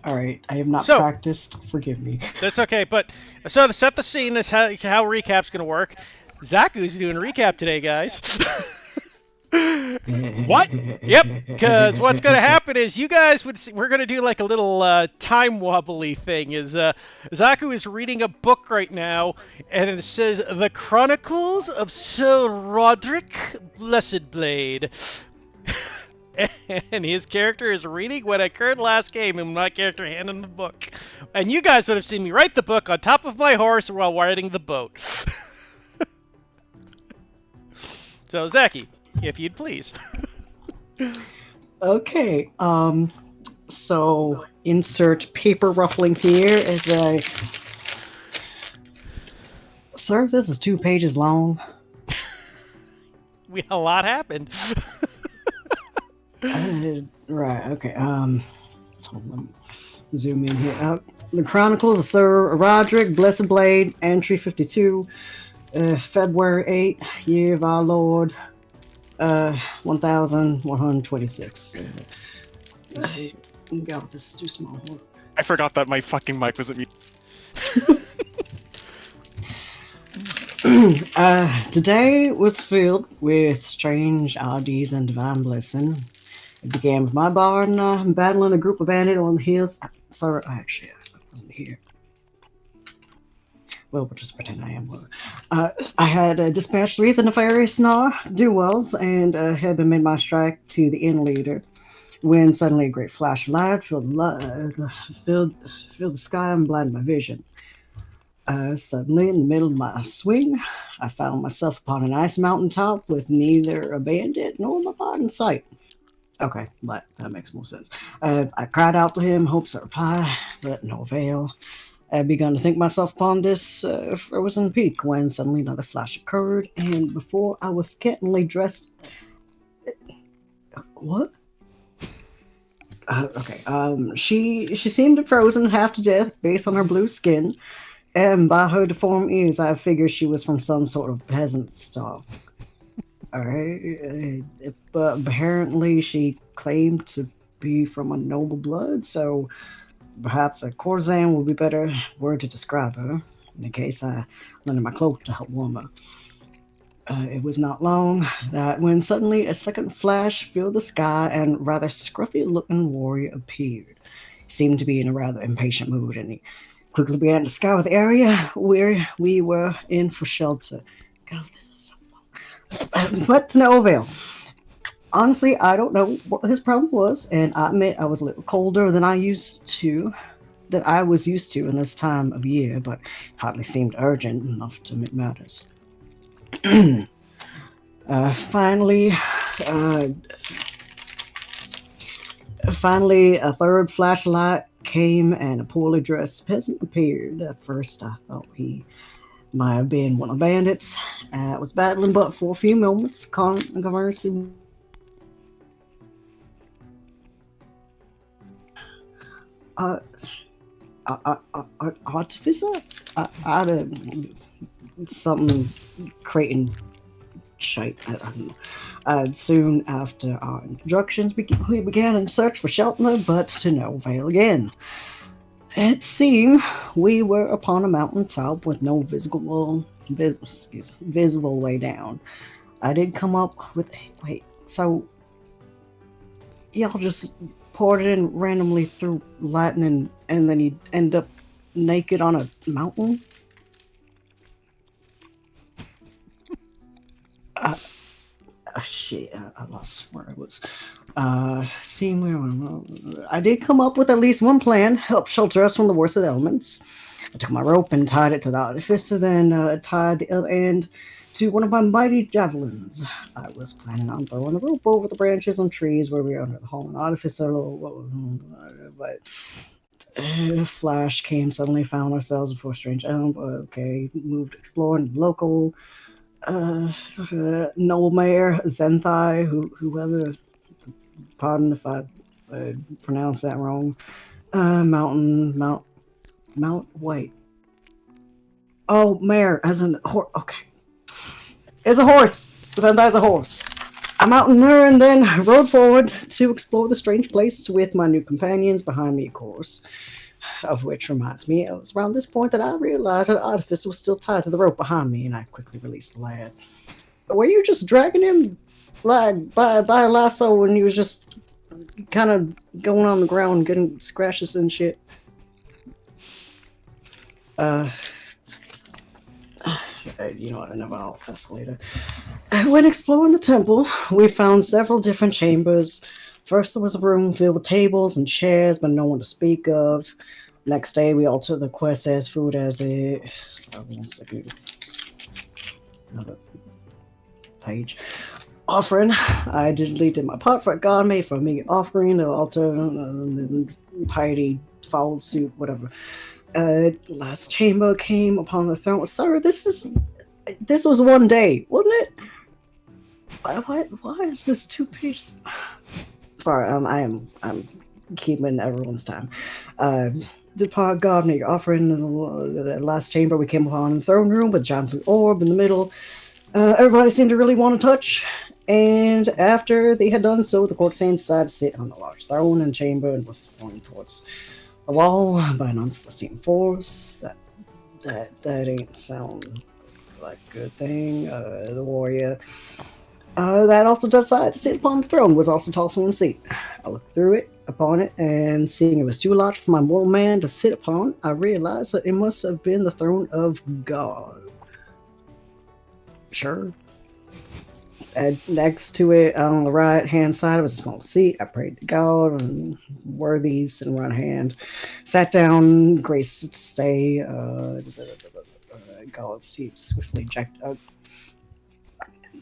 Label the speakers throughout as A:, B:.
A: Alright, I have not
B: So
A: practiced. Forgive me.
B: that's okay. But so to set the scene, is how recap's gonna work. Zaku's doing recap today, guys.
C: What?
B: Yep. Because what's gonna happen is you guys we're gonna do like a little time wobbly thing. Is Zaku is reading a book right now, and it says The Chronicles of Sir Roderick Blessed Blade. And his character is reading what occurred last game, and my character handed him the book. And you guys would have seen me write the book on top of my horse while riding the boat. So, Zaki, if you'd please.
A: Okay, so insert paper ruffling here as I... Sir, this is 2 pages long.
B: A lot happened.
A: Right, okay, so let me zoom in here. The Chronicles of Sir Roderick, Blessed Blade, entry 52, February 8, year of our Lord, 1126. God, this is too small.
C: I forgot that my fucking mic was at me.
A: Today was filled with strange oddities and divine blessing. It began with my bar and battling a group of bandits on the hills. Sorry, actually, I wasn't here. Well, we'll just pretend I am. I had dispatched 3 of the nefarious duels and had been made my strike to the inn leader when suddenly a great flash of light filled the sky and blinded my vision. Suddenly, in the middle of my swing, I found myself upon an ice mountaintop with neither a bandit nor my bot in sight. Okay, that makes more sense. I cried out to him, hopes of reply, but no avail. I had begun to think myself upon this frozen peak when suddenly another flash occurred, and before I was scantily dressed... What? Okay, she seemed frozen half to death based on her blue skin, and by her deformed ears I figured she was from some sort of peasant stock. Alright, but apparently she claimed to be from a noble blood, so perhaps a courtesan would be a better word to describe her. In case I lended my cloak to help warm her. It was not long that when suddenly a second flash filled the sky and rather scruffy-looking warrior appeared. He seemed to be in a rather impatient mood, and he quickly began to scour the area where we were in for shelter. God, this is so long. But to no avail. Honestly, I don't know what his problem was, and I admit I was a little colder than I was used to in this time of year, but hardly seemed urgent enough to make matters. Finally, a third flashlight came and a poorly dressed peasant appeared. At first, I thought he might have been one of the bandits. I was battling, but for a few moments, conversing. Artificer? I had something creating shite. I don't know. Soon after our introductions, we began in search for shelter, but to no avail again. It seemed we were upon a mountaintop with no visible way down. I did come up with... Wait, so... Y'all just poured it in randomly through lightning, and then you end up naked on a mountain? Shit, I lost where I was. Seeing where I did come up with at least one plan, help shelter us from the worst of the elements. I took my rope and tied it to the artificer, then tied the other end to one of my mighty javelins. I was planning on throwing the rope over the branches and trees where we were under the hall artificer, but flash came suddenly, found ourselves before a strange elm. Okay, moved exploring local. Noble Mayor Zenthai, whoever, pardon if I pronounced that wrong. Mount White. Oh, Mayor, as in horse. Okay, it's a horse. Zenthai's a horse. I'm out in there and then rode forward to explore the strange place with my new companions behind me, of course. Of which reminds me, it was around this point that I realized that Artifice was still tied to the rope behind me, and I quickly released the lad. Were you just dragging him like by a lasso and he was just kind of going on the ground getting scratches and shit? You know what, I never I'll test later. When exploring the temple, we found several different chambers. First, there was a room filled with tables and chairs, but no one to speak of. Next day, we altered the quest as food as a. Sorry, 1 second. Another page. Offering. I digitally did my part for a god made for me. Offering the altar, piety, followed suit, whatever. Last chamber came upon the throne. Sir, this was one day, wasn't it? Why is this 2 pages? Sorry, I'm keeping everyone's time. Depart gardening, offering the last chamber we came upon the throne room with giant blue orb in the middle. Everybody seemed to really want to touch, and after they had done so, the courtesan decided to sit on a large throne and chamber and was pointing towards a wall by an unforeseen force. That ain't sound like a good thing. The warrior that also decided to sit upon the throne was also tossed on a seat. I looked through it, upon it, and seeing it was too large for my mortal man to sit upon, I realized that it must have been the throne of God. Sure. And next to it, on the right-hand side, was a small seat. I prayed to God, and worthies sitting around hand. Sat down, grace to stay. God's seat swiftly jacked up.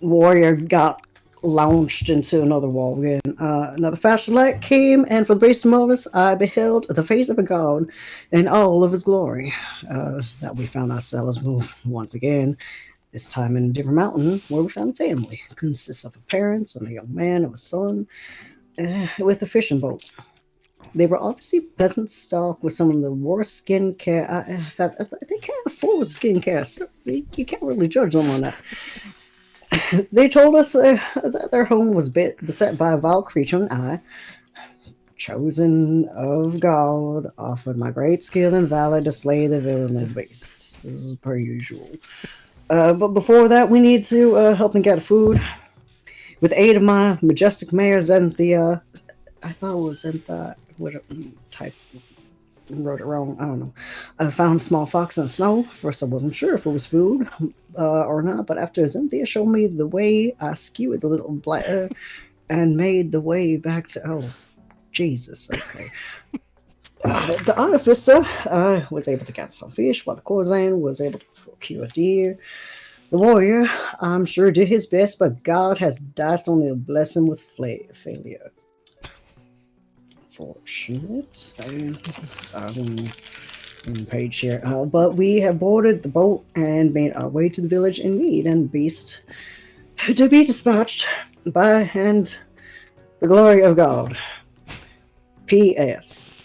A: Warrior got launched into another wall again. Another flashlight came, and for the brief moments, I beheld the face of a god in all of his glory. That we found ourselves moved once again. This time in a different mountain, where we found a family. It consists of parents and a young man and a son, with a fishing boat. They were obviously peasant stock with some of the worst skincare. They can't afford skincare, so you can't really judge them on that. They told us that their home was beset by a vile creature, and I, chosen of God, offered my great skill and valor to slay the villainous beast. This is per usual. But before that, we need to help them get food. With the aid of my majestic mayor, Zenthia, I thought it was Zenthia, what type, wrote it wrong, I don't know. I found a small fox in the snow. First, I wasn't sure if it was food or not, but after Zenthia showed me the way, I skewered the little bladder and made the way back to, oh, Jesus, okay. The artificer was able to catch some fish, while the courtesan was able to procure a deer. The warrior, I'm sure, did his best, but God has diced only a blessing with failure. Fortunate. Sorry, in page here. But we have boarded the boat and made our way to the village in need, and the beast to be dispatched by and the glory of God. P.S.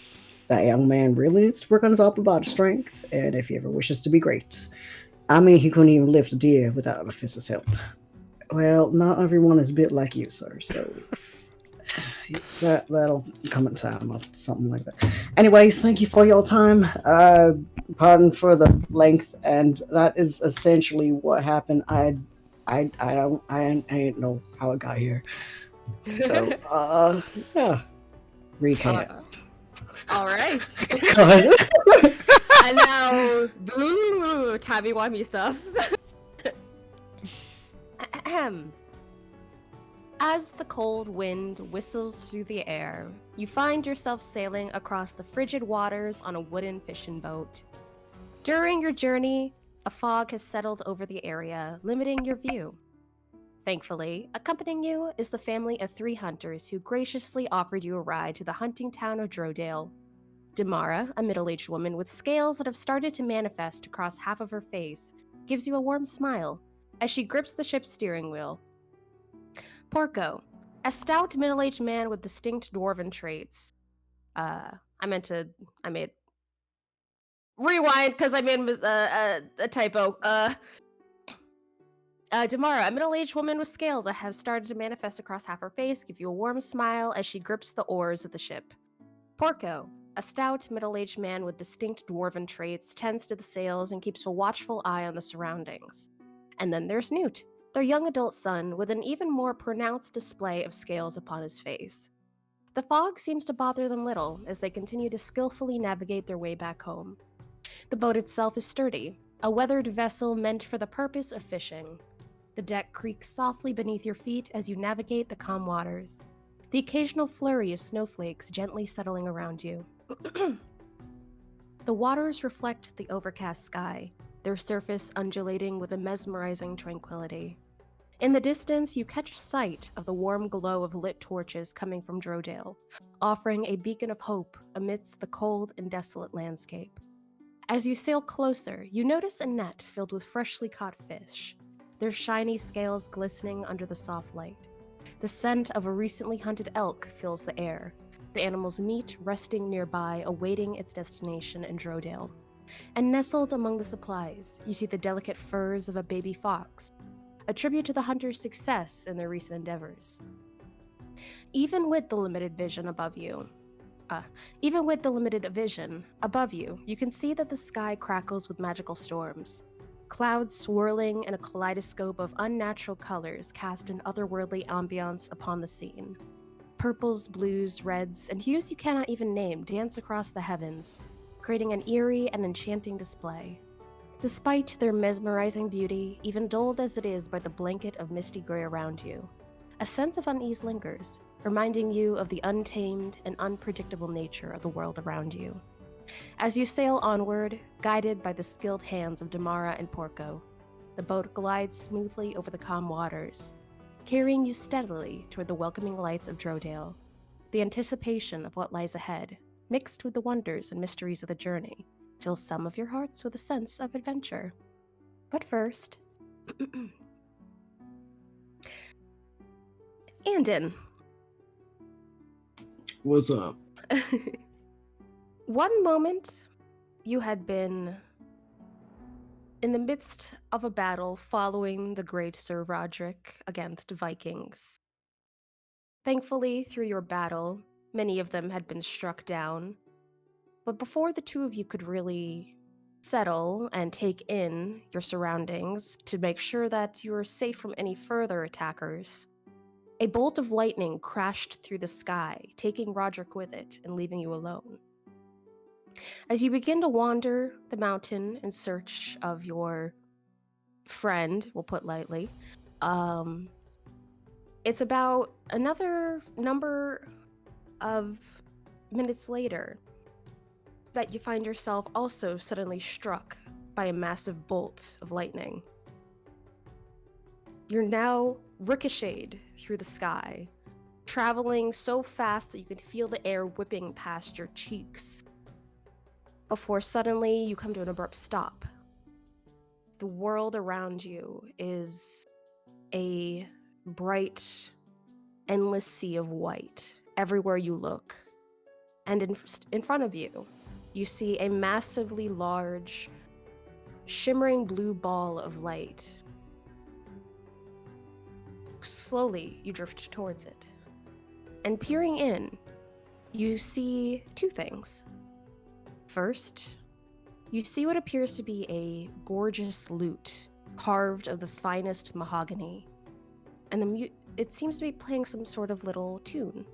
A: That young man really needs to work on his upper body strength, and if he ever wishes to be great. I mean, he couldn't even lift a deer without a fist's help. Well, not everyone is built like you, sir, so that'll come in time or something like that. Anyways, thank you for your time. Pardon for the length, and that is essentially what happened. I ain't know how it got here. So, yeah. Recap.
D: All right.
A: God.
D: And now, timey-wimey stuff. As the cold wind whistles through the air, you find yourself sailing across the frigid waters on a wooden fishing boat. During your journey, a fog has settled over the area, limiting your view. Thankfully, accompanying you is the family of 3 hunters who graciously offered you a ride to the hunting town of Drodale. Damara, a middle-aged woman with scales that have started to manifest across half of her face, gives you a warm smile as she grips the ship's steering wheel. Porco, a stout middle-aged man with distinct dwarven traits. Rewind, because I made a typo. Damara, a middle-aged woman with scales that have started to manifest across half her face, give you a warm smile as she grips the oars of the ship. Porco, a stout, middle-aged man with distinct dwarven traits, tends to the sails and keeps a watchful eye on the surroundings. And then there's Newt, their young adult son, with an even more pronounced display of scales upon his face. The fog seems to bother them little as they continue to skillfully navigate their way back home. The boat itself is sturdy, a weathered vessel meant for the purpose of fishing. The deck creaks softly beneath your feet as you navigate the calm waters, the occasional flurry of snowflakes gently settling around you. The waters reflect the overcast sky, their surface undulating with a mesmerizing tranquility. In the distance, you catch sight of the warm glow of lit torches coming from Drodale, offering a beacon of hope amidst the cold and desolate landscape. As you sail closer, you notice a net filled with freshly caught fish, their shiny scales glistening under the soft light. The scent of a recently hunted elk fills the air, the animal's meat resting nearby, awaiting its destination in Drodale. And nestled among the supplies, you see the delicate furs of a baby fox, a tribute to the hunter's success in their recent endeavors. Even with the limited vision above you, you can see that the sky crackles with magical storms. Clouds swirling in a kaleidoscope of unnatural colors cast an otherworldly ambiance upon the scene. Purples, blues, reds, and hues you cannot even name dance across the heavens, creating an eerie and enchanting display. Despite their mesmerizing beauty, even dulled as it is by the blanket of misty gray around you, a sense of unease lingers, reminding you of the untamed and unpredictable nature of the world around you. As you sail onward, guided by the skilled hands of Damara and Porco, the boat glides smoothly over the calm waters, carrying you steadily toward the welcoming lights of Drodale. The anticipation of what lies ahead, mixed with the wonders and mysteries of the journey, fills some of your hearts with a sense of adventure. But first, Andon.
A: What's up?
D: One moment, you had been in the midst of a battle following the great Sir Roderick against Vikings. Thankfully, through your battle, many of them had been struck down. But before the two of you could really settle and take in your surroundings to make sure that you were safe from any further attackers, a bolt of lightning crashed through the sky, taking Roderick with it and leaving you alone. As you begin to wander the mountain in search of your friend, we'll put lightly, it's about another number of minutes later that you find yourself also suddenly struck by a massive bolt of lightning. You're now ricocheted through the sky, traveling so fast that you can feel the air whipping past your cheeks, before suddenly you come to an abrupt stop. The world around you is a bright, endless sea of white everywhere you look. And in front of you, you see a massively large, shimmering blue ball of light. Slowly, you drift towards it. And peering in, you see two things. First, you see what appears to be a gorgeous lute carved of the finest mahogany. And it seems to be playing some sort of little tune.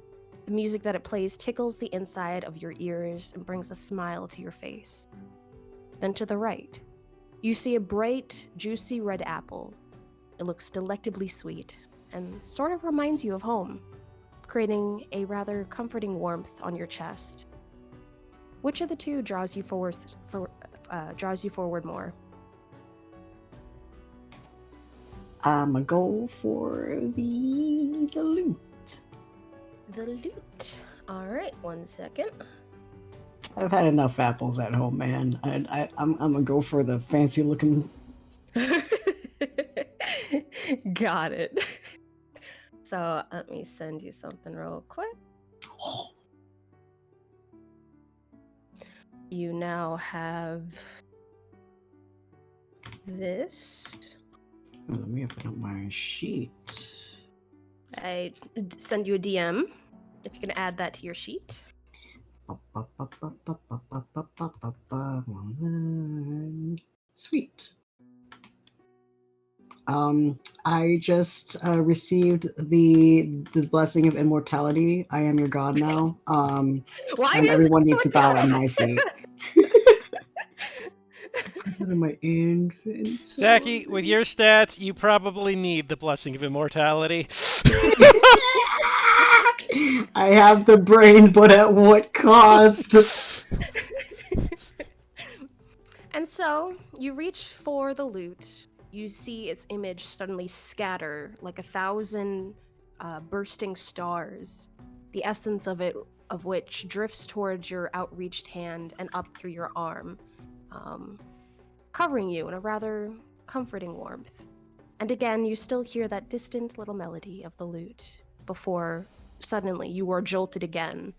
D: The music that it plays tickles the inside of your ears and brings a smile to your face. Then to the right, you see a bright, juicy red apple. It looks delectably sweet and sort of reminds you of home, creating a rather comforting warmth on your chest. Which of the two draws you forward more?
A: I'ma go for the loot.
D: The loot. All right, 1 second.
A: I've had enough apples at home, man. I'm gonna go for the fancy looking.
D: Got it. So let me send you something real quick. You now have this.
A: Let me open up my sheet.
D: I send you a DM if you can add that to your sheet.
A: Sweet. I just received the blessing of immortality. I am your god now.
D: Why
A: And
D: is
A: everyone
D: it
A: needs to bow at my
D: immortality?
A: feet. Put that in my infant.
B: Zaki, with your stats, you probably need the blessing of immortality.
A: I have the brain, but at what cost?
D: And so, you reach for the loot. You see its image suddenly scatter like 1,000 bursting stars, the essence of it, of which drifts towards your outreached hand and up through your arm, covering you in a rather comforting warmth. And again, you still hear that distant little melody of the lute before suddenly you are jolted again,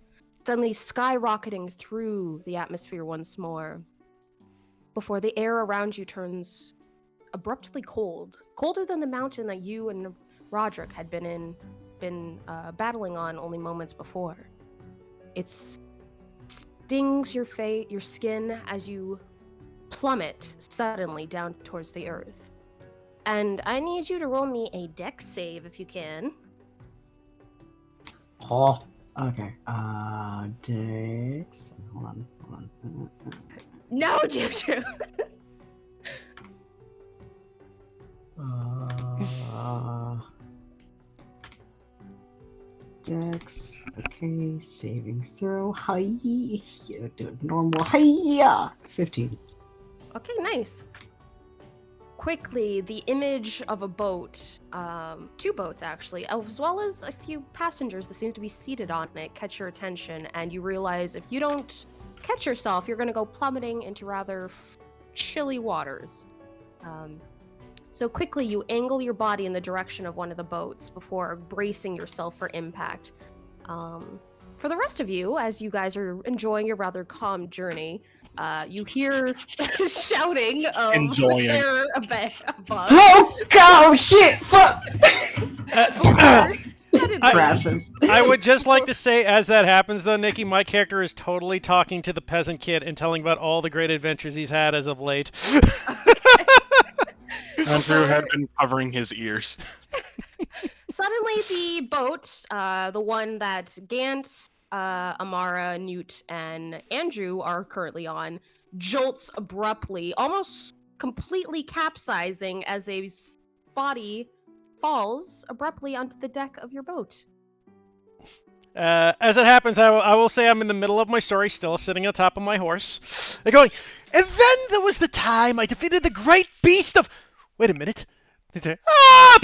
D: suddenly skyrocketing through the atmosphere once more, before the air around you turns abruptly cold, colder than the mountain that you and Roderick had been battling on only moments before. It stings your skin as you plummet suddenly down towards the earth. And I need you to roll me a dex save if you can.
A: Oh, okay. Dex. Hold on.
D: No, Juju!
A: Dex. Okay, saving throw. Hi. Do it normal. Hiya. 15.
D: Okay, nice. Quickly, the image of a boat, 2 boats actually, as well as a few passengers that seem to be seated on it, catch your attention, and you realize if you don't catch yourself, you're going to go plummeting into rather chilly waters. So quickly, you angle your body in the direction of one of the boats before bracing yourself for impact. For the rest of you, as you guys are enjoying your rather calm journey, you hear shouting of
C: Enjoying.
D: terror above.
A: Oh shit! Fuck! Crashes.
B: I would just like to say, as that happens, though, Nikki, my character is totally talking to the peasant kid and telling about all the great adventures he's had as of late.
C: Andrew had been covering his ears.
D: Suddenly, the boat, the one that Gant, Amara, Newt, and Andrew are currently on, jolts abruptly, almost completely capsizing as a body falls abruptly onto the deck of your boat.
B: As it happens, I will say I'm in the middle of my story, still sitting on top of my horse. They're going, and then there was the time I defeated the great beast of... Wait a minute. Ah!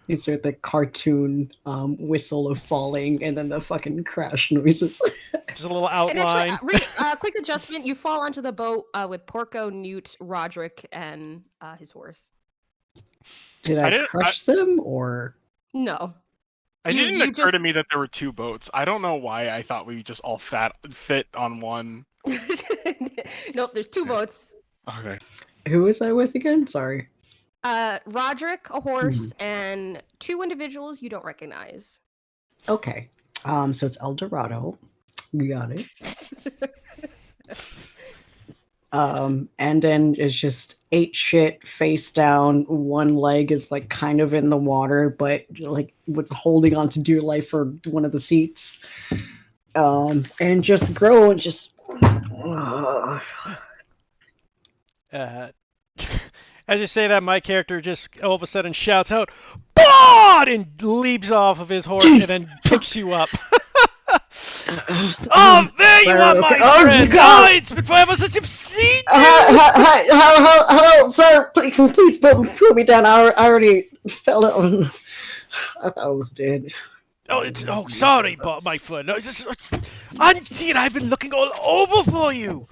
A: Insert the cartoon whistle of falling and then the fucking crash noises.
B: Just a little
D: And
B: outline.
D: actually, quick adjustment, you fall onto the boat with Porco, Newt, Roderick, and his horse.
A: Did I crush them or?
D: No.
C: It
D: You-
C: didn't
D: you
C: occur to
D: just-
C: me that there were 2 boats. I don't know why I thought we just all fit on one.
D: Nope, there's 2 boats.
C: Okay.
A: Who was I with again? Sorry.
D: Roderick, a horse, and 2 individuals you don't recognize.
A: Okay. So it's El Dorado. You got it. And then it's just 8 shit face down. One leg is like kind of in the water, but like what's holding on to dear life for one of the seats. And just grow and just.
B: As you say that, my character just all of a sudden shouts out, "BOD!" and leaps off of his horse and then picks you up. Oh, there you are, my friend! Oh, it's been forever since you've seen you!
A: Hello, sir. Please put me down. I already fell down. I thought I was dead.
B: Oh, sorry, my friend. No, Auntie and I've been looking all over for you.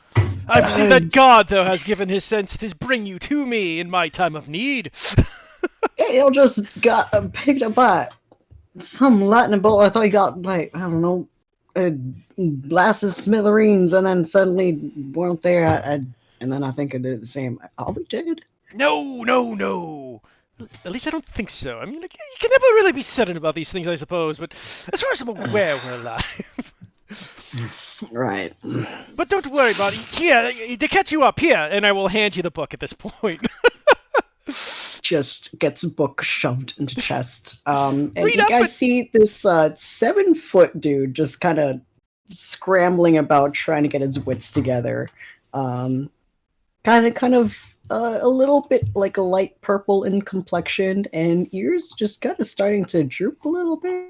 B: I've seen that God, though, has given his sense to bring you to me in my time of need.
A: You just got picked up by some lightning bolt. I thought you got, like, I don't know, blasted smithereens, and then suddenly weren't there. And then I think I did the same. I'll be dead.
B: No. At least I don't think so. I mean, like, you can never really be certain about these things, I suppose, but as far as I'm aware, we're alive.
A: Right.
B: But don't worry, buddy. Here, to catch you up, here, and I will hand you the book at this point.
A: Just gets a book shoved into chest. And
B: Read
A: you
B: up
A: guys
B: and-
A: see this 7-foot dude just kind of scrambling about trying to get his wits together. Kind of a little bit like a light purple in complexion, and ears just kind of starting to droop a little bit.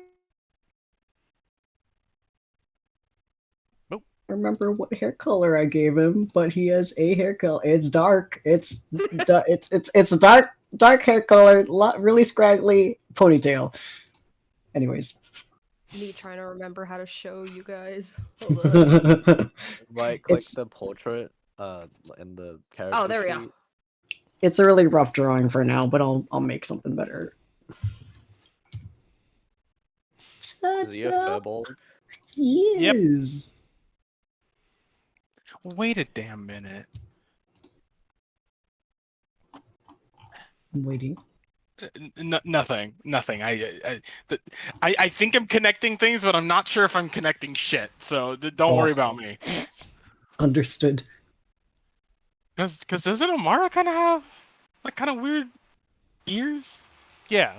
B: Nope.
A: Remember what hair color I gave him, but he has a hair color. It's dark. It's it's a dark hair color, really scraggly ponytail. Anyways.
D: Me trying to remember how to show you guys. Hold on.
E: Right click
A: It's-
E: the portrait in the character.
D: Oh, there we go.
E: sheet.
A: It's a really rough drawing for now, but I'll make something better.
E: Is he a furball?
A: He
B: Yep.
A: is.
C: Wait a damn minute.
A: I'm waiting.
C: Nothing. I think I'm connecting things, but I'm not sure if I'm connecting shit. So don't worry about me.
A: Understood.
C: Because doesn't Amara kind of have like kind of weird ears?
B: Yeah.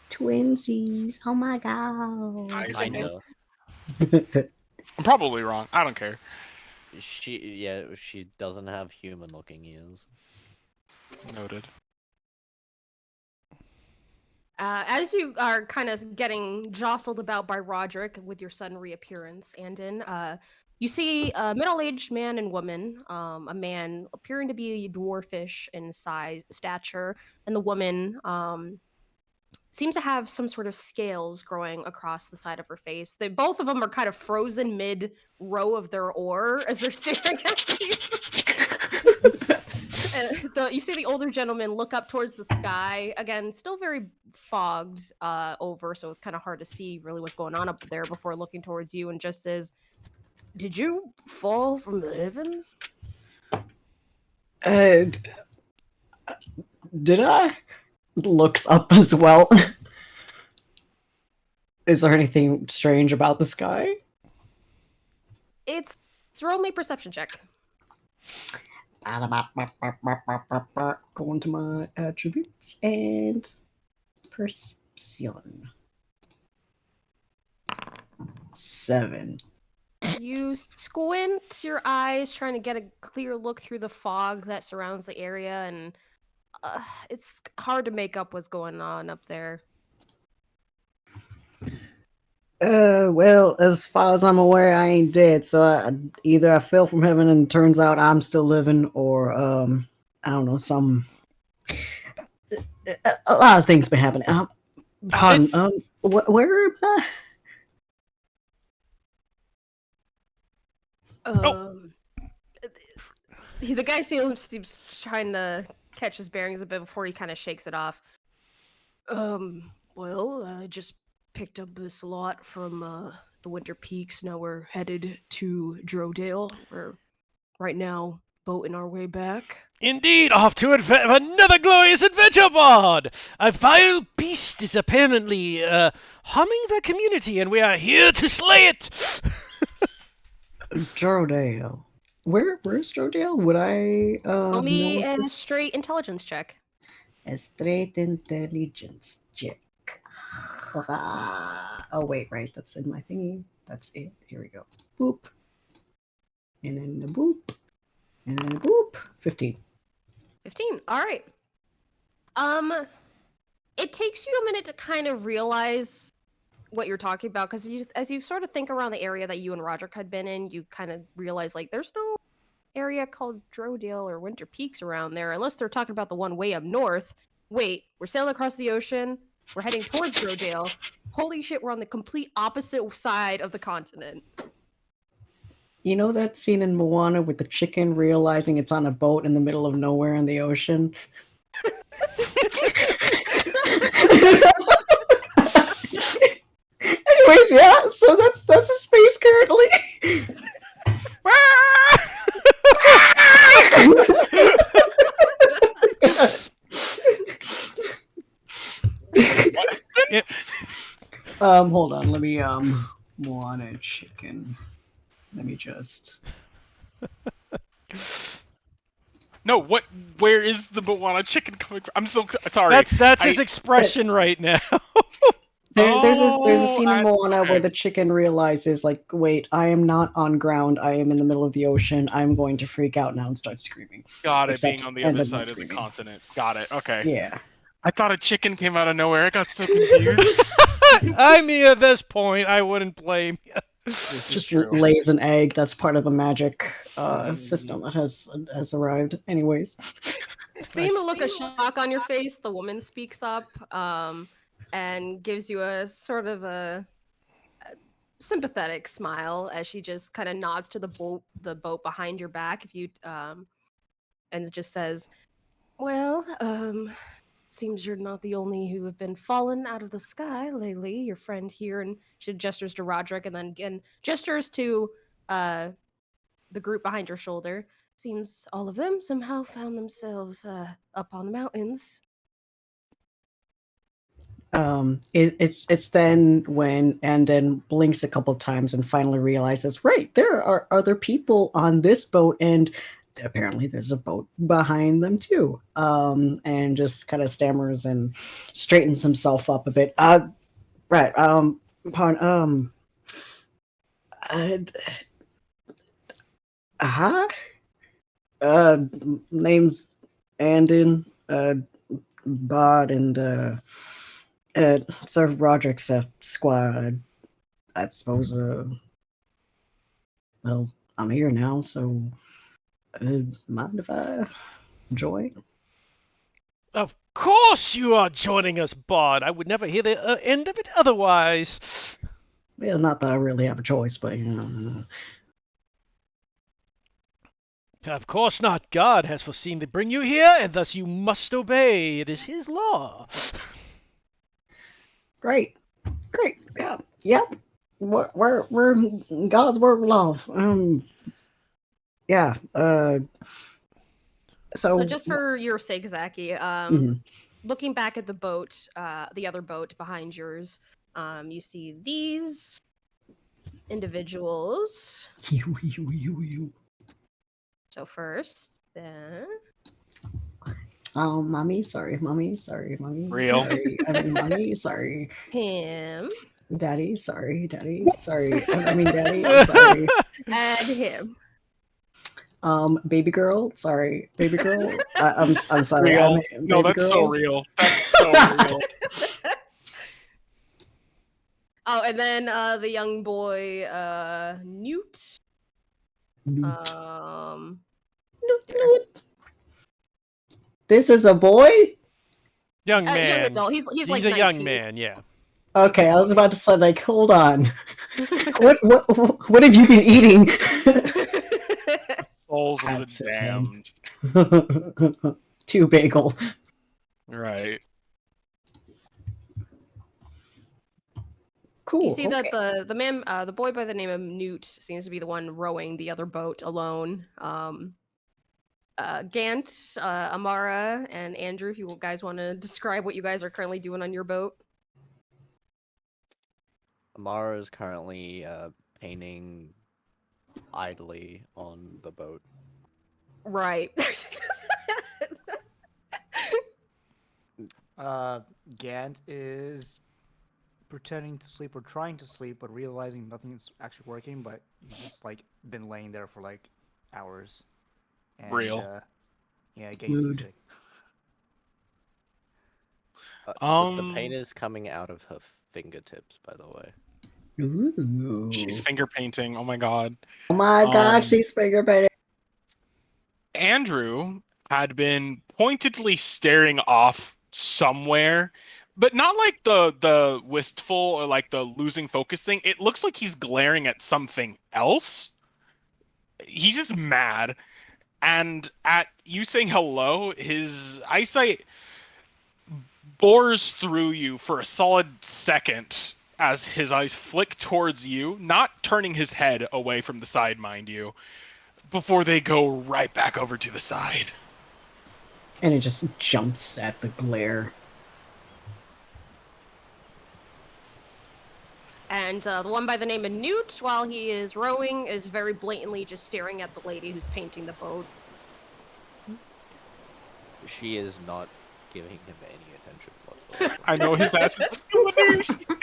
A: Twinsies. Oh my god.
C: I
E: Kinda.
C: I'm probably wrong. I don't care.
E: She doesn't have human looking ears.
C: Noted.
D: As you are kind of getting jostled about by Roderick with your sudden reappearance, Andon, you see a middle-aged man and woman, a man appearing to be dwarfish in stature, and the woman seems to have some sort of scales growing across the side of her face. Both of them are kind of frozen mid-row of their oar as they're staring at you. And you see the older gentleman look up towards the sky, again, still very fogged over, so it's kind of hard to see really what's going on up there before looking towards you, and just says, "Did you fall from the heavens?"
A: Did I? Looks up as well. Is there anything strange about the sky?
D: It's roll me perception check.
A: Go into my attributes and perception. 7.
D: You squint your eyes trying to get a clear look through the fog that surrounds the area, and it's hard to make up what's going on up there.
A: Well, as far as I'm aware, I ain't dead, so either I fell from heaven and turns out I'm still living, or, I don't know, a lot of things been happening. Pardon, where am I?
D: The guy seems trying to catch his bearings a bit before he kind of shakes it off. Well, I just picked up this lot from the Winter Peaks. Now we're headed to Drodale. We're right now boating our way back.
B: Indeed, off to another glorious adventure, Bard! A vile beast is apparently harming the community, and we are here to slay it!
A: Drodale. Where's Drodale? Would I
D: Roll me
A: know
D: a
A: this?
D: straight intelligence check.
A: A straight intelligence check. Oh wait, right, that's in my thingy. That's it. Here we go. Boop. And then the boop. And then the boop. 15.
D: 15. All right. It takes you a minute to kind of realize what you're talking about, because as you sort of think around the area that you and Roderick had been in, you kind of realize like there's no area called Drodale or Winter Peaks around there, unless they're talking about the one way up north. Wait, we're sailing across the ocean. We're heading towards Drodale. Holy shit, we're on the complete opposite side of the continent.
A: You know that scene in Moana with the chicken realizing it's on a boat in the middle of nowhere in the ocean? Anyways, yeah, so that's his face currently. Hold on. Let me want a chicken. Let me just.
C: No, what? Where is the Moana chicken coming from? I'm so sorry.
B: That's his expression right now.
A: There's a scene in
C: I-
A: Moana
C: okay.
A: where the chicken realizes, like, wait, I am not on ground. I am in the middle of the ocean. I'm going to freak out now and start screaming.
C: Got it,
A: Except
C: being on the
A: end
C: other
A: up not
C: side of the
A: screaming.
C: continent. Got it. Okay.
A: Yeah.
C: I thought a chicken came out of nowhere. I got so confused.
B: I mean, at this point, I wouldn't blame you.
C: This is
A: Just
C: true.
A: lays an egg. That's part of the magic system that has arrived. Anyways.
D: Seeing the look of shock on your face, the woman speaks up and gives you a sort of a sympathetic smile as she just kind of nods to the boat behind your back. If you and just says, "Well, seems you're not the only who have been fallen out of the sky lately. Your friend here," and she gestures to Roderick, and then again gestures to the group behind your shoulder. Seems all of them somehow found themselves up on the mountains.
A: It's then when Andon blinks a couple times and finally realizes, right, there are other people on this boat, and apparently there's a boat behind them too. And just kind of stammers and straightens himself up a bit. Right. Pardon. Hi. Name's Andon. Bod and Sir Roderick's squad. I suppose. Well, I'm here now, so mind if I join?
B: Of course you are joining us, Bard. I would never hear the end of it otherwise.
A: Well, not that I really have a choice, but you know.
B: Of course not. God has foreseen to bring you here, and thus you must obey. It is his law.
A: Great. Yeah. Yep. We're God's word of law. Yeah.
D: So just for your sake, Zaki,
A: Mhm.
D: looking back at the boat, the other boat behind yours, you see these individuals.
A: You.
D: So first, then
A: Oh, mommy, sorry.
C: Real.
A: Sorry, I mean, mommy, sorry.
D: him
A: Daddy, sorry. Daddy, sorry. Daddy, sorry.
D: and him.
A: Baby girl, sorry. Baby girl, I'm sorry.
C: Real. No,
A: baby
C: that's so
A: girl.
C: real. That's so real.
D: Oh, and then the young boy, Newt.
A: Newt.
D: There.
A: This is a boy?
B: Young man.
D: Young adult. He's like
B: a
D: 19.
B: young man, yeah.
A: Okay, I was about to say, like, hold on. What have you been eating?
C: Souls of
A: That's
C: the
A: his
C: damned.
A: Two bagel.
C: Right.
A: Cool.
D: You see
A: okay.
D: that the man, the boy by the name of Newt, seems to be the one rowing the other boat alone. Gant, Amara, and Andrew, if you guys want to describe what you guys are currently doing on your boat.
E: Amara is currently painting idly on the boat.
D: Right.
F: Gant is pretending to sleep or trying to sleep, but realizing nothing's actually working. But he's just like been laying there for like hours. And,
C: Real.
F: Yeah, getting
A: Mood.
F: seasick.
E: The paint is coming out of her fingertips, by the way.
A: Ooh.
C: She's finger painting. Oh my god.
A: Oh my gosh, she's finger painting.
C: Andrew had been pointedly staring off somewhere, but not like the wistful or like the losing focus thing. It looks like he's glaring at something else. He's just mad. And at you saying hello, his eyesight bores through you for a solid second as his eyes flick towards you, not turning his head away from the side, mind you, before they go right back over to the side.
A: And it just jumps at the glare.
D: And the one by the name of Newt, while he is rowing, is very blatantly just staring at the lady who's painting the boat.
E: She is not giving him any attention whatsoever.
C: I know his ass. I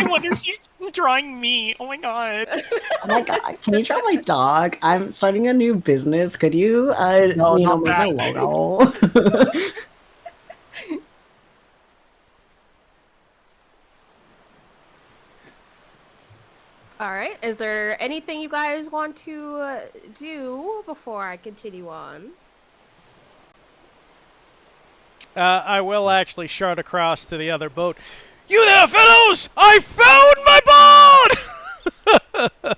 C: wonder if she's drawing me. Oh my god.
A: Oh my god, can you draw my dog? I'm starting a new business. Could you,
C: No,
A: you know,
C: not
A: make my
C: that.
A: logo?
D: All right. Is there anything you guys want to do before I continue on?
B: I will actually shout across to the other boat. You there, fellows! I found my boat!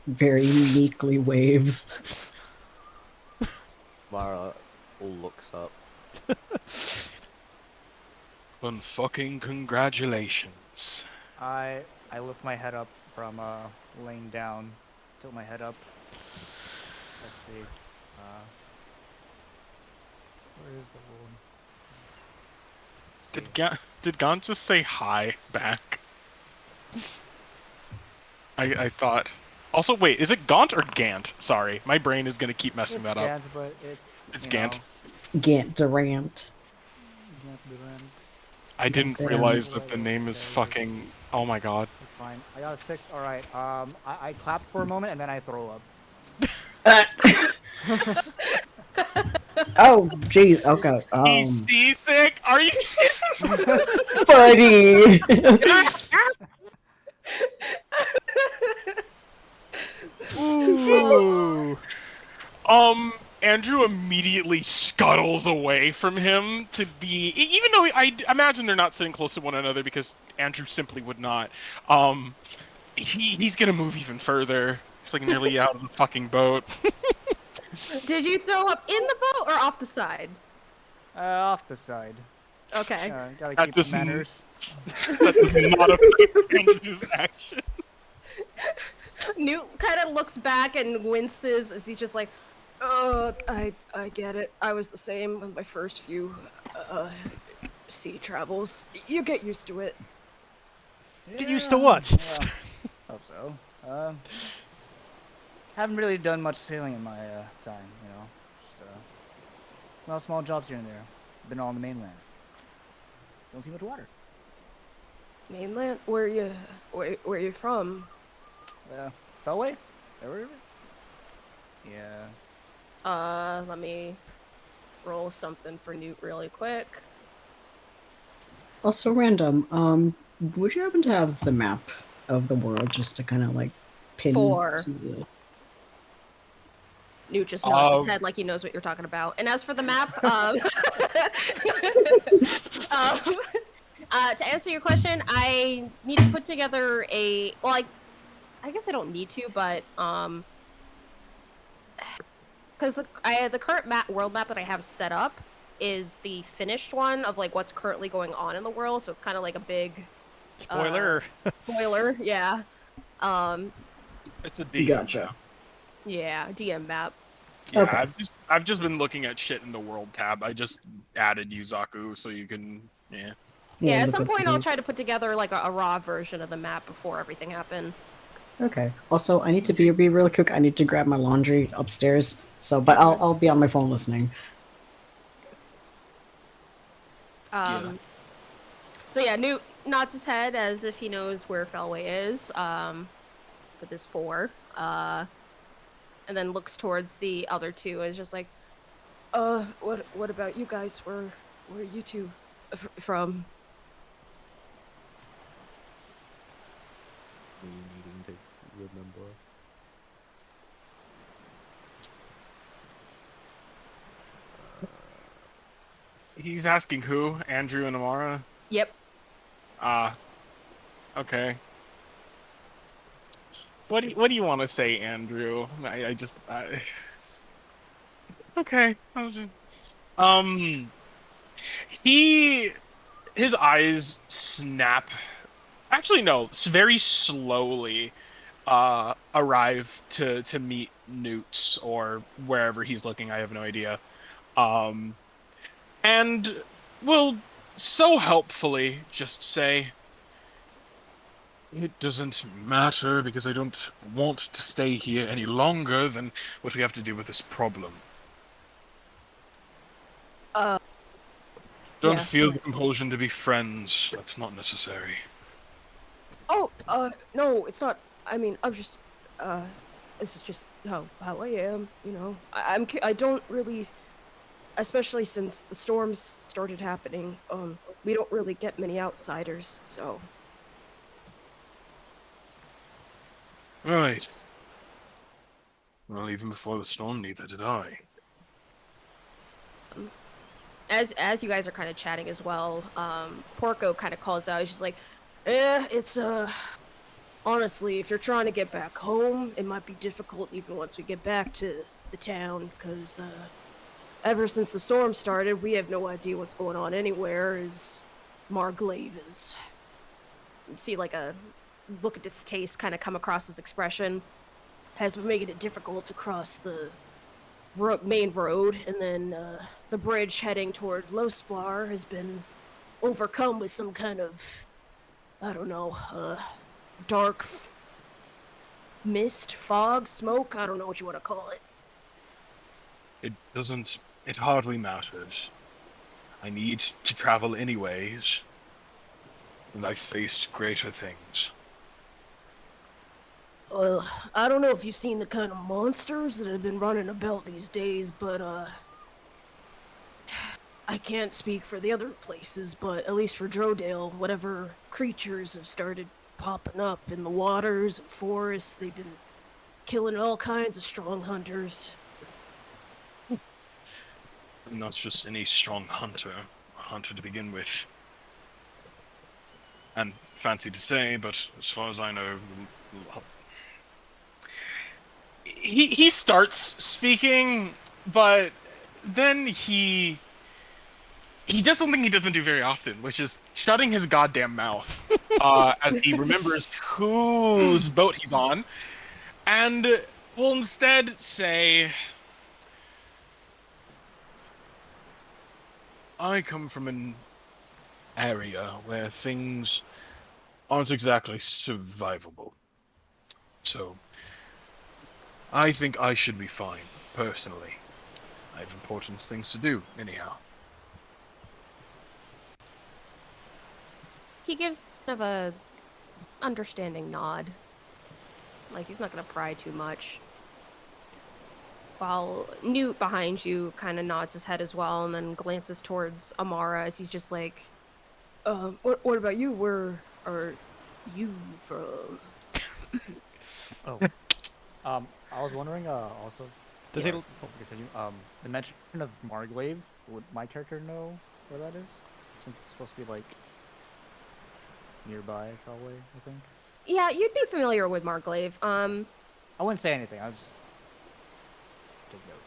A: Very meekly waves.
E: Mara looks up.
C: Fucking congratulations.
F: I lift my head up from laying down, tilt my head up. Let's see. Where is the wound?
C: Did Gaunt just say hi back? I thought. Also, wait, is it Gaunt or Gant? Sorry, my brain is gonna keep messing that up.
F: Gant, but
C: It's
F: you
C: Gant.
F: know,
A: Gant Durant.
F: Gant Durant.
C: I didn't
A: Damn.
C: realize that the name is fucking. Oh my god.
F: It's fine. I got a 6. All right. I clapped for a moment and then I throw up.
A: Oh, jeez. Okay.
C: He's seasick. Are you
A: Buddy.
B: Ooh.
C: Andrew immediately scuttles away from him to be, even though I imagine they're not sitting close to one another because Andrew simply would not. He's gonna move even further. He's like nearly out of the fucking boat.
D: Did you throw up in the boat or off the side?
F: Off the side.
D: Okay.
F: Gotta
C: That
F: keep
C: does
F: the
C: n-
F: manners.
C: That does not affect Andrew's action.
D: Newt kind of looks back and winces as he's just like, I get it. I was the same on my first few sea travels. You get used to it.
B: Get used to what?
F: Yeah, hope so. Haven't really done much sailing in my time, you know. Just, a lot of small jobs here and there. Been all on the mainland. Don't see much water.
D: Mainland? Where you from?
F: Felway? River? Yeah.
D: Let me roll something for Newt really quick.
A: Also random. Would you happen to have the map of the world just to kind of like pin
D: 4.
A: to the...
D: Newt just nods his head like he knows what you're talking about. And as for the map, to answer your question, I need to put together a. Well, I guess I don't need to, but because the current world map that I have set up is the finished one of like what's currently going on in the world. So it's kind of like a big
B: Spoiler.
D: spoiler. Yeah.
C: It's a DM.
A: Gotcha.
D: Yeah, DM map.
C: Yeah,
A: Okay.
C: I've just been looking at shit in the world tab. I just added Yuzaku so you can
D: Yeah, at
A: look
D: some
A: up
D: point I'll
A: these.
D: try to put together like a raw version of the map before everything happened.
A: Okay. Also, I need to be real quick. I need to grab my laundry upstairs. So, but I'll be on my phone listening.
D: So yeah, Newt nods his head as if he knows where Felway is. With his 4. And then looks towards the other 2 as just like, what about you guys? Where are you two from?
E: Me needing to remember.
C: He's asking who? Andrew and Amara?
D: Yep.
C: Okay. What do you want to say, Andrew? I just okay. His eyes snap. Actually, no. Very slowly arrive to meet Newt's or wherever he's looking. I have no idea. And will so helpfully just say, It doesn't matter because I don't want to stay here any longer than what we have to do with this problem. Don't
D: Yeah.
C: feel the compulsion to be friends. That's not necessary.
D: Oh, no, it's not. I mean, I'm just, this is just how I am, you know. I don't really, especially since the storms started happening, we don't really get many outsiders, so.
C: Right. Well, even before the storm, neither did I.
D: As you guys are kind of chatting as well, Porco kind of calls out. She's like, it's honestly, if you're trying to get back home, it might be difficult even once we get back to the town, because ever since the storm started, we have no idea what's going on anywhere. As Marglaive is, you see like a look of distaste kind of come across his expression, has been making it difficult to cross the main road, and then the bridge heading toward Losplar has been overcome with some kind of, I don't know, dark mist, fog, smoke, I don't know what you want to call it.
C: It hardly matters. I need to travel anyways, and I've faced greater things.
D: Well, I don't know if you've seen the kind of monsters that have been running about these days, but I can't speak for the other places, but at least for Drodale, whatever creatures have started popping up in the waters and forests, they've been killing all kinds of strong hunters.
C: Not just any strong hunter, a hunter to begin with. And fancy to say, but as far as I know, he starts speaking, but then he does something he doesn't do very often, which is shutting his goddamn mouth as he remembers whose boat he's on, and will instead say, I come from an area where things aren't exactly survivable. So, I think I should be fine, personally. I have important things to do, anyhow.
D: He gives kind of a understanding nod. Like, he's not gonna pry too much. While Newt behind you kind of nods his head as well and then glances towards Amara as he's just like, what about you? Where are you from?
F: Oh. I was wondering, also.
B: Does he-
F: Oh, continue. The mention of Marglaive, would my character know where that is? Since it's supposed to be, like, nearby, Felway, I think.
D: Yeah, you'd be familiar with Marglaive.
F: I wouldn't say anything, I would just take note.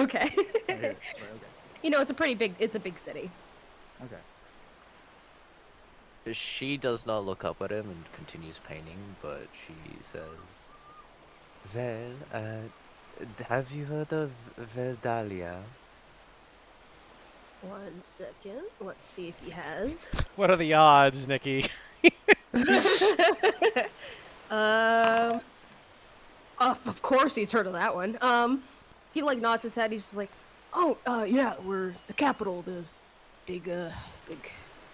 D: Okay.
F: I hear it, but okay.
D: You know, it's a big city.
F: Okay.
E: She does not look up at him and continues painting, but she says, well, have you heard of Verdalia?
D: 1 second. Let's see if he has.
B: What are the odds, Nikki?
D: Of course he's heard of that one. He like nods his head. He's just like, oh, yeah, we're the capital. The big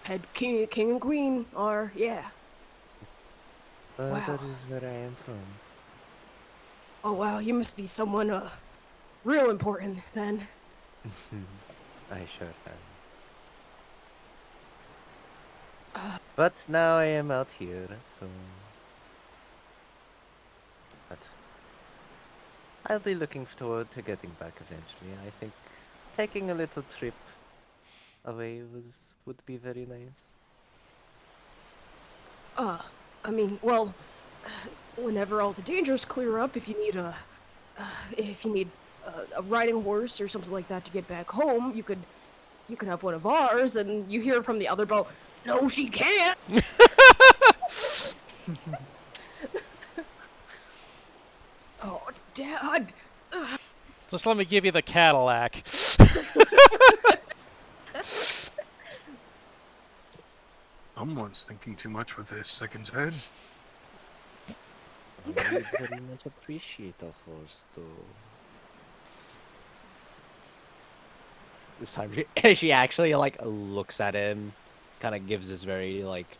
D: head king and queen are, yeah. Wow.
E: That is where I am from.
D: Oh wow, you must be someone real important then.
E: I sure am. But now I am out here, so... But... I'll be looking forward to getting back eventually. I think taking a little trip away would be very nice.
D: I mean, well, whenever all the dangers clear up, if you need a riding horse or something like that to get back home, you could have one of ours. And you hear from the other boat, no, she can't. Oh, Dad.
B: Just let me give you the Cadillac.
C: Someone's thinking too much with this second head.
E: I would very much appreciate a horse, though. This time she actually, like, looks at him, kind of gives this very, like,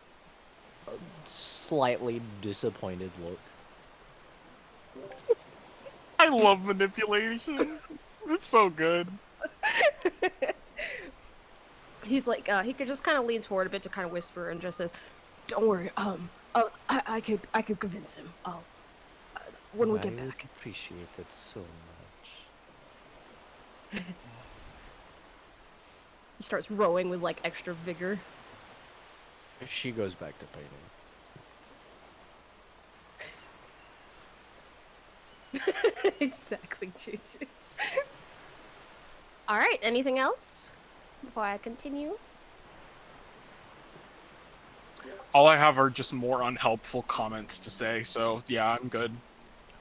E: slightly disappointed look.
C: I love manipulation. It's so good.
D: He's like, he could just kind of leans forward a bit to kind of whisper and just says, "Don't worry, I could convince him. When we get
E: I would
D: back."
E: appreciate it so much.
D: He starts rowing with like extra vigor.
E: She goes back to painting.
D: Exactly, Gigi. All right. Anything else before I continue?
C: All I have are just more unhelpful comments to say, so yeah, I'm good.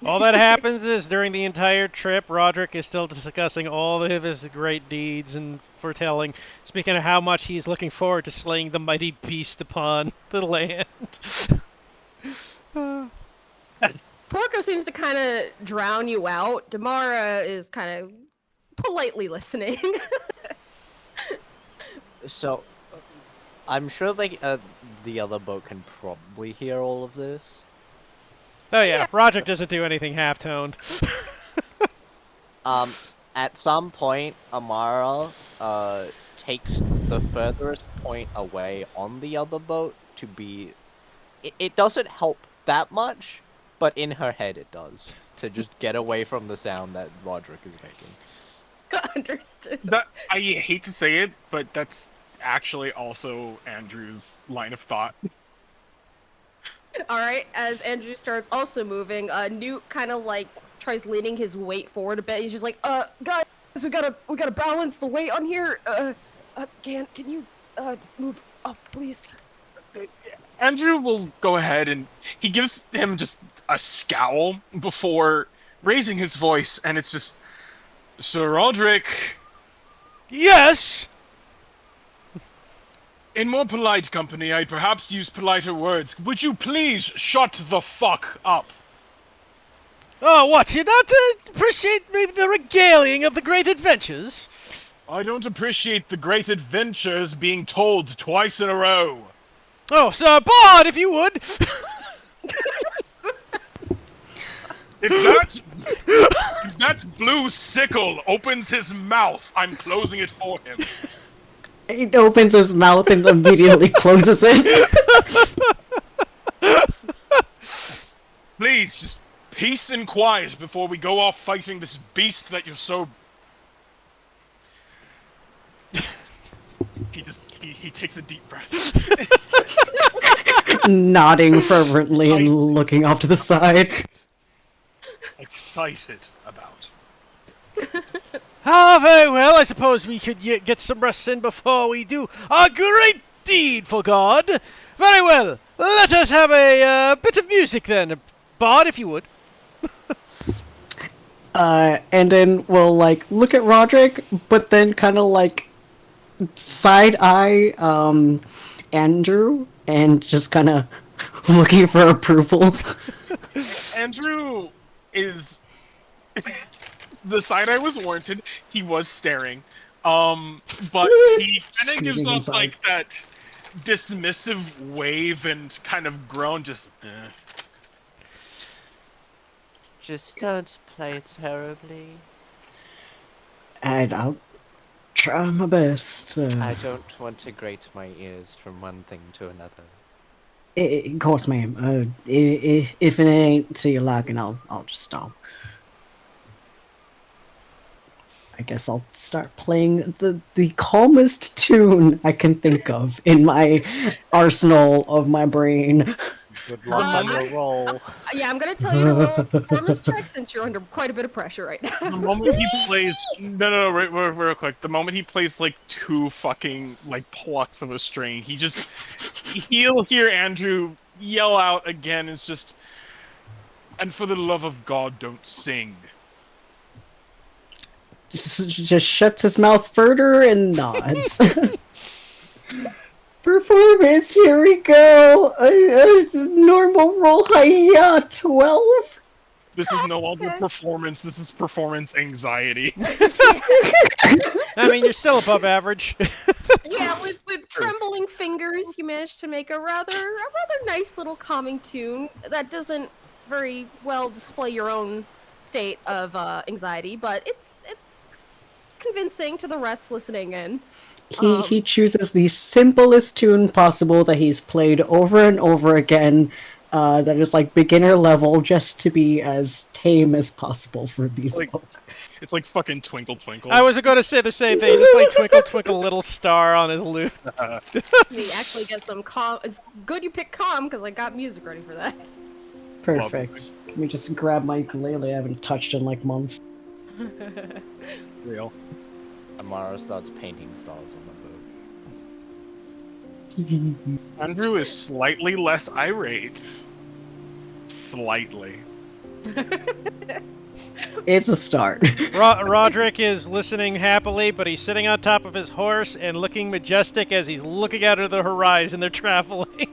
B: All that happens is during the entire trip, Roderick is still discussing all of his great deeds and foretelling, speaking of how much he's looking forward to slaying the mighty beast upon the land.
D: Porco seems to kind of drown you out. Damara is kind of politely listening.
E: So, I'm sure like the other boat can probably hear all of this.
B: Oh yeah, Roderick doesn't do anything half-toned.
E: At some point, Amara takes the furthest point away on the other boat to be. It doesn't help that much, but in her head it does, to just get away from the sound that Roderick is making.
D: Understood.
C: That I hate to say it, but that's actually also Andrew's line of thought.
D: All right. As Andrew starts also moving, Newt kind of like tries leaning his weight forward a bit. He's just like, guys, we gotta balance the weight on here. Can you move up, please?
C: Andrew will go ahead and he gives him just a scowl before raising his voice, and it's just, Sir Roderick,
B: Yes!
C: in more polite company, I'd perhaps use politer words. Would you please shut the fuck up?
B: Oh, what, you don't appreciate maybe the regaling of the great adventures?
C: I don't appreciate the great adventures being told twice in a row.
B: Oh, Sir Bard, if you would!
C: If that blue sickle opens his mouth, I'm closing it for him.
A: He opens his mouth and immediately closes it.
C: Please, just peace and quiet before we go off fighting this beast that you're so... He takes a deep breath.
A: Nodding fervently and looking off to the side.
C: Excited about.
B: Ah, very well, I suppose we could get some rest in before we do our great deed for God. Very well, let us have a bit of music then. Bard, if you would.
A: And then we'll, like, look at Roderick, but then kind of, like, side-eye, Andrew, and just kind of looking for approval.
C: Andrew is... The side I was warranted, he was staring. But he kind of gives off, like, that dismissive wave and kind of groan, just...
E: Just don't play terribly.
A: And I'll try my best.
E: I don't want to grate my ears from one thing to another.
A: Of course, ma'am. If it ain't to your liking, I'll just stop. I guess I'll start playing the calmest tune I can think of in my arsenal of my brain.
E: Good luck on your roll.
D: Yeah, I'm gonna tell you to roll a performance check since you're under quite a bit of pressure right now.
C: The moment he plays... No, real quick. The moment he plays, like, 2 fucking, like, plucks of a string, he'll hear Andrew yell out again, it's just... And for the love of God, don't sing.
A: Just shuts his mouth further and nods. Performance, here we go. Normal roll, hiya, 12.
C: This is no longer
D: Okay.
C: performance. This is performance anxiety.
B: I mean, you're still above average.
D: Yeah, with trembling fingers, you managed to make a rather nice little calming tune that doesn't very well display your own state of anxiety, but it's convincing to the rest listening in.
A: He chooses the simplest tune possible that he's played over and over again. That is like beginner level, just to be as tame as possible for these
C: Like-
A: folk.
C: It's like fucking Twinkle Twinkle.
B: I was going to say the same thing. He's just playing Twinkle Twinkle Little Star on his lute.
D: We actually get some calm. It's good you picked calm because I got music ready for that.
A: Perfect. Let me just grab my ukulele I haven't touched in like months.
C: Real.
E: Amaro starts painting stars on the boat.
C: Andrew is slightly less irate. Slightly.
A: It's a start.
B: Roderick is listening happily, but he's sitting on top of his horse and looking majestic as he's looking out of the horizon. They're traveling.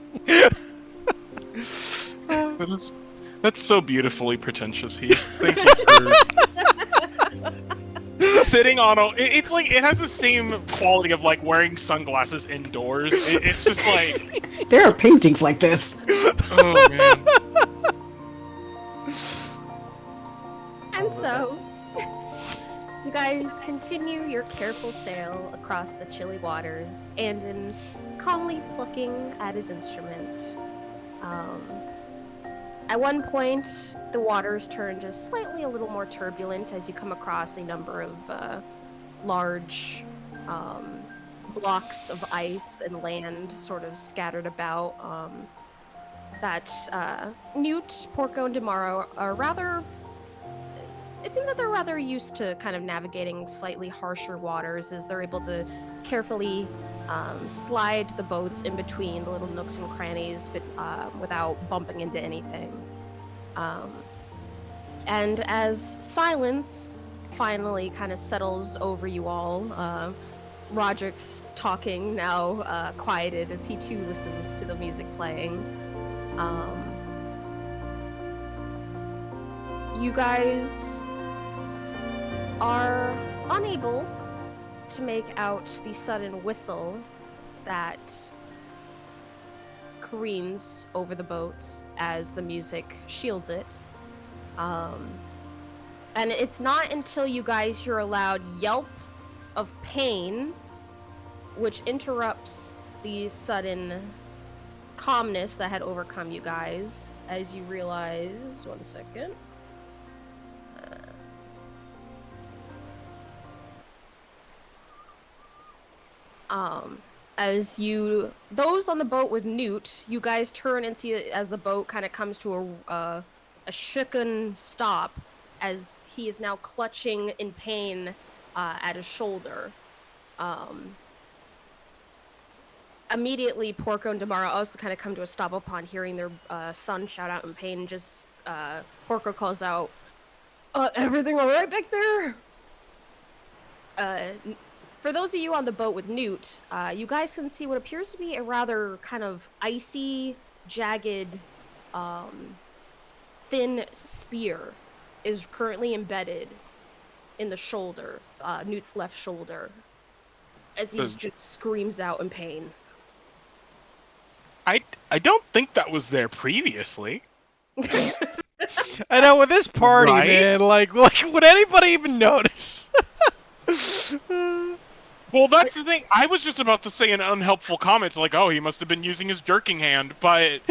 C: That's so beautifully pretentious, Heath. Thank you for sitting on a. It's like it has the same quality of like wearing sunglasses indoors. It's just like,
A: There are paintings like this.
C: oh man.
D: And so, you guys continue your careful sail across the chilly waters, Andon calmly plucking at his instrument. At one point, the waters turn just slightly a little more turbulent as you come across a number of large blocks of ice and land sort of scattered about. That Newt, Porco, and Demaro are rather. It seems that they're rather used to kind of navigating slightly harsher waters as they're able to carefully slide the boats in between the little nooks and crannies but, without bumping into anything. And as silence finally kind of settles over you all, Roderick's talking now quieted as he too listens to the music playing. You guys are unable to make out the sudden whistle that careens over the boats as the music shields it. And it's not until you guys hear a loud yelp of pain, which interrupts the sudden calmness that had overcome you guys, as you realize, one second. As those on the boat with Newt, you guys turn and see it as the boat kind of comes to a shooken stop, as he is now clutching in pain at his shoulder. Immediately, Porco and Demaro also kind of come to a stop upon hearing their son shout out in pain. Just Porco calls out, "Everything all right back there?" For those of you on the boat with Newt, you guys can see what appears to be a rather kind of icy, jagged, thin spear is currently embedded in the shoulder, Newt's left shoulder, as he just screams out in pain.
C: I don't think that was there previously.
B: I know, with this party,
C: Right?
B: man, like, would anybody even notice?
C: Well, that's the thing. I was just about to say an unhelpful comment, like, "Oh, he must have been using his jerking hand," but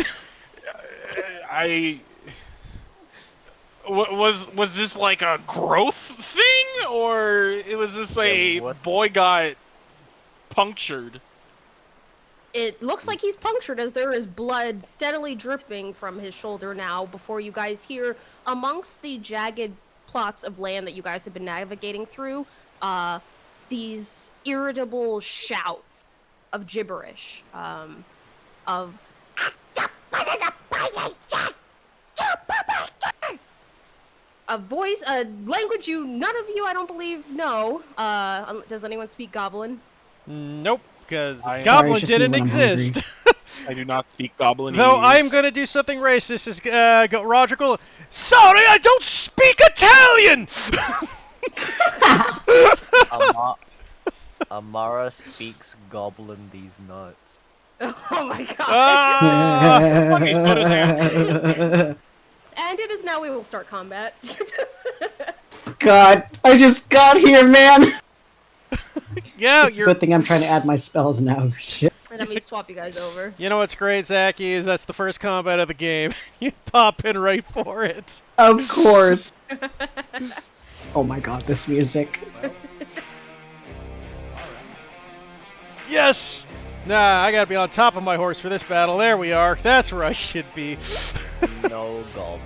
C: was this like a growth thing, or was this a
E: what?
C: boy got punctured?
D: It looks like he's punctured as there is blood steadily dripping from his shoulder now before you guys hear amongst the jagged plots of land that you guys have been navigating through, these irritable shouts of gibberish, of a voice, a language none of you, I don't believe, know. Does anyone speak Goblin?
B: Nope. because
C: I am-
B: Goblin
A: Sorry, it's just me
B: didn't
A: when I'm hungry.
B: exist.
C: I do not speak Goblinese.
B: Though I am gonna do something racist. Is Roger Gould? Sorry, I don't speak Italian.
E: Amara speaks goblin these nuts.
D: Oh my god.
B: Ah!
C: Okay, so does Anthony.
D: And it is now we will start combat.
A: God, I just got here, man.
B: Yeah,
A: It's a
B: you're.
A: good thing I'm trying to add my spells now. Shit.
D: And let me swap you guys over.
B: You know what's great, Zachy, is that's the first combat of the game. You pop in right for it.
A: Of course. Oh my god, this music.
B: Yes! Nah, I gotta be on top of my horse for this battle. There we are. That's where I should be.
E: No goblin.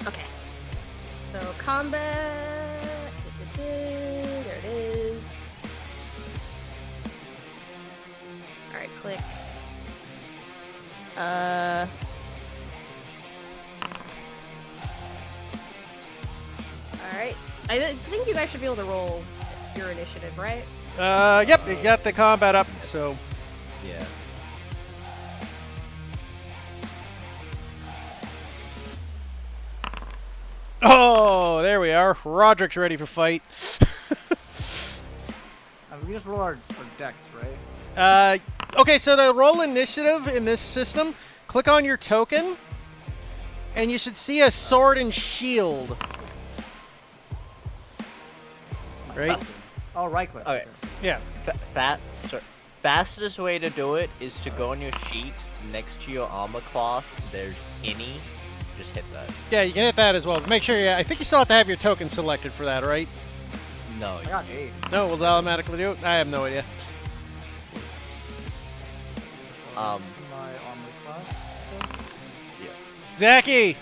D: Okay. So combat. There it is. Alright, click. Alright. I think you guys should be able to roll your initiative, right?
B: Yep, you got the combat up, so.
E: Yeah.
B: Oh, there we are. Roderick's ready for fight.
F: We just roll our decks, right?
B: Okay, so to roll initiative in this system, click on your token, and you should see a sword and shield. Right?
F: Oh, right click.
E: Okay.
B: Yeah.
E: Fastest way to do it is to go on your sheet next to your armor class. There's any. Just hit that.
B: Yeah, you can hit that as well. Make sure I think you still have to have your token selected for that, right?
E: No.
F: I got 8.
B: No, will it automatically do it? I have no idea.
F: My armor class.
B: Zachy!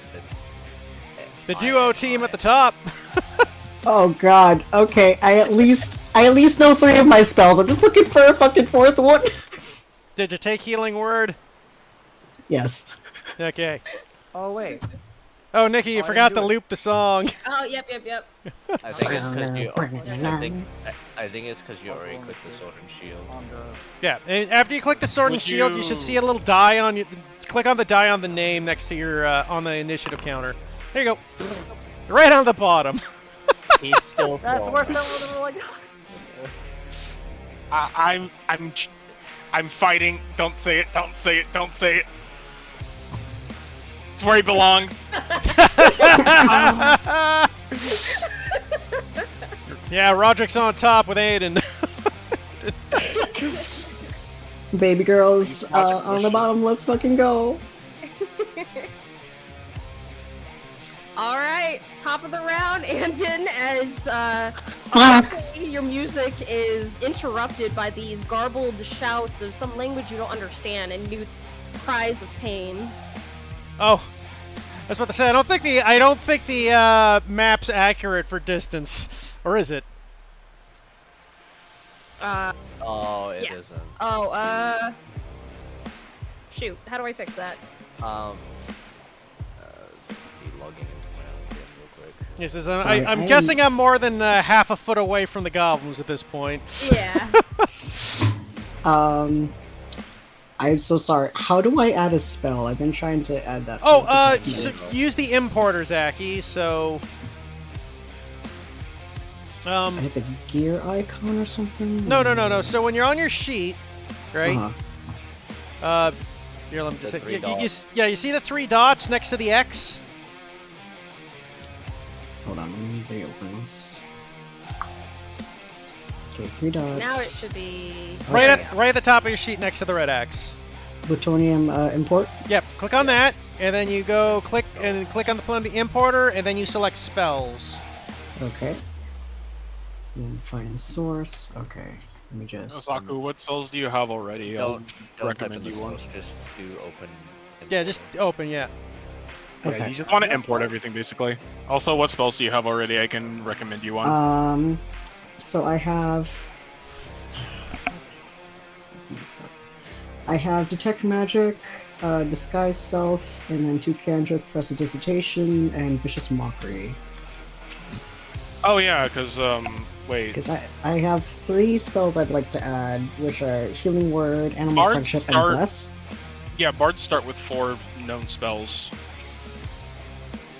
B: The duo team at the top!
A: Oh god. Okay, I at least know 3 of my spells. I'm just looking for a fucking 4th one.
B: Did you take Healing Word?
A: Yes.
B: Okay.
F: Oh wait.
B: Oh, Nikki, you
F: I
B: forgot
F: didn't
B: to
F: do it.
B: loop the song.
D: Oh, yep.
E: I think it's because you. I think it's because you already clicked the sword and shield.
F: On the
B: Yeah, and after you click the sword and
C: Would
B: shield, you should
C: you-
B: see a little die on you. Click on the die on the name next to your on the initiative counter. There you go. Right on the bottom.
E: He's still.
F: That's the
E: throwing.
F: worst time we're like.
C: I'm fighting. Don't say it. Don't say it. Don't say it. It's where he belongs.
B: Yeah, Roderick's on top with Aiden.
A: Baby girls
C: These magic
A: on the
C: bushes.
A: bottom, let's fucking go.
D: Alright, top of the round, Anton, as
A: Fuck!
D: your music is interrupted by these garbled shouts of some language you don't understand and Newt's cries of pain.
B: Oh, I was about to say I don't think the map's accurate for distance, or is it?
E: Oh, it
D: Yeah.
E: isn't.
D: Oh, shoot, how do I fix that?
E: Be logging into my own game real quick.
B: Yes,
A: Sorry,
B: I'm
A: I
B: guessing I'm more than half a foot away from the goblins at this point.
D: Yeah.
A: I'm so sorry. How do I add a spell? I've been trying to add that.
B: Oh,
A: for the past
B: so
A: minute.
B: use the importer, Zachy. So,
A: I hit the gear icon or something?
B: no. So when you're on your sheet, right?
A: Uh-huh.
B: Here, let me just
E: The
B: say,
E: three
B: you
E: dots.
B: you see the 3 dots next to the X?
A: Hold on, let me reopen this. Okay, 3 dots.
D: Now it should be...
B: Right
A: Okay.
B: at the top of your sheet next to the red X.
A: Plutonium import.
B: Yep, click on that, and then you go click on the Plutonium importer, and then you select spells.
A: Okay. Then find source. Okay. Let me just.
C: Osaku, what spells do you have already?
E: Don't type in
C: recommend
E: the
C: you one.
E: spells, just do open.
B: Yeah, just open, yeah.
C: Yeah,
A: Okay.
C: you just want to import everything basically. Also, what spells do you have already? I can recommend you one.
A: So I have. So I have Detect Magic, Disguise Self, and then 2 cantrip, Prestidigitation, and Vicious Mockery.
C: Oh yeah, because wait,
A: Because I have 3 spells I'd like to add, which are Healing Word, Animal
C: Bards
A: Friendship, and
C: start-
A: Bless.
C: yeah, bards start with 4 known spells.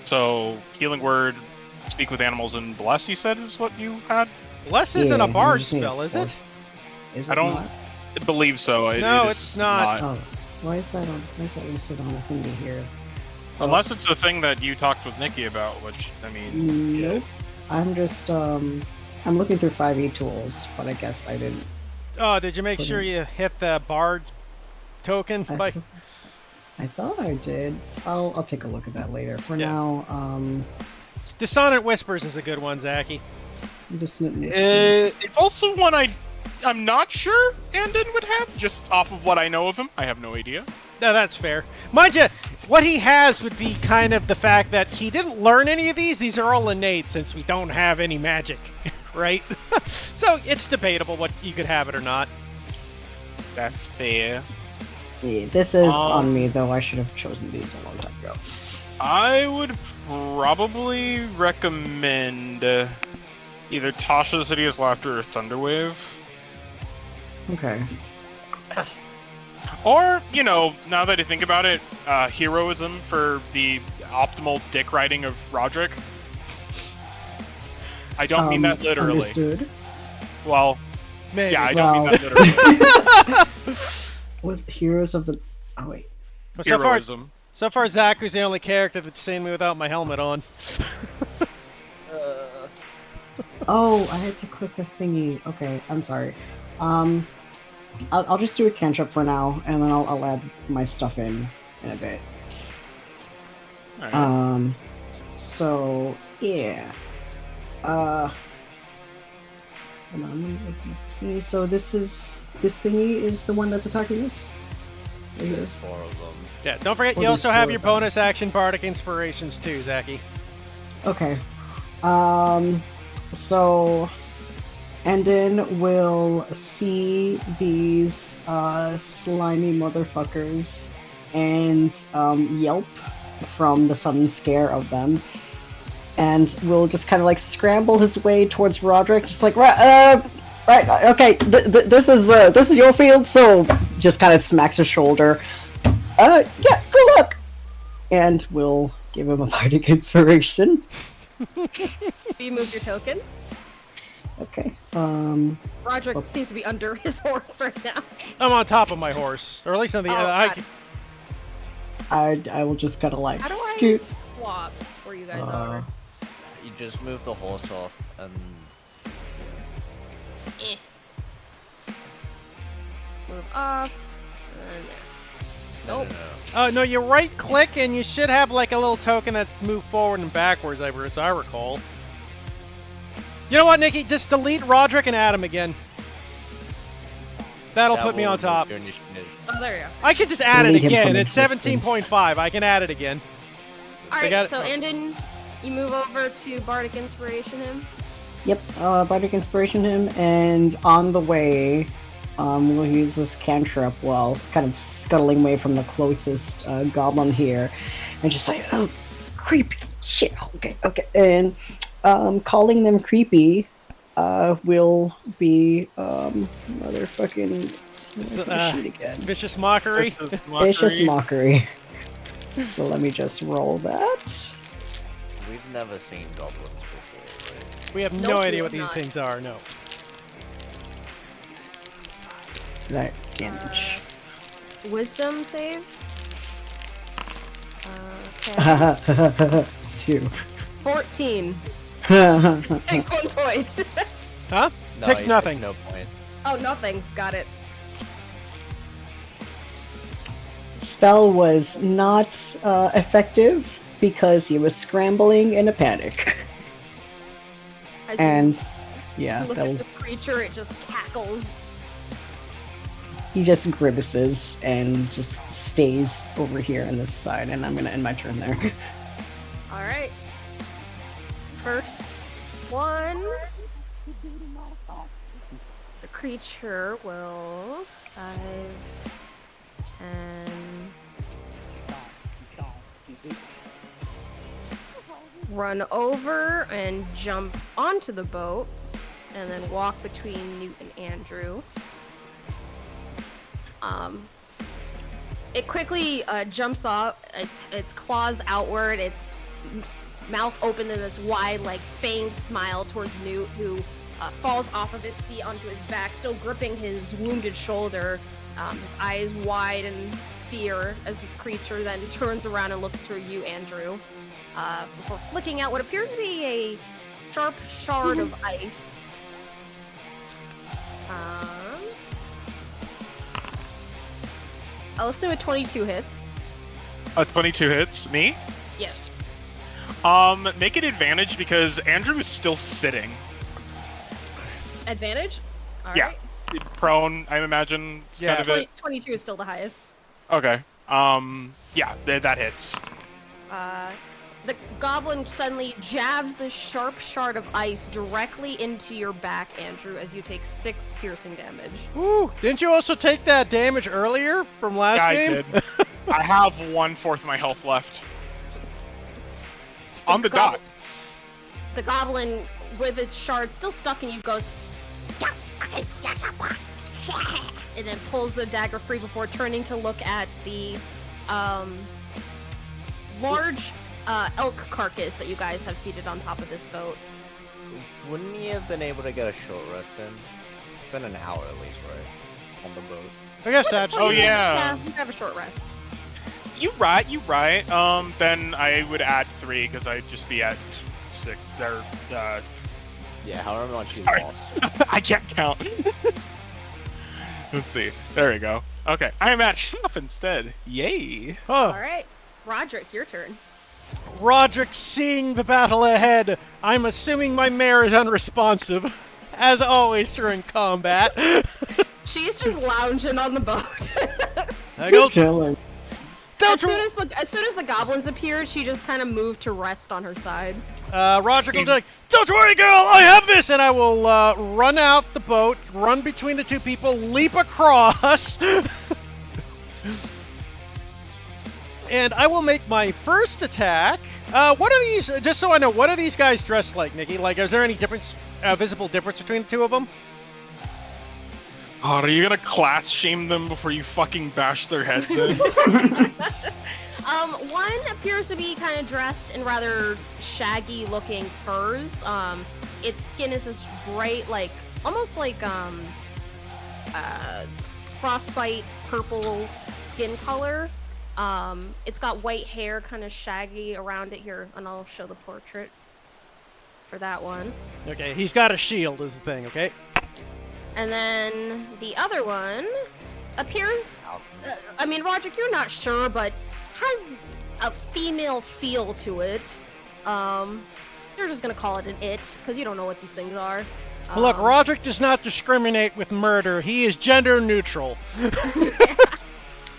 C: So Healing Word, Speak with Animals, and Bless. You said is what you had.
B: Bless isn't
A: Yeah,
B: a
A: you
B: bard
A: just need
B: spell, is
A: 4.
B: it?
A: Is
C: I
A: it
C: don't-
A: not?
C: I believe so.
B: No,
C: it
B: it's
C: is
B: not.
A: Oh, why is that listed on the thingy here?
C: Unless it's a thing that you talked with Nikki about, which I mean,
A: Nope. I'm just I'm looking through 5e tools, but I guess I didn't.
B: Oh, did you make
A: Put
B: sure
A: in-
B: you hit the bard token?
A: I thought I did. I'll take a look at that later. For
B: Yeah.
A: now,
B: Dissonant Whispers is a good one, Zachy.
A: Dissonant Whispers.
C: it's also one I'm not sure Andon would have, just off of what I know of him. I have no idea.
B: No, that's fair. Mind you, what he has would be kind of the fact that he didn't learn any of these. These are all innate since we don't have any magic, right? So it's debatable what you could have it or not.
C: That's fair.
A: See, this is on me though. I should have chosen these a long time ago.
C: I would probably recommend either Tasha's Hideous Laughter or Thunderwave.
A: Okay.
C: Or, you know, now that I think about it, Heroism for the optimal dick riding of Roderick. I don't mean that literally.
A: Understood.
C: Well,
B: Maybe.
C: yeah, I don't mean
A: Well-
C: that literally.
A: Was Heroes of the? Oh wait.
B: So
C: Heroism.
B: far, Zach was the only character that's seen me without my helmet on.
A: Oh, I had to click the thingy. Okay, I'm sorry. I'll just do a cantrip for now, and then I'll add my stuff in a bit.
C: Alright.
A: So yeah. Hold on, let me see. So this thingy is the one that's attacking us. Right here.
E: There's 4 of them.
B: Yeah, don't forget
A: Well,
B: you
A: there's
B: also have
A: 4
B: your
A: of them.
B: bonus action Bardic Inspirations too, Zachy.
A: Okay. So Endon will see these slimy motherfuckers and yelp from the sudden scare of them, and will just kind of like scramble his way towards Roderick, just like right, okay, this is your field, so just kind of smacks his shoulder. Yeah, good luck, and we'll give him a Bardic Inspiration.
D: You moved your token.
A: Okay.
D: Roderick seems to be under his horse right now.
B: I'm on top of my horse, or at least on the.
D: Oh,
B: I
D: God.
A: I will just kind of like
D: How do I
A: scoot.
D: swap where you guys are?
E: You just move the horse off and
D: Move off. And there. Nope.
B: No, you right click and you should have like a little token that move forward and backwards, as I recall. You know what, Nikki? Just delete Roderick and add him again. That'll
E: That
B: put me
E: will
B: on top.
E: move your initiative.
D: Oh, there you go.
B: I can just add it
A: Delete him
B: again.
A: from
B: It's
A: existence.
B: 17.5. I can add it again.
D: All
B: They got
D: right,
B: it.
D: so Andon, you move over to Bardic Inspiration him.
A: Yep, Bardic Inspiration him, and on the way, we'll use this cantrip while kind of scuttling away from the closest goblin here, and just like, oh, creepy shit. Okay, and calling them creepy will be motherfucking. Where's my sheet again?
B: Vicious Mockery.
A: Vicious Mockery. So let me just roll that.
E: We've never seen goblins before, right?
B: We have
D: Nope,
B: no
D: we
B: idea what
D: have
B: these
D: not.
B: things are, no.
A: That damage.
D: It's Wisdom save. Okay.
A: 2.
D: 14.
A: Uh,
D: Takes 1 point.
B: Huh?
E: No,
B: Takes
E: it
B: nothing.
E: no point.
D: Oh, nothing. Got it.
A: Spell was not effective because he was scrambling in a panic.
D: As you
A: And yeah,
D: look
A: that'll,
D: at this creature, it just cackles.
A: he just grimaces and just stays over here on this side, and I'm gonna end my turn there.
D: All right. First one. the creature will 5, 10, run over and jump onto the boat, and then walk between Newt and Andrew. It quickly jumps off, its claws outward, its mouth open in this wide, like, fanged smile towards Newt, who falls off of his seat onto his back, still gripping his wounded shoulder, his eyes wide in fear as this creature then turns around and looks to you, Andrew, before flicking out what appears to be a sharp shard of ice. I'll assume a 22 hits.
C: 22 hits. Me?
D: Yes.
C: Make it advantage because Andrew is still sitting.
D: Advantage? All
C: Yeah.
D: right.
C: Prone, I imagine. It's
B: Yeah.
C: kind of it.
D: 22 is still the highest.
C: Okay. Yeah, that hits.
D: The goblin suddenly jabs this sharp shard of ice directly into your back, Andrew, as you take 6 piercing damage.
B: Woo! Didn't you also take that damage earlier from last
C: Yeah,
B: game?
C: I did. I have 1/4 of my health left. On the dot.
D: The goblin, with its shard still stuck in you, goes, and then pulls the dagger free before turning to look at the large elk carcass that you guys have seated on top of this boat.
E: Wouldn't he have been able to get a short rest in? It's been an hour at least, right? On the boat.
B: I guess that's.
C: Oh, yeah.
D: Yeah, you can have a short rest.
C: You right. Then I would add 3 because I'd just be at 6. There.
E: Yeah, however much you
C: Sorry.
E: lost.
C: I can't count. Let's see. There we go. Okay, I am at half instead. Yay!
B: Oh,
D: All right, Roderick, your turn.
B: Roderick, seeing the battle ahead, I'm assuming my mare is unresponsive, as always during combat.
D: She's just lounging on the boat.
B: I go,
A: Chilling.
B: don't
D: As soon as the goblins appeared, she just kind of moved to rest on her side.
B: Roderick will be like, "Don't worry, girl, I have this," and I will run out the boat, run between the two people, leap across, and I will make my first attack. What are these? Just so I know, what are these guys dressed like, Nikki? Like, is there any difference, visible difference between the two of them?
C: Oh, are you gonna class shame them before you fucking bash their heads in?
D: One appears to be kind of dressed in rather shaggy-looking furs. Its skin is this bright, like, almost like, frostbite purple skin color. It's got white hair, kind of shaggy around it here, and I'll show the portrait for that one.
B: Okay, he's got a shield is the thing, okay?
D: And then the other one appears, I mean, Roderick, you're not sure, but has a female feel to it. You're just gonna call it an it, because you don't know what these things are.
B: Look, Roderick does not discriminate with murder. He is gender neutral.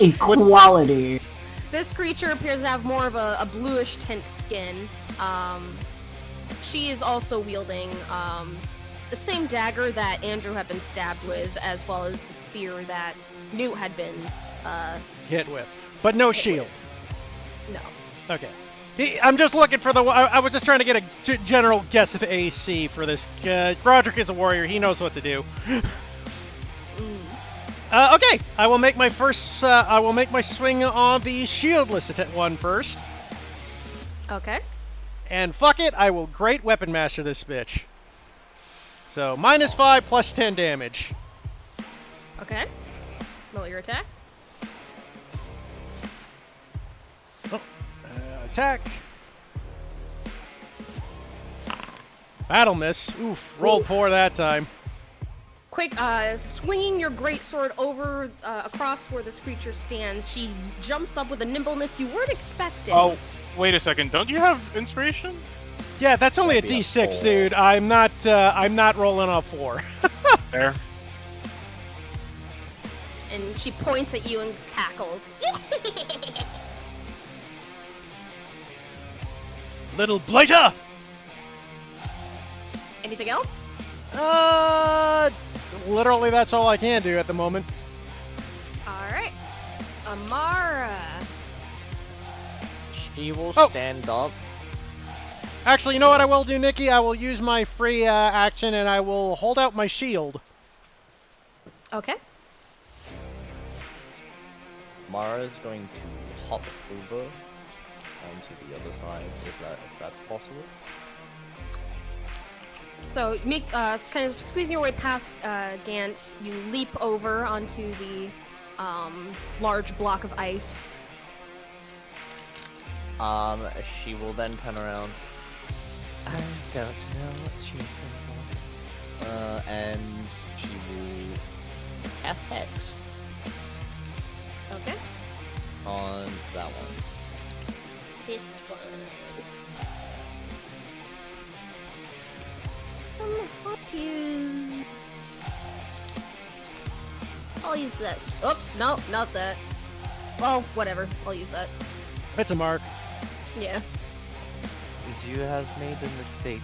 A: Equality.
D: This creature appears to have more of a bluish tint skin. She is also wielding the same dagger that Andrew had been stabbed with, as well as the spear that Newt had been
B: Hit with. But no shield.
D: no.
B: Okay. I'm just looking for the. I was just trying to get a general guess of AC for this. Roderick is a warrior. He knows what to do. Okay. I will make my first. I will make my swing on the shieldless one first.
D: Okay.
B: And fuck it, I will Great Weapon Master this bitch. So -5 plus 10 damage.
D: Okay. Roll your attack.
B: Attack. Battle miss. Oof. Rolled poor that time.
D: Quick, swinging your great sword over across where this creature stands, she jumps up with a nimbleness you weren't expecting.
C: Oh, wait a second. Don't you have inspiration?
B: Yeah, that's only a
E: That'd be a
B: D6,
E: 4.
B: dude. I'm not rolling a 4.
C: There.
D: And she points at you and cackles.
B: Little blighter.
D: Anything else?
B: literally that's all I can do at the moment.
D: Alright. Amara.
E: She will
B: Oh.
E: stand up.
B: Actually, you know what I will do, Nikki? I will use my free action and I will hold out my shield.
D: Okay.
E: Mara is going to hop over onto the other side, if that's possible.
D: So, kind of squeezing your way past Gant, you leap over onto the large block of ice.
E: She will then turn around. I don't know what she's thinking. And she will cast Hex
D: Okay.
E: on that one.
D: This one. Let's use... I'll use this. Oops, no, not that. Well, whatever. I'll use that.
B: It's a mark.
D: Yeah.
E: You have made a mistake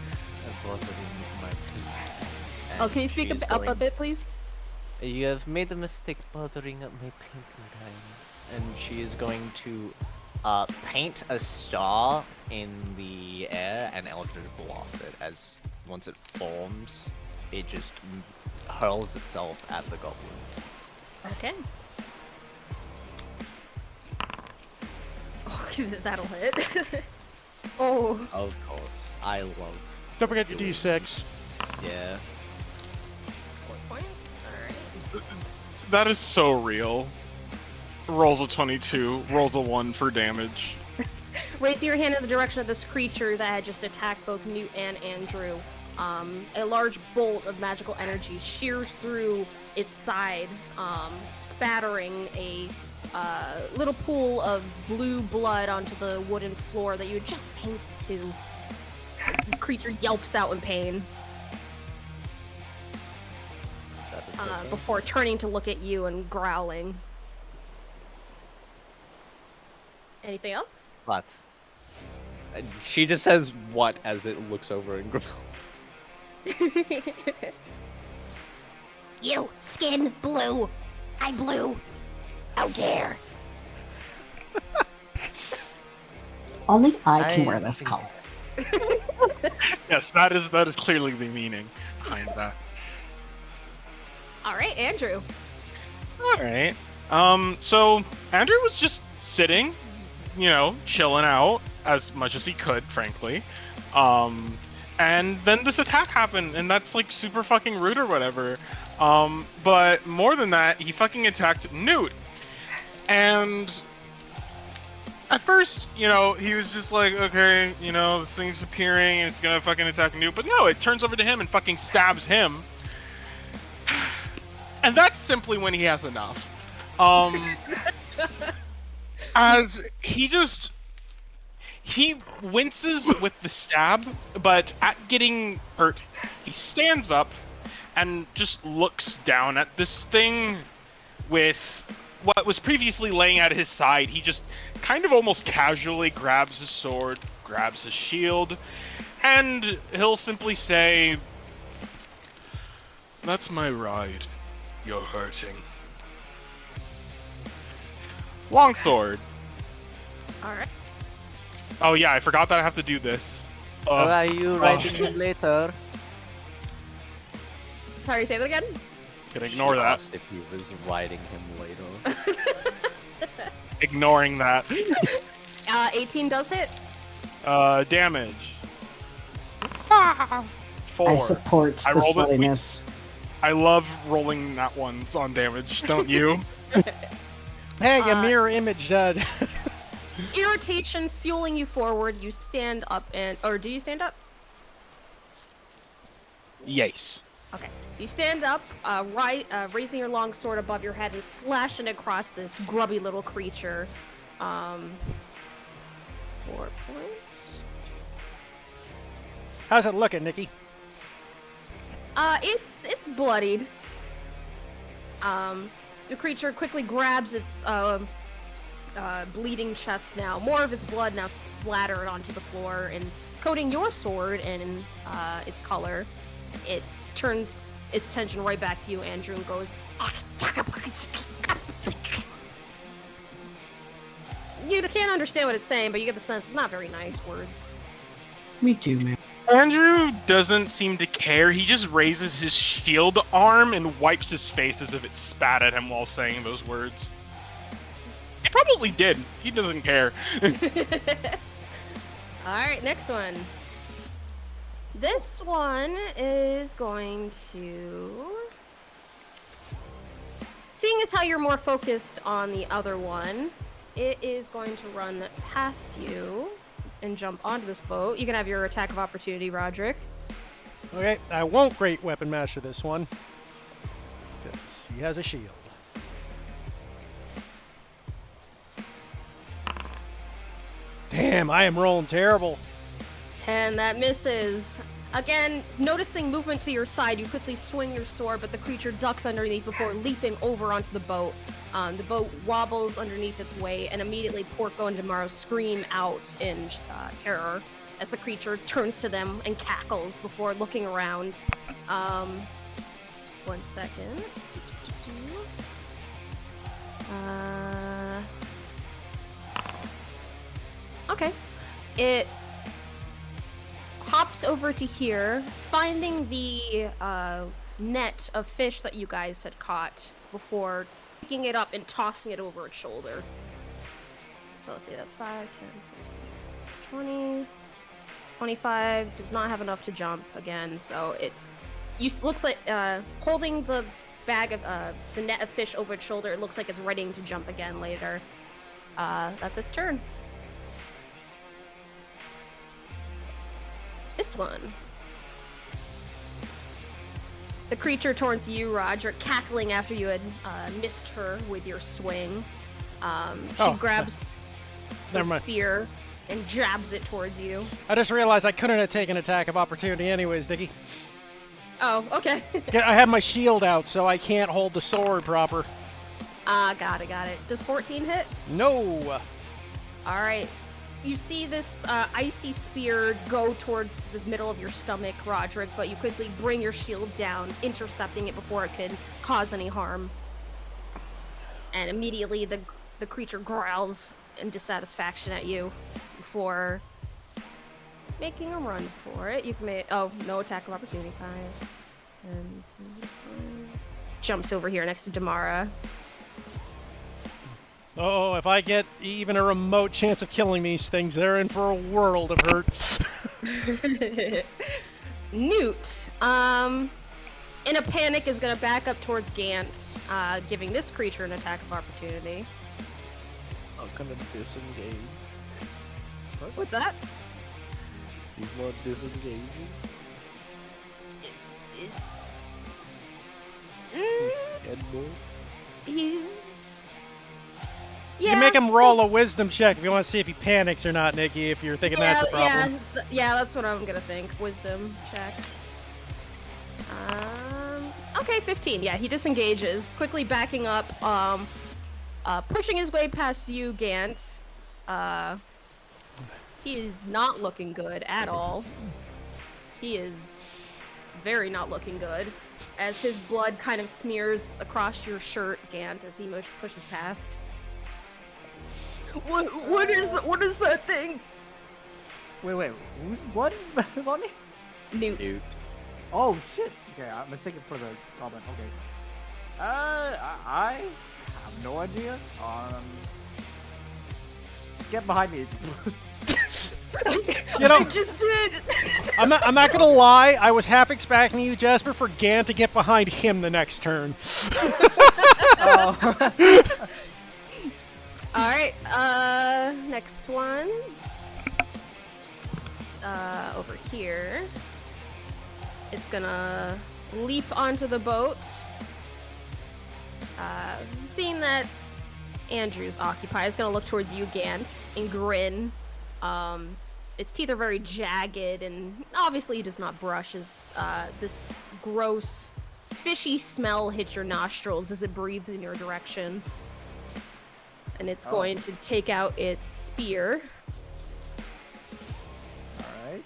E: of bothering my paint.
D: Oh, can you speak up a bit, please?
E: You have made a mistake bothering up my painting time. And she is going to paint a star in the air and Eldritch Blast it. As once it forms, it just hurls itself at the goblin.
D: Okay. Oh, that'll hit. Oh.
E: Of course. I love.
B: Don't forget your d6.
E: Yeah.
D: 4 points. Alright.
C: That is so real. Rolls a 22, rolls a 1 for damage.
D: Raising your hand in the direction of this creature that had just attacked both Newt and Andrew, a large bolt of magical energy shears through its side, spattering a little pool of blue blood onto the wooden floor that you had just painted to. The creature yelps out in pain
E: That is okay.
D: before turning to look at you and growling. Anything else?
E: But she just says what as it looks over and growls.
D: You, skin blue. I blue. How dare.
A: Only I can
E: I
A: wear this
E: see.
A: color.
C: Yes, that is clearly the meaning behind that.
D: Alright, Andrew.
C: All right. So Andrew was just sitting, chilling out as much as he could, frankly. And then this attack happened, and that's like super fucking rude or whatever. But more than that, he fucking attacked Newt. And at first, he was just like, okay, this thing's appearing and it's gonna fucking attack Newt. But no, it turns over to him and fucking stabs him. And that's simply when he has enough. As he winces with the stab, but at getting hurt, he stands up and just looks down at this thing with what was previously laying at his side. He just kind of almost casually grabs his sword, grabs his shield, and he'll simply say, "That's my ride. You're hurting." Longsword.
D: Alright.
C: Oh yeah, I forgot that I have to do this.
E: Or are you writing him later?
D: Sorry, say that again?
C: Can ignore
E: She
C: that.
E: asked if he was writing him later.
C: Ignoring that.
D: 18 does hit.
C: Damage. 4.
A: I support
C: I
A: the
C: rolled it.
A: silliness.
C: I love rolling nat ones on damage, don't you?
B: Hey, a mirror image.
D: Irritation fueling you forward. You stand up or do you stand up?
C: Yes.
D: Okay. You stand up, raising your long sword above your head and slashing across this grubby little creature. 4 points.
B: How's it looking, Nikki?
D: It's bloodied. The creature quickly grabs its bleeding chest now. More of its blood now splattered onto the floor and coating your sword in its color. It turns its tension right back to you, Andrew, and goes. You can't understand what it's saying, but you get the sense it's not very nice words.
A: Me too, man.
C: Andrew doesn't seem to care. He just raises his shield arm and wipes his face as if it spat at him while saying those words. He probably did. He doesn't care.
D: Alright, next one. This one is going to... Seeing as how you're more focused on the other one, it is going to run past you and jump onto this boat. You can have your attack of opportunity, Roderick.
B: Okay, I won't Great Weapon Master this one. Because he has a shield. Damn, I am rolling terrible.
D: 10, that misses. Again, noticing movement to your side, you quickly swing your sword, but the creature ducks underneath before leaping over onto the boat. The boat wobbles underneath its weight, and immediately Porco and Demaro scream out in terror as the creature turns to them and cackles before looking around. 1 second. Okay. It hops over to here, finding the net of fish that you guys had caught before picking it up and tossing it over its shoulder. So let's see, that's 5, 10, 15, 20, 25. Does not have enough to jump again, so it looks like holding the bag of the net of fish over its shoulder. It looks like it's ready to jump again later. That's its turn. This one. The creature turns to you, Roger, cackling after you had missed her with your swing. She grabs her spear and jabs it towards you.
B: I just realized I couldn't have taken attack of opportunity anyways, Diggy.
D: Oh, okay.
B: I have my shield out, so I can't hold the sword proper.
D: Got it. Does 14 hit?
B: No!
D: Alright. You see this icy spear go towards the middle of your stomach, Roderick, but you quickly bring your shield down, intercepting it before it could cause any harm. And immediately the creature growls in dissatisfaction at you before making a run for it. You can make... Oh, no attack of opportunity. 5. And jumps over here next to Damara.
B: Oh, if I get even a remote chance of killing these things, they're in for a world of hurt.
D: Newt, in a panic, is gonna back up towards Gant, giving this creature an attack of opportunity.
E: I'm gonna disengage.
D: What's that?
E: He's not disengaging. Scared move.
D: He's...
B: You can make him roll a wisdom check if you want to see if he panics or not, Nikki, if you're thinking that's a problem.
D: Yeah, that's what I'm gonna think. Wisdom check. Okay, 15. Yeah, he disengages, quickly backing up, pushing his way past you, Gant. He is not looking good at all. He is very not looking good, as his blood kind of smears across your shirt, Gant, as he pushes past. What is that thing?
F: Wait, whose blood is on me?
D: Newt.
F: Oh shit. Okay, I'm mistaken for the goblin. Okay. I have no idea. Just get behind me.
B: You know,
D: I just did.
B: I'm not gonna lie. I was half expecting you, Jasper, for Gant to get behind him the next turn.
D: Alright, next one. Over here. It's gonna leap onto the boat. Seeing that Andrew's occupied, it's gonna look towards you, Gant, and grin. Its teeth are very jagged, and obviously it does not brush as this gross, fishy smell hits your nostrils as it breathes in your direction. And it's going to take out its spear.
F: Alright.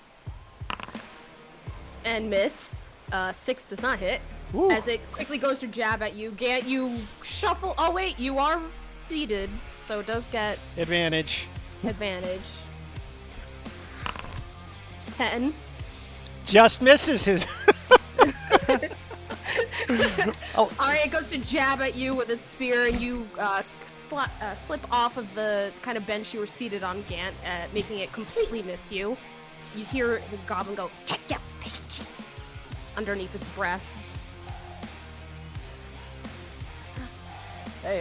D: And miss. 6 does not hit.
B: Ooh.
D: As it quickly goes to jab at you, Gant, you shuffle. Oh wait, you are seated, so it does get
B: Advantage.
D: advantage. 10.
B: Just misses his. Oh,
D: Alright, it goes to jab at you with its spear, and you slip off of the kind of bench you were seated on, Gant, making it completely miss you. You hear the goblin go underneath its breath.
F: Hey,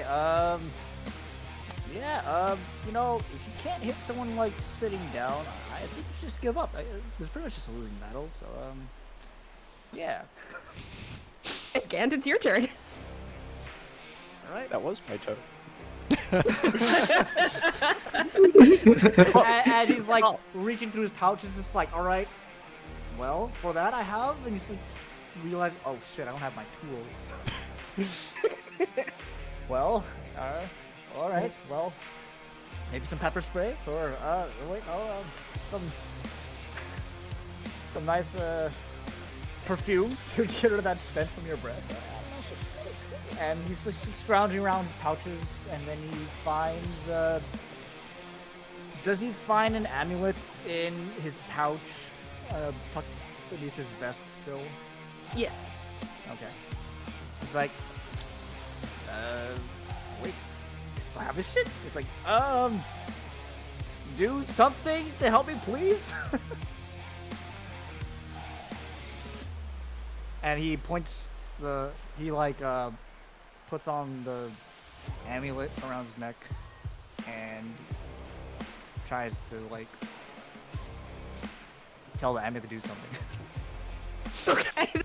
F: yeah, you know, if you can't hit someone like sitting down, I think you should just give up. It's pretty much just a losing battle, so yeah.
D: Gant, it's your turn.
F: All right.
E: That was my turn.
F: As he's like reaching through his pouch, he's just like, all right, well, for that I have, and he's like, realize, oh shit, I don't have my tools. Well, all right, well, maybe some pepper spray for, some nice perfume to get rid of that stench from your breath. And he's just scrounging around his pouches, and then he finds, does he find an amulet in his pouch, tucked beneath his vest still?
D: Yes.
F: Okay. He's like, wait, I still have this shit? It's like, do something to help me, please? And he points puts on the amulet around his neck and tries to, like, tell the amulet to do something.
D: Okay.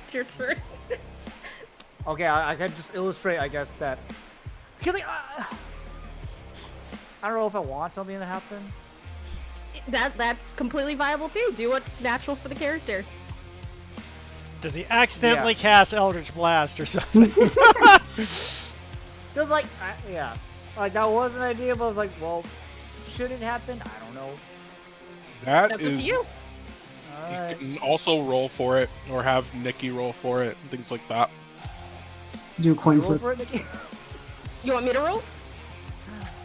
D: It's your turn.
F: Okay, I can just illustrate, I guess, that... Because, like, I don't know if I want something to happen.
D: That's completely viable too. Do what's natural for the character.
B: does he accidentally cast Eldritch Blast or something?
F: Because, like, yeah. Like, that was an idea, but I was like, well, should it happen? I don't know.
C: That
D: That's
C: is.
D: up to you.
F: Alright.
C: You can also roll for it, or have Nikki roll for it, and things like that.
A: Do a coin
F: Roll
A: flip.
F: for it, Nikki?
D: You want me to roll?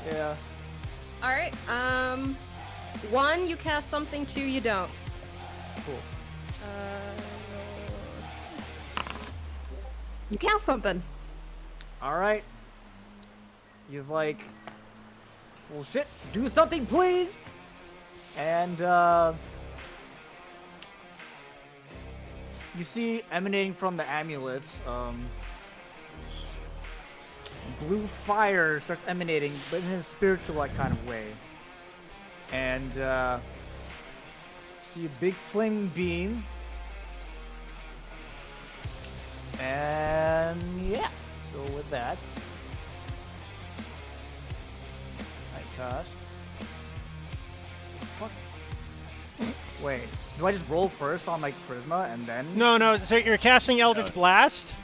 F: Yeah.
D: All right. 1, you cast something. 2, you don't.
F: Cool.
D: You cast something.
F: Alright. He's like, well, shit, do something, please! And, you see emanating from the amulet, blue fire starts emanating, but in a spiritual like kind of way. And see a big flaming beam. And yeah, so with that, I cast. Fuck. Wait, do I just roll first on like Charisma and then?
B: No, so you're casting Eldritch Blast?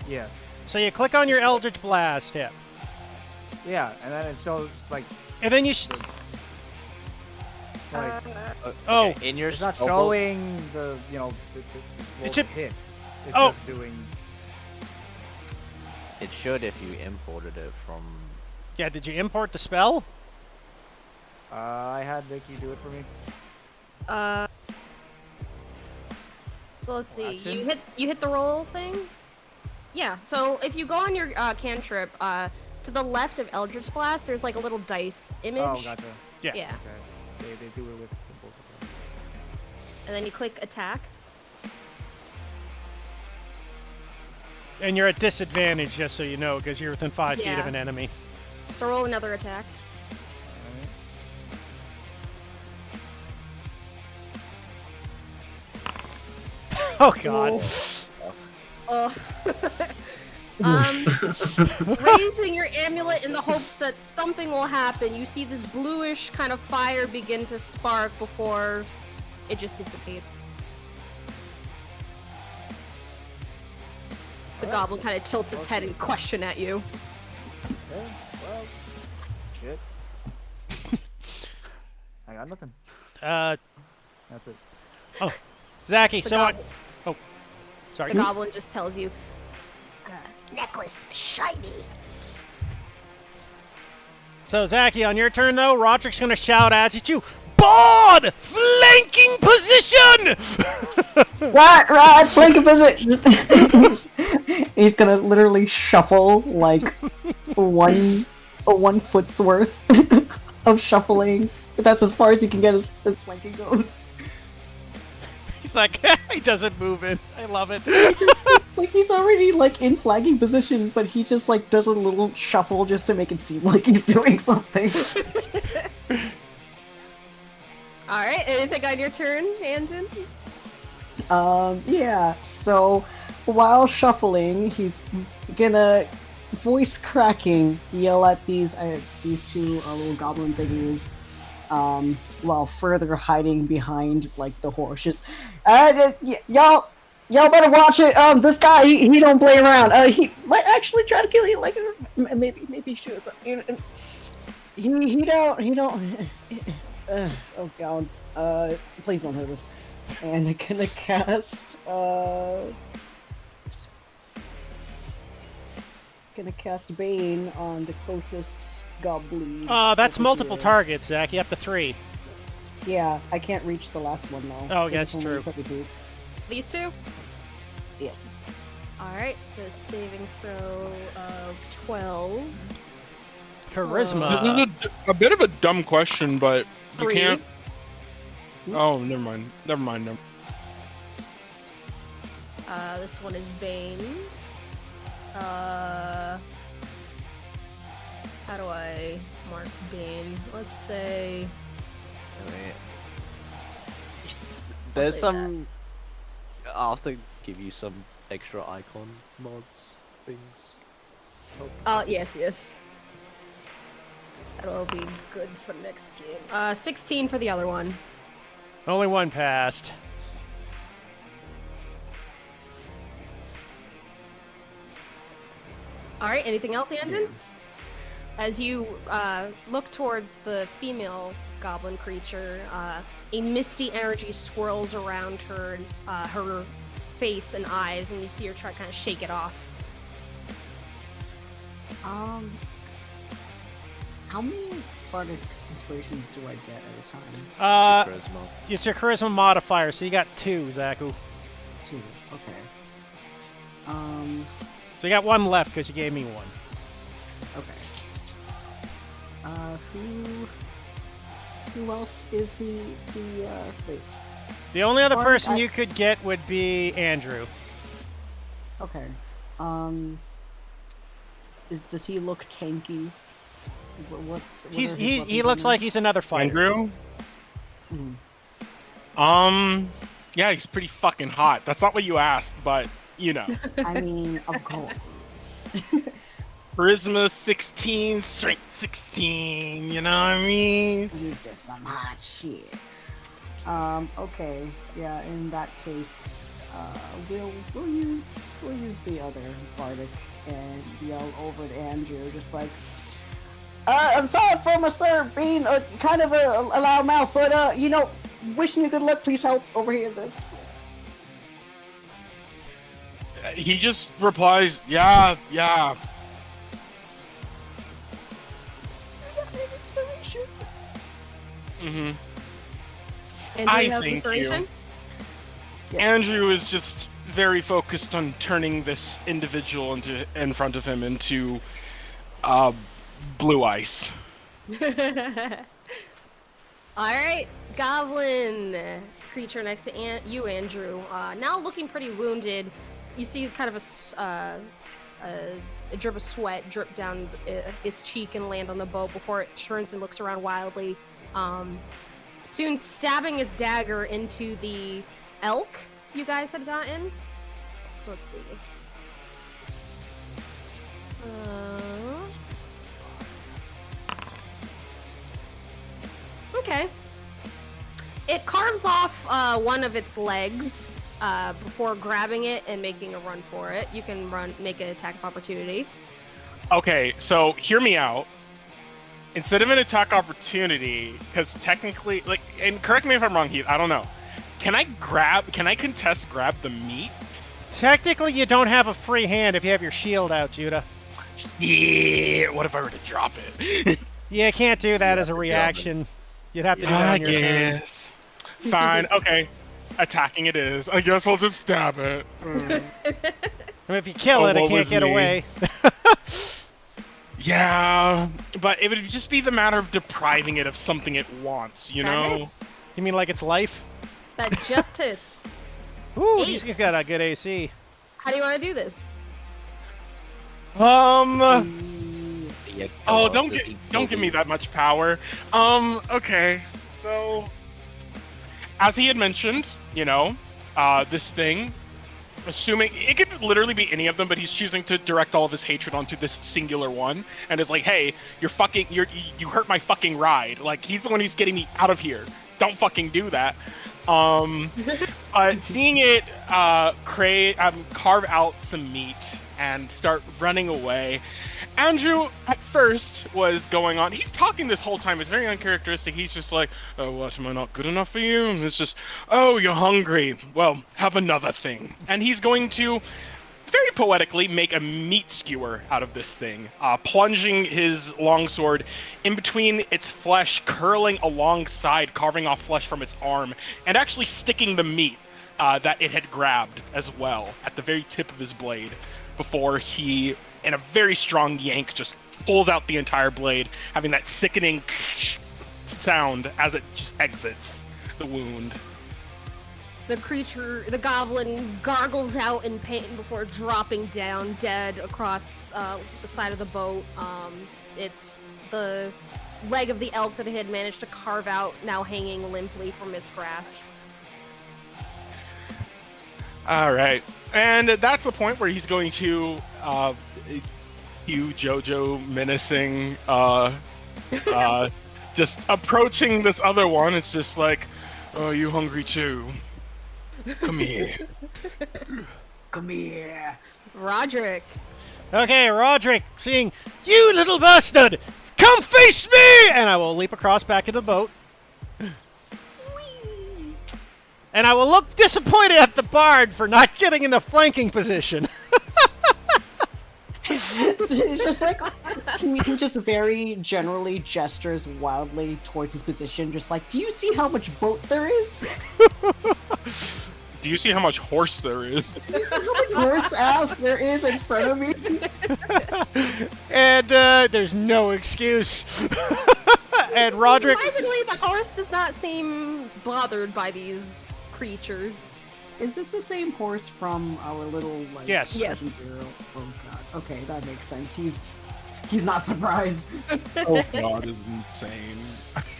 F: Yeah.
B: So you click on your Eldritch Blast hit.
F: Yeah, and then it shows like
B: And then you Oh.
E: Okay, in your
F: it's not
E: spellbook-
F: showing the the roll
B: It
F: to
B: should-
F: hit. It's
B: Oh.
F: just doing.
E: It should if you imported it from.
B: Yeah, did you import the spell?
F: I had Vicky do it for me.
D: So let's see.
F: Action?
D: You hit the roll thing. Yeah. So if you go on your cantrip, to the left of Eldritch Blast, there's like a little dice image.
F: Oh, gotcha.
B: Yeah.
D: Yeah.
F: Okay. They do it with symbols. Okay.
D: And then you click attack.
B: And you're at disadvantage, just so you know, because you're within 5 feet of
D: Yeah.
B: an enemy.
D: So roll another attack.
B: Oh god.
D: Raising your amulet in the hopes that something will happen, you see this bluish kind of fire begin to spark before it just dissipates. The goblin kind of tilts its head in question at you.
F: Okay. Well, shit. I got nothing.
B: Uh,
F: That's it.
B: Zachy,
D: The
B: so
D: goblin-
B: Sorry.
D: The goblin just tells you, necklace shiny.
B: So, Zaki, on your turn, though, Roderick's going to shout at you, Board! Flanking position!
A: Right, flank position. He's gonna literally shuffle like one foot's worth of shuffling. That's as far as he can get as flanking goes.
B: He's like, he doesn't move in. I love it.
A: Like he's already like in flagging position, but he just like does a little shuffle just to make it seem like he's doing something.
D: All right, anything on your turn, Andon?
A: Yeah. So while shuffling, he's gonna voice cracking yell at these two little goblin thingies, while further hiding behind like the horse. Just y'all better watch it. This guy he don't play around. He might actually try to kill you. Like maybe he should, but he don't. Oh god. Please don't hurt us. And I'm gonna cast Bane on the closest goblin.
B: That's multiple targets, Zach. You have to 3.
A: Yeah, I can't reach the last one though.
B: Oh, yeah, that's
A: It's only
B: true.
A: 32.
D: These two?
A: Yes.
D: Alright, so saving throw of 12.
B: Charisma.
C: This is a bit of a dumb question, but you
D: 3.
C: can't. Oh, never mind.
D: This one is Bane. How do I mark Bane? Let's say...
E: Wait. There's
D: say
E: some. I'll have to give you some extra icon mods things.
D: Oh, yes. That'll be good for next game. 16 for the other one.
B: Only one passed.
D: Alright, anything else, Andon? As you look towards the female goblin creature, a misty energy swirls around her, her face and eyes, and you see her try to kind of shake it off.
A: How many bardic inspirations do I get at a time?
E: Charisma.
B: It's your charisma modifier, so you got 2, Zaku.
A: 2. Okay.
B: So you got 1 left because you gave me 1.
A: Okay. Who else is the wait.
B: The only other
A: Or
B: person
A: I-
B: you could get would be Andrew.
A: Okay. Does he look tanky? What
B: He
A: are his
B: he
A: weapons
B: looks
A: on
B: like he's another fighter.
C: Andrew.
A: him?
C: Yeah, he's pretty fucking hot. That's not what you asked, but you know.
A: I mean, of course.
C: Charisma 16, strength 16, you know what I mean?
A: He's just some hot shit. Okay. Yeah, in that case, we'll use the other bardic and yell over to Andrew, just like, I'm sorry for my sir being kind of a loud mouth, but wishing you good luck. Please help over here. This.
C: He just replies, yeah.
A: Inspiration.
C: Mm-hmm.
D: Andrew
C: I
D: has
C: thank
D: inspiration?
C: you. Andrew is just very focused on turning this individual in front of him into blue ice.
D: Alright, goblin creature next to you, Andrew. Now looking pretty wounded. You see kind of a drip of sweat drip down its cheek and land on the boat before it turns and looks around wildly. Soon stabbing its dagger into the elk you guys had gotten. Let's see. Okay. It carves off one of its legs before grabbing it and making a run for it. You can make an attack of opportunity.
C: Okay, so hear me out. Instead of an attack opportunity, because technically, and correct me if I'm wrong, Heath, I don't know. Can I contest grab the meat?
B: Technically, you don't have a free hand if you have your shield out, Judah.
C: Yeah, what if I were to drop it?
B: Yeah, can't do that as a reaction. You'd have to do that
C: I
B: on your turn.
C: guess. Fine, okay. Attacking it is. I guess I'll just stab it.
B: I mean, if you kill
C: Oh,
B: it, it
C: woe
B: can't
C: is
B: get
C: me.
B: away.
C: Yeah, but it would just be the matter of depriving it of something it wants, you
D: That
C: know?
D: hits.
B: You mean like it's life?
D: That just hits.
B: Ooh,
D: Eight.
B: he's got a good AC.
D: How do you want to do this?
E: Yeah,
C: Oh,
E: God,
C: don't give me that much power. Okay. So, as he had mentioned, you know, this thing, assuming it could literally be any of them, but he's choosing to direct all of his hatred onto this singular one, and is like, "Hey, you hurt my fucking ride. Like, he's the one who's getting me out of here. Don't fucking do that." Seeing it carve out some meat and start running away, Andrew at first was going on. He's talking this whole time. It's very uncharacteristic. He's just like, "Oh, what? Am I not good enough for you?" And it's just, "Oh, you're hungry. Well, have another thing." And he's going to very poetically make a meat skewer out of this thing, plunging his longsword in between its flesh, curling alongside, carving off flesh from its arm, and actually sticking the meat that it had grabbed as well at the very tip of his blade before he, in a very strong yank, just pulls out the entire blade, having that sickening sound as it just exits the wound.
D: The creature, the goblin, gargles out in pain before dropping down dead across the side of the boat. It's the leg of the elk that it had managed to carve out, now hanging limply from its grasp.
C: All right, and that's the point where he's going to cue Jojo menacing, just approaching this other one. It's just like, "Oh, you hungry too? Come here."
A: Come here.
D: Roderick.
B: Okay, Roderick, seeing you little bastard, come face me, and I will leap across back into the boat. And I will look disappointed at the bard for not getting in the flanking position.
A: It's just like he just very generally gestures wildly towards his position, just like, "Do you see how much boat there is?
C: Do you see how much horse there is?
A: Do you see how much horse ass there is in front of me?"
B: And there's no excuse. And Roderick,
D: Surprisingly, the horse does not seem bothered by these creatures.
A: Is this the same horse from our little like
B: Yes.
D: Yes.
A: 7-0? Oh god. Okay, that makes sense. He's not surprised.
C: Oh god, is insane.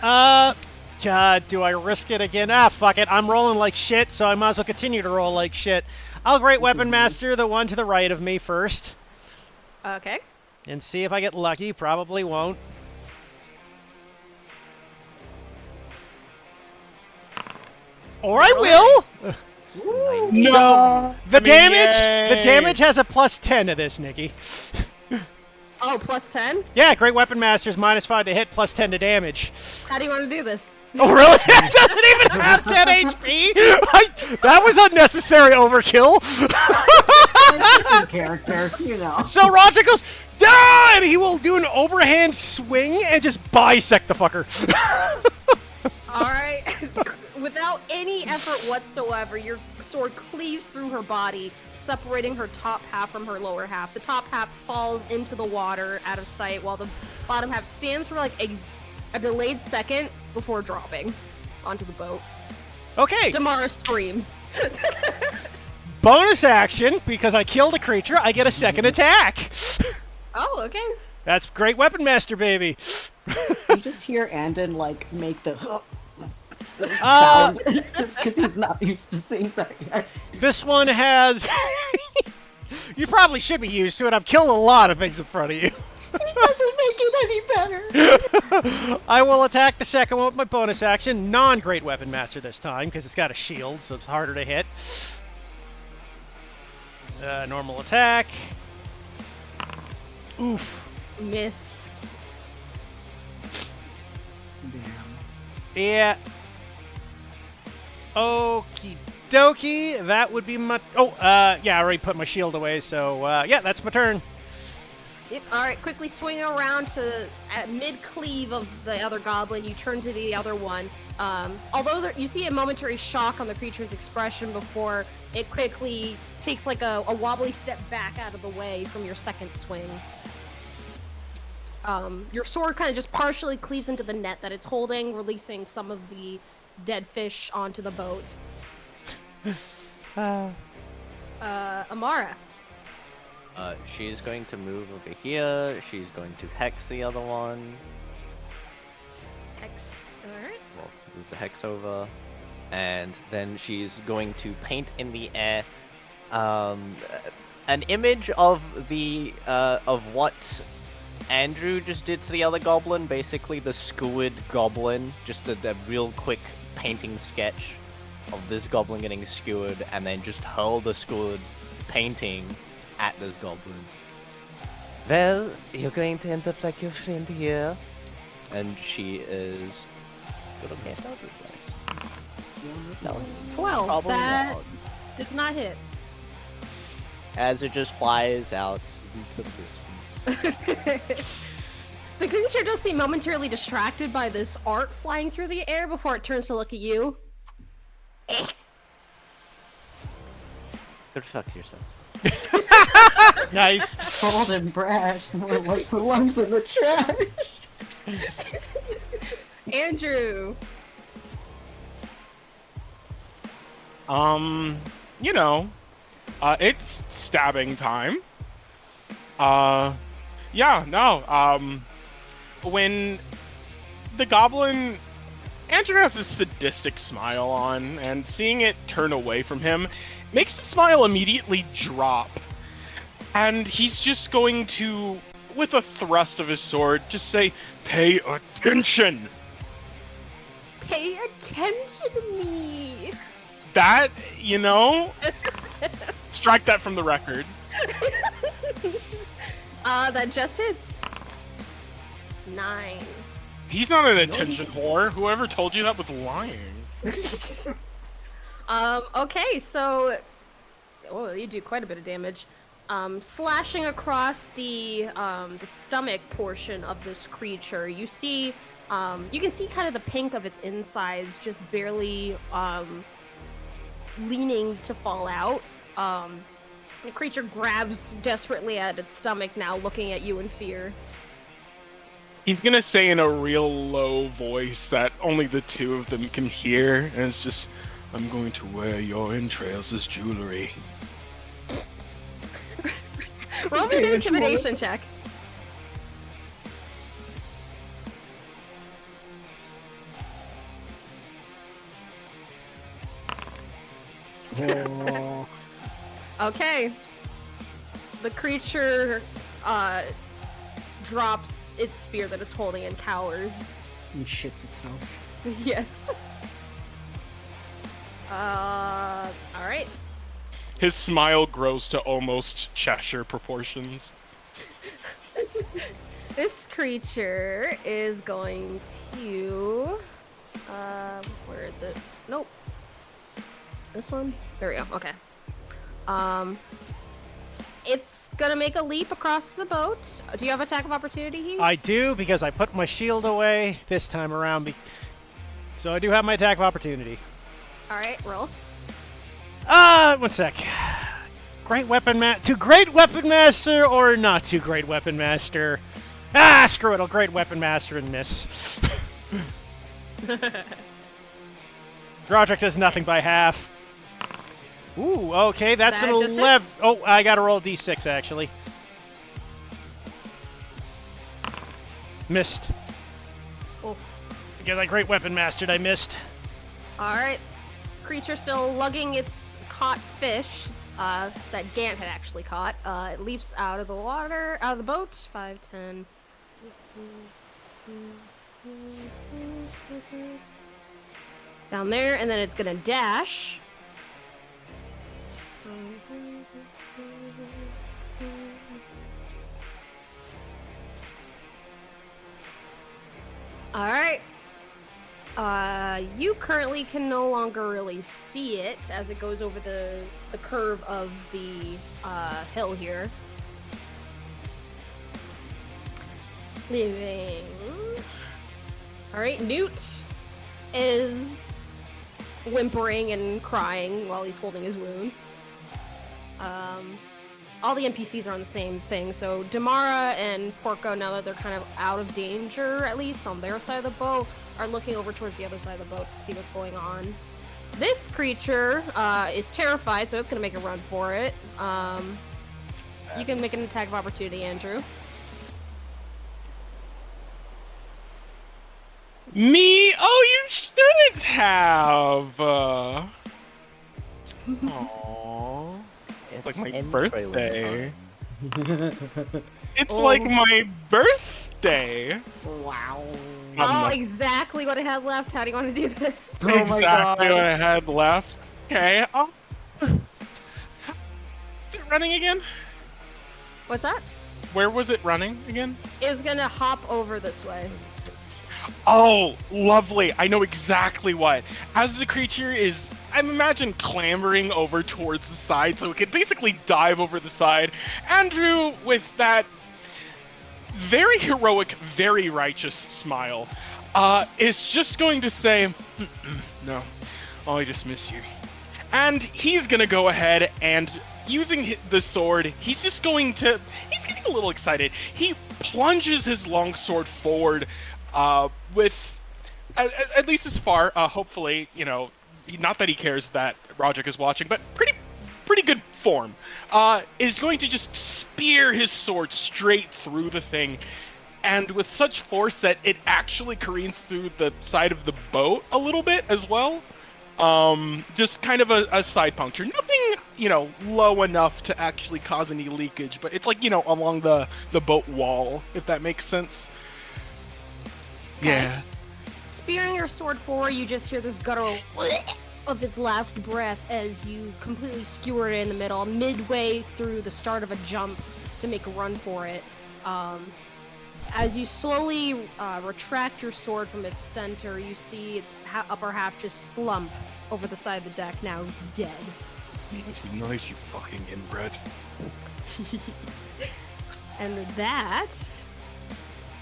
B: God, do I risk it again? Ah, fuck it. I'm rolling like shit, so I might as well continue to roll like shit. I'll Great Weapon Master the one to the right of me first.
D: Okay.
B: And see if I get lucky. Probably won't. Or I will!
C: No.
B: The
C: I mean,
B: the
C: yay.
B: damage has a +10 to this, Nikki.
D: Oh, +10?
B: Yeah, Great Weapon Master's -5 to hit, +10 to damage.
D: How do you want to do this?
B: Oh, really? It doesn't even have 10 HP? That was unnecessary overkill.
A: His character, you know.
B: So Roger goes, "Ah!" and he will do an overhand swing and just bisect the fucker.
D: Alright. Without any effort whatsoever, your sword cleaves through her body, separating her top half from her lower half. The top half falls into the water out of sight, while the bottom half stands for like a delayed second before dropping onto the boat.
B: Okay,
D: Damara screams.
B: bonus action, because I killed a creature, I get a second attack.
D: Oh, okay.
B: That's Great Weapon Master, baby.
A: You just hear Andon like make the
B: Uh,
A: sound just because he's not used to seeing that yet.
B: This one has... You probably should be used to it. I've killed a lot of things in front of you.
A: It doesn't make it any better.
B: I will attack the second one with my bonus action. Non-Great Weapon Master this time, because it's got a shield, so it's harder to hit. Normal attack. Oof.
D: Miss.
A: Damn.
B: Yeah. Okie dokie. That would be my... Oh, yeah, I already put my shield away, so, yeah, that's my turn.
D: Yep. All right, quickly swing around to at mid-cleave of the other goblin. You turn to the other one. Although you see a momentary shock on the creature's expression before it quickly takes like a wobbly step back out of the way from your second swing. Your sword kind of just partially cleaves into the net that it's holding, releasing some of the dead fish onto the boat. Amara.
E: She's going to move over here. She's going to hex the other one.
D: Hex. Alright.
E: Well, move the hex over. And then she's going to paint in the air an image of the of what Andrew just did to the other goblin, basically the skewered goblin. Just a real quick painting sketch of this goblin getting skewered, and then just hurl the skewered painting at this goblin. Well, you're going to end up like your friend here. And she is... Okay, no,
D: 12.
E: probably
D: That
E: not.
D: does not hit.
E: As it just flies out into the distance.
D: The creature does seem momentarily distracted by this art flying through the air before it turns to look at you.
E: Go fuck yourself.
B: Nice.
A: Bold and brash, more like belongs in the trash.
D: Andrew.
C: You know, it's stabbing time. Yeah, no, when the goblin, Andrew has this sadistic smile on, and seeing it turn away from him makes the smile immediately drop. And he's just going to, with a thrust of his sword, just say, "Pay attention!"
D: Pay attention to me.
C: That, you know, strike that from the record.
D: That just hits. 9.
C: He's not an attention whore. Whoever told you that was lying.
D: Okay, so... Oh, you do quite a bit of damage. Slashing across the stomach portion of this creature, you see... you can see kind of the pink of its insides just barely, leaning to fall out. The creature grabs desperately at its stomach now, looking at you in fear.
C: He's gonna say in a real low voice that only the two of them can hear, and it's just, "I'm going to wear your entrails as jewelry."
D: Roll me an intimidation check.
A: Oh,
D: Okay. The creature drops its spear that it's holding and cowers.
A: and shits itself.
D: Yes. Alright.
C: His smile grows to almost Cheshire proportions.
D: This creature is going to... where is it? Nope. This one? There we go. Okay. It's gonna make a leap across the boat. Do you have attack of opportunity, Heath?
B: I do, because I put my shield away this time around. So I do have my attack of opportunity.
D: Alright, roll.
B: 1 sec. Great weapon to great weapon master or not to great weapon master? Ah, screw it. I'll great weapon master and miss. Roderick does nothing by half. Ooh, okay, that's
D: That
B: an
D: just
B: 11.
D: hits.
B: Oh, I gotta roll a d6 actually. Missed.
D: Oh.
B: Because I great weapon mastered, I missed.
D: Alright. Creature still lugging its caught fish, that Gant had actually caught. It leaps out of the water, out of the boat. 5, 10. Down there, and then it's gonna dash. Alright. You currently can no longer really see it as it goes over the curve of the hill here. Leaving. All right, Newt is whimpering and crying while he's holding his wound. All the NPCs are on the same thing, so Damara and Porco, now that they're kind of out of danger, at least on their side of the boat, are looking over towards the other side of the boat to see what's going on. This creature is terrified, so it's going to make a run for it. You can make an attack of opportunity, Andrew.
C: Me? Oh, you shouldn't have. Aww. Like my birthday. It's like my birthday.
D: Wow.
C: Oh,
D: exactly what I had left. How do you want to do this?
C: Exactly what I had left. Okay. Oh. Is it running again?
D: What's that?
C: Where was it running again?
D: It was gonna hop over this way.
C: Oh, lovely. I know exactly what. As the creature is, I imagine, clambering over towards the side so it can basically dive over the side, Andrew, with that very heroic, very righteous smile, is just going to say, no, oh, I just miss you. And he's going to go ahead and, using the sword, he's getting a little excited. He plunges his long sword forward with, at least as far, hopefully, you know, not that he cares that Roderick is watching, but pretty good form, is going to just spear his sword straight through the thing, and with such force that it actually careens through the side of the boat a little bit as well. Just kind of a side puncture. Nothing, you know, low enough to actually cause any leakage, but it's like, you know, along the boat wall, if that makes sense. Yeah.
D: Spearing your sword forward, you just hear this guttural of its last breath as you completely skewer it in the middle, midway through the start of a jump to make a run for it. As you slowly retract your sword from its center, you see its upper half just slump over the side of the deck, now dead.
C: Nice, you fucking inbred.
D: And with that...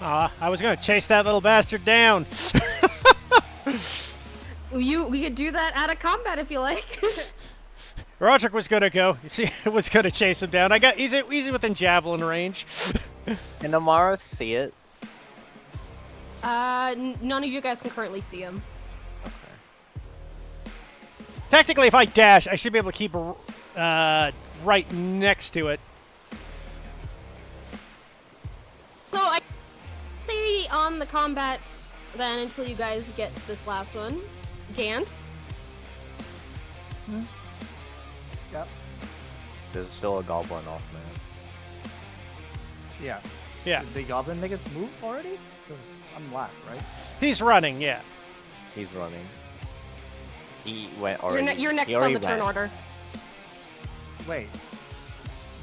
B: I was gonna chase that little bastard down.
D: We could do that out of combat if you like.
B: Roderick was gonna go. Was gonna chase him down. He's within javelin range.
E: Can Amara see it?
D: None of you guys can currently see him.
E: Okay.
B: Technically, if I dash, I should be able to keep right next to it.
D: So I say on the combat then until you guys get to this last one. Gant.
F: Yep.
E: There's still a goblin off, man.
F: Yeah.
B: Yeah.
F: Did the goblin make a move already? Because I'm last, right?
B: He's running, yeah.
E: He's running. He went already.
D: You're next
E: he
D: on
E: already
D: the turn
E: went.
D: order.
F: Wait.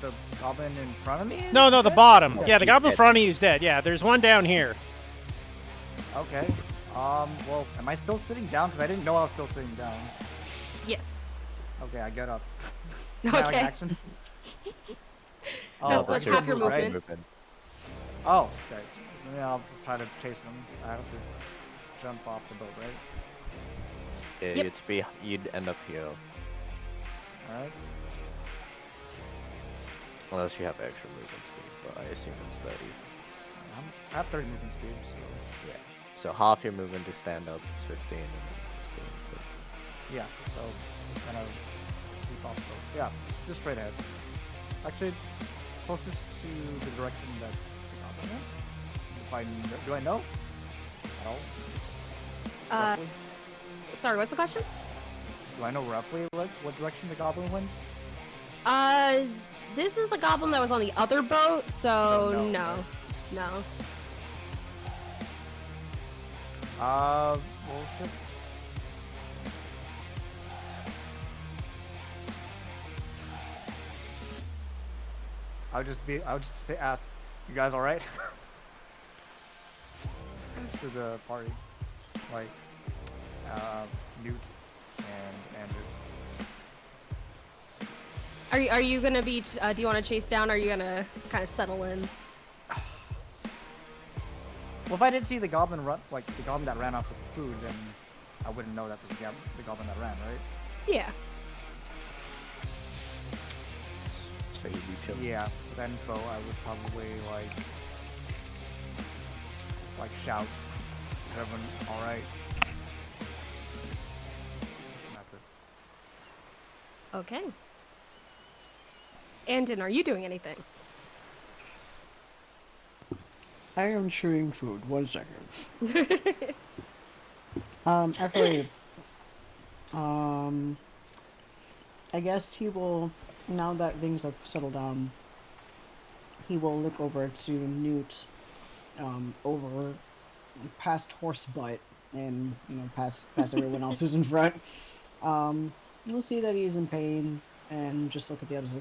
F: The goblin in front of me? is
B: No, the
F: dead?
B: bottom.
E: Oh,
B: Yeah, the
E: he's
B: goblin in
E: dead.
B: front of you is dead. Yeah, there's one down here.
F: Okay. Well, am I still sitting down? Because I didn't know I was still sitting down.
D: Yes.
F: Okay, I get up.
D: Okay.
F: Action.
D: No,
E: that's
D: like half your
E: move, right?
D: movement.
F: Oh, okay. Yeah, I'll try to chase them. I have to jump off the boat, right?
E: Yeah,
D: Yep.
E: you'd end up here.
F: Alright.
E: Unless you have extra movement speed, but I assume it's 30.
F: I have 30 movement speed, so...
E: Yeah. So half your movement to stand up is 15, and then 15 to...
F: Yeah, so kind of keep off the boat. Yeah, just straight ahead. Actually, closest to the direction that the goblin went. Do I know? At all? Roughly?
D: Sorry, what's the question?
F: Do I know roughly what direction the goblin went?
D: This is the goblin that was on the other boat, so
F: So no,
D: no.
F: right?
D: No.
F: Bullshit. I would just ask, you guys alright? To the party. Like, Newt and Andrew.
D: Are you gonna be? Do you want to chase down? Or are you gonna kind of settle in?
F: Well, if I didn't see the goblin run, like the goblin that ran off with the food, then I wouldn't know that was the goblin that ran, right?
D: Yeah.
E: So you'd be chilling.
F: Yeah. With that info, I would probably like shout, everyone, all right. And that's it.
D: Okay. Andon, are you doing anything?
A: I am chewing food. 1 second. Actually, I guess he will, now that things have settled down, he will look over to Newt, over past horse butt, and past everyone else who's in front. You'll see that he's in pain, and just look at the others.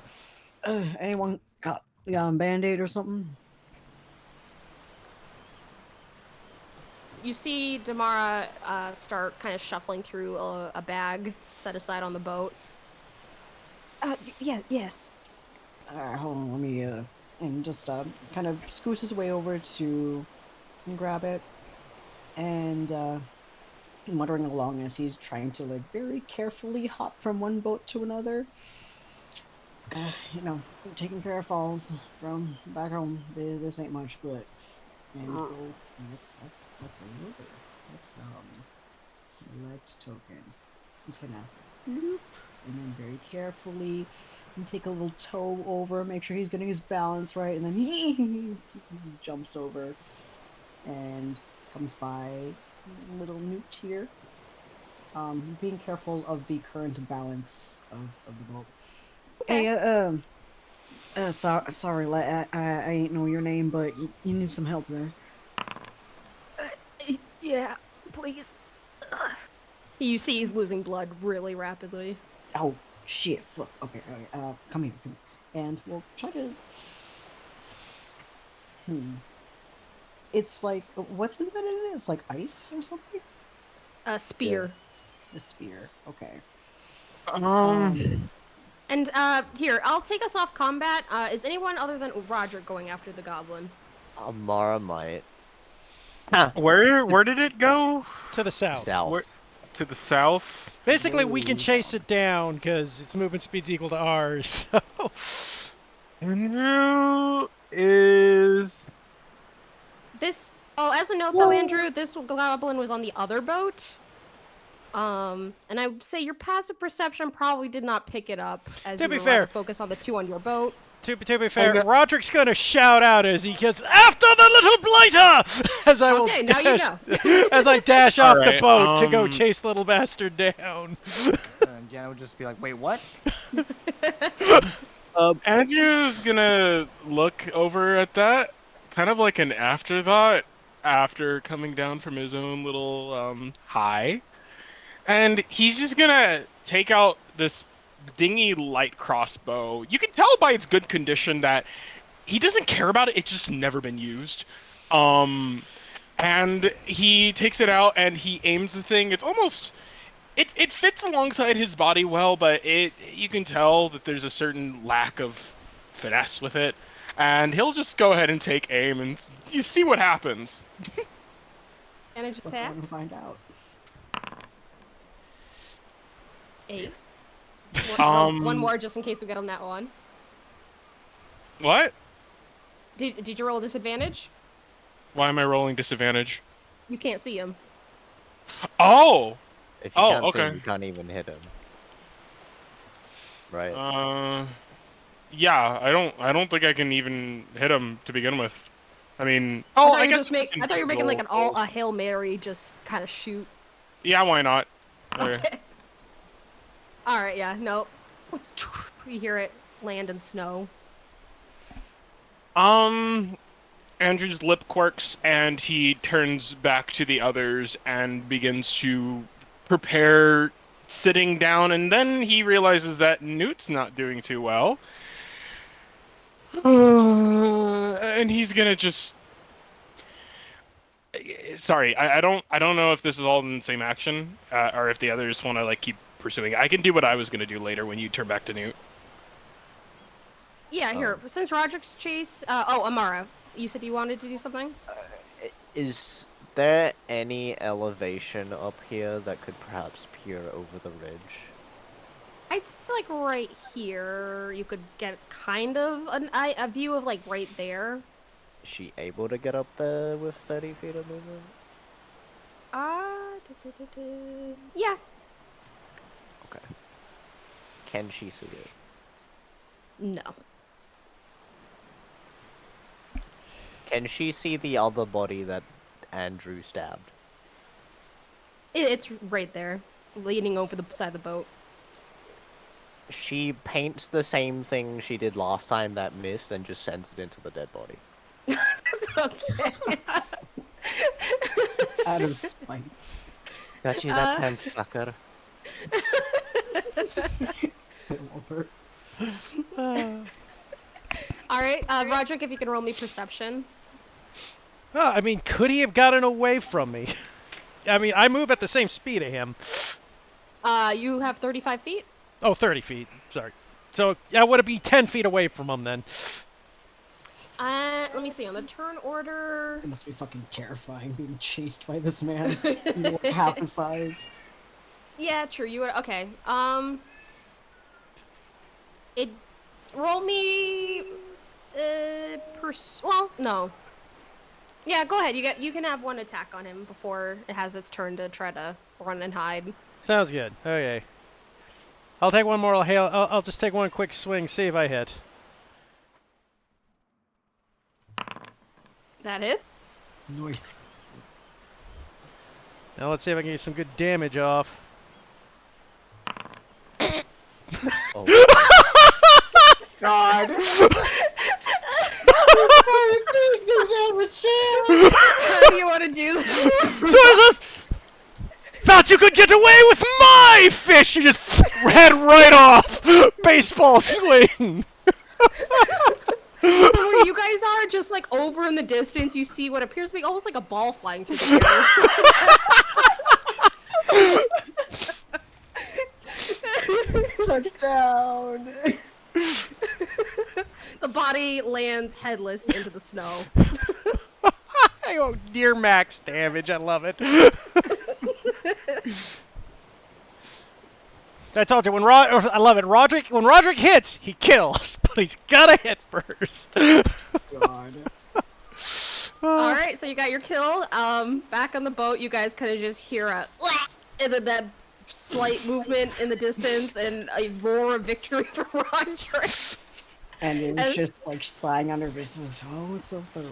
A: Anyone got a band-aid or something?
D: You see Damara start kind of shuffling through a bag set aside on the boat. Yes.
A: Alright, hold on, let me, and just, kind of scoots his way over to grab it, and, muttering along as he's trying to, like, very carefully hop from one boat to another. Taking care of falls from back home, this ain't much, but, and that's a river. That's, select token. Just gonna, bloop, and then very carefully, and take a little toe over, make sure he's getting his balance right, and then he jumps over and comes by little Newt here. Being careful of the current balance of the boat.
D: Okay.
A: Hey, sorry, I ain't know your name, but you need some help there.
D: Yeah, please. You see he's losing blood really rapidly.
A: Oh, shit, fuck, okay, come here, and we'll try to, it's like, what's embedded in it? It's like ice or something?
D: A spear.
A: The spear, okay.
D: And here, I'll take us off combat. Is anyone other than Roger going after the goblin?
E: Amara might.
C: Where did it go?
B: To the south.
E: South.
C: Where, to the south?
B: Basically, we can chase it down because its movement speed's equal to ours. So.
C: Andrew is...
D: This. Oh, as a note though, Andrew, this goblin was on the other boat. And I would say your passive perception probably did not pick it up, as
B: To
D: you
B: be
D: were
B: fair.
D: rather focused on the two on your boat.
B: To be fair, Roderick's gonna shout out as he gets after the little blighter as I
D: Okay, now you know.
B: as I dash off the
C: Alright,
B: boat to go chase the little bastard down.
F: And Jenna would just be like, wait, what?
C: Andrew's gonna look over at that, kind of like an afterthought, after coming down from his own little high. And he's just gonna take out this dingy light crossbow. You can tell by its good condition that he doesn't care about it. It's just never been used. And he takes it out and he aims the thing. It's almost... It fits alongside his body well, but you can tell that there's a certain lack of finesse with it. And he'll just go ahead and take aim and you see what happens.
D: Manage
A: We're
D: attack.
A: going to find out.
D: 8.
C: Um,
D: One more just in case we get on that one.
C: What?
D: Did you roll disadvantage?
C: Why am I rolling disadvantage?
D: You can't see him.
C: Oh!
E: If you
C: Oh,
E: can't see him,
C: okay.
E: you can't even hit him. Right.
C: Yeah, I don't think I can even hit him to begin with. I mean,
D: I
C: oh,
D: thought
C: I
D: you
C: guess
D: I thought you were making like a Hail Mary, just kind of shoot.
C: Yeah, why not? Okay.
D: Okay. All right, yeah, no. You hear it land in snow.
C: Andrew's lip quirks and he turns back to the others and begins to prepare sitting down, and then he realizes that Newt's not doing too well. And he's gonna just... Sorry, I don't know if this is all in the same action, or if the others want to like keep pursuing. I can do what I was gonna do later when you turn back to Newt.
D: Yeah, here. Since Roderick's chase. Oh, Amara, you said you wanted to do something.
E: Is there any elevation up here that could perhaps peer over the ridge?
D: I'd say like right here, you could get kind of a view of like right there.
E: Is she able to get up there with 30 feet of movement?
D: Yeah.
E: Okay. Can she see it?
D: No.
E: Can she see the other body that Andrew stabbed?
D: It's right there, leaning over the side of the boat.
E: She paints the same thing she did last time that missed and just sends it into the dead body.
D: It's okay.
A: Out of spite.
E: Got you that time, fucker.
A: Over.
D: All right, Roderick, if you can roll me perception.
B: Oh, I mean, could he have gotten away from me? I mean, I move at the same speed as him.
D: You have 35 feet.
B: Oh, 30 feet. Sorry. So, I would be 10 feet away from him then.
D: Let me see, on the turn order...
A: It must be fucking terrifying being chased by this man. You're half his size.
D: Yeah, true, you would... Okay, It... Roll me... Well, no. Yeah, go ahead, you can have one attack on him before it has its turn to try to run and hide.
B: Sounds good. Okay. I'll take one more. I'll just take one quick swing, see if I hit.
D: That is?
A: Nice.
B: Now let's see if I can get some good damage off.
E: Oh.
A: God.
D: How do you want to do this?
B: Jesus! Thought you could get away with my fish! You just head right off! Baseball swing!
D: Where you guys are, just like over in the distance, you see what appears to be almost like a ball flying through the air.
A: Touchdown.
D: The body lands headless into the snow.
B: Oh, near max damage. I love it. I told you I love it. When Roderick hits, he kills, but he's gotta hit first.
A: God.
D: All right, so you got your kill. Back on the boat, you guys kind of just hear a and then that slight movement in the distance and a roar of victory for Roderick.
A: And it's just like sighing under his oh, so thorough.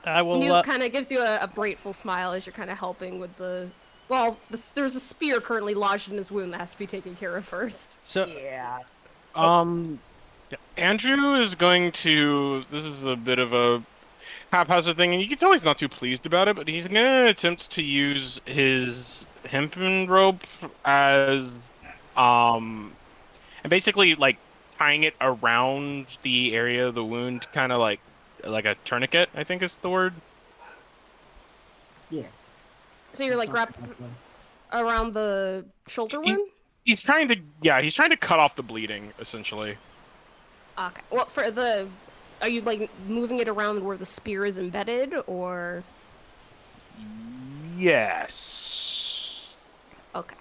B: I will.
D: Newt kind of gives you a grateful smile as you're kind of helping with the. Well, there's a spear currently lodged in his wound that has to be taken care of first.
B: So
A: Yeah.
C: Andrew is going to. This is a bit of a haphazard thing, and you can tell he's not too pleased about it. But he's going to attempt to use his hempen rope as, and basically like tying it around the area of the wound, kind of like a tourniquet, I think is the word.
A: Yeah.
D: So you're like wrapped around the shoulder wound?
C: He's trying to cut off the bleeding, essentially.
D: Okay. Well, are you like moving it around where the spear is embedded, or?
C: Yes.
D: Okay.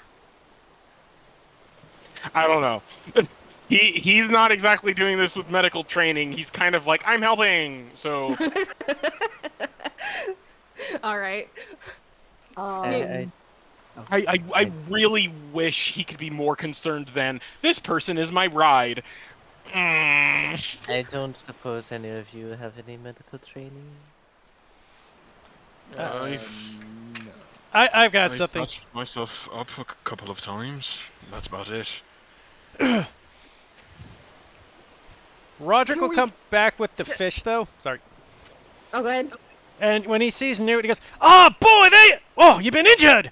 C: I don't know. He's not exactly doing this with medical training. He's kind of like, I'm helping. So.
D: All right.
C: I really wish he could be more concerned than this person is my ride.
E: I don't suppose any of you have any medical training.
B: I've got something.
G: I've patched myself up a couple of times. That's about it.
B: Roderick will come back with the fish, though. Sorry.
D: Oh, go ahead.
B: And when he sees Newt, he goes, "Oh, boy, Oh, you've been injured!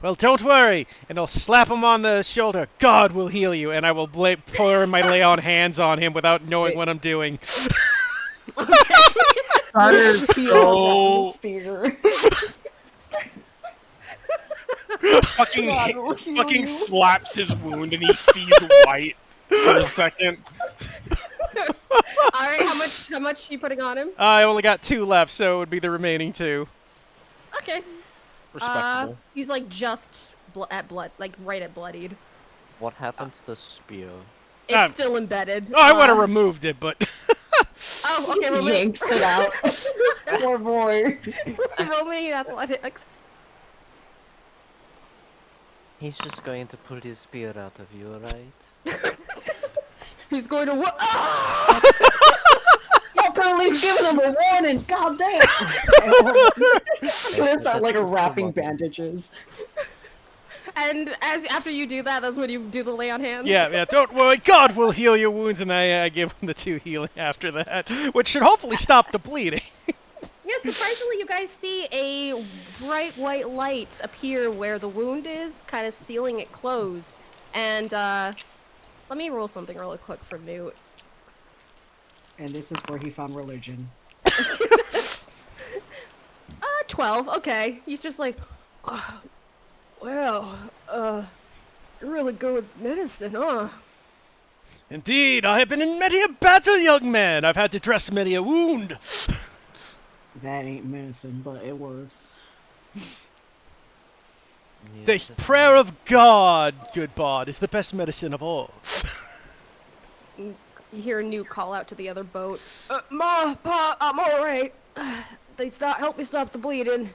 B: Well, don't worry." And I'll slap him on the shoulder. "God will heal you." And I will pour my lay on hands on him without knowing what I'm doing.
C: That is so
A: Spear.
C: fucking
A: God, will heal
C: fucking
A: you.
C: slaps his wound and he sees white for a second.
D: All right, how much you putting on him?
B: I only got 2 left, so it would be the remaining 2.
D: Okay.
C: Respectable.
D: He's like just at blood, like right at bloodied.
E: What happened to the spear?
D: It's still embedded.
B: Oh, I would have removed it, but
D: Oh, okay.
A: He yanks it out. This poor boy.
D: Roll me athletics.
E: He's just going to pull his spear out of you, right?
D: He's going to what?
A: Yo, Curly's giving him a warning. God damn. It's not like a wrapping bandages.
D: And after you do that, that's when you do the lay on hands.
B: yeah, don't worry, God will heal your wounds, and I give him the 2 healing after that, which should hopefully stop the bleeding.
D: Yeah, surprisingly, you guys see a bright white light appear where the wound is, kind of sealing it closed. And, let me roll something really quick for Newt.
A: And this is where he found religion.
D: 12, okay. He's just like, oh, well, you're really good with medicine, huh?
B: Indeed, I have been in many a battle, young man. I've had to dress many a wound.
A: That ain't medicine, but it works.
B: The prayer of God, good bard, is the best medicine of all.
D: You hear Newt call out to the other boat. Ma, Pa, I'm alright. They help me stop the bleeding.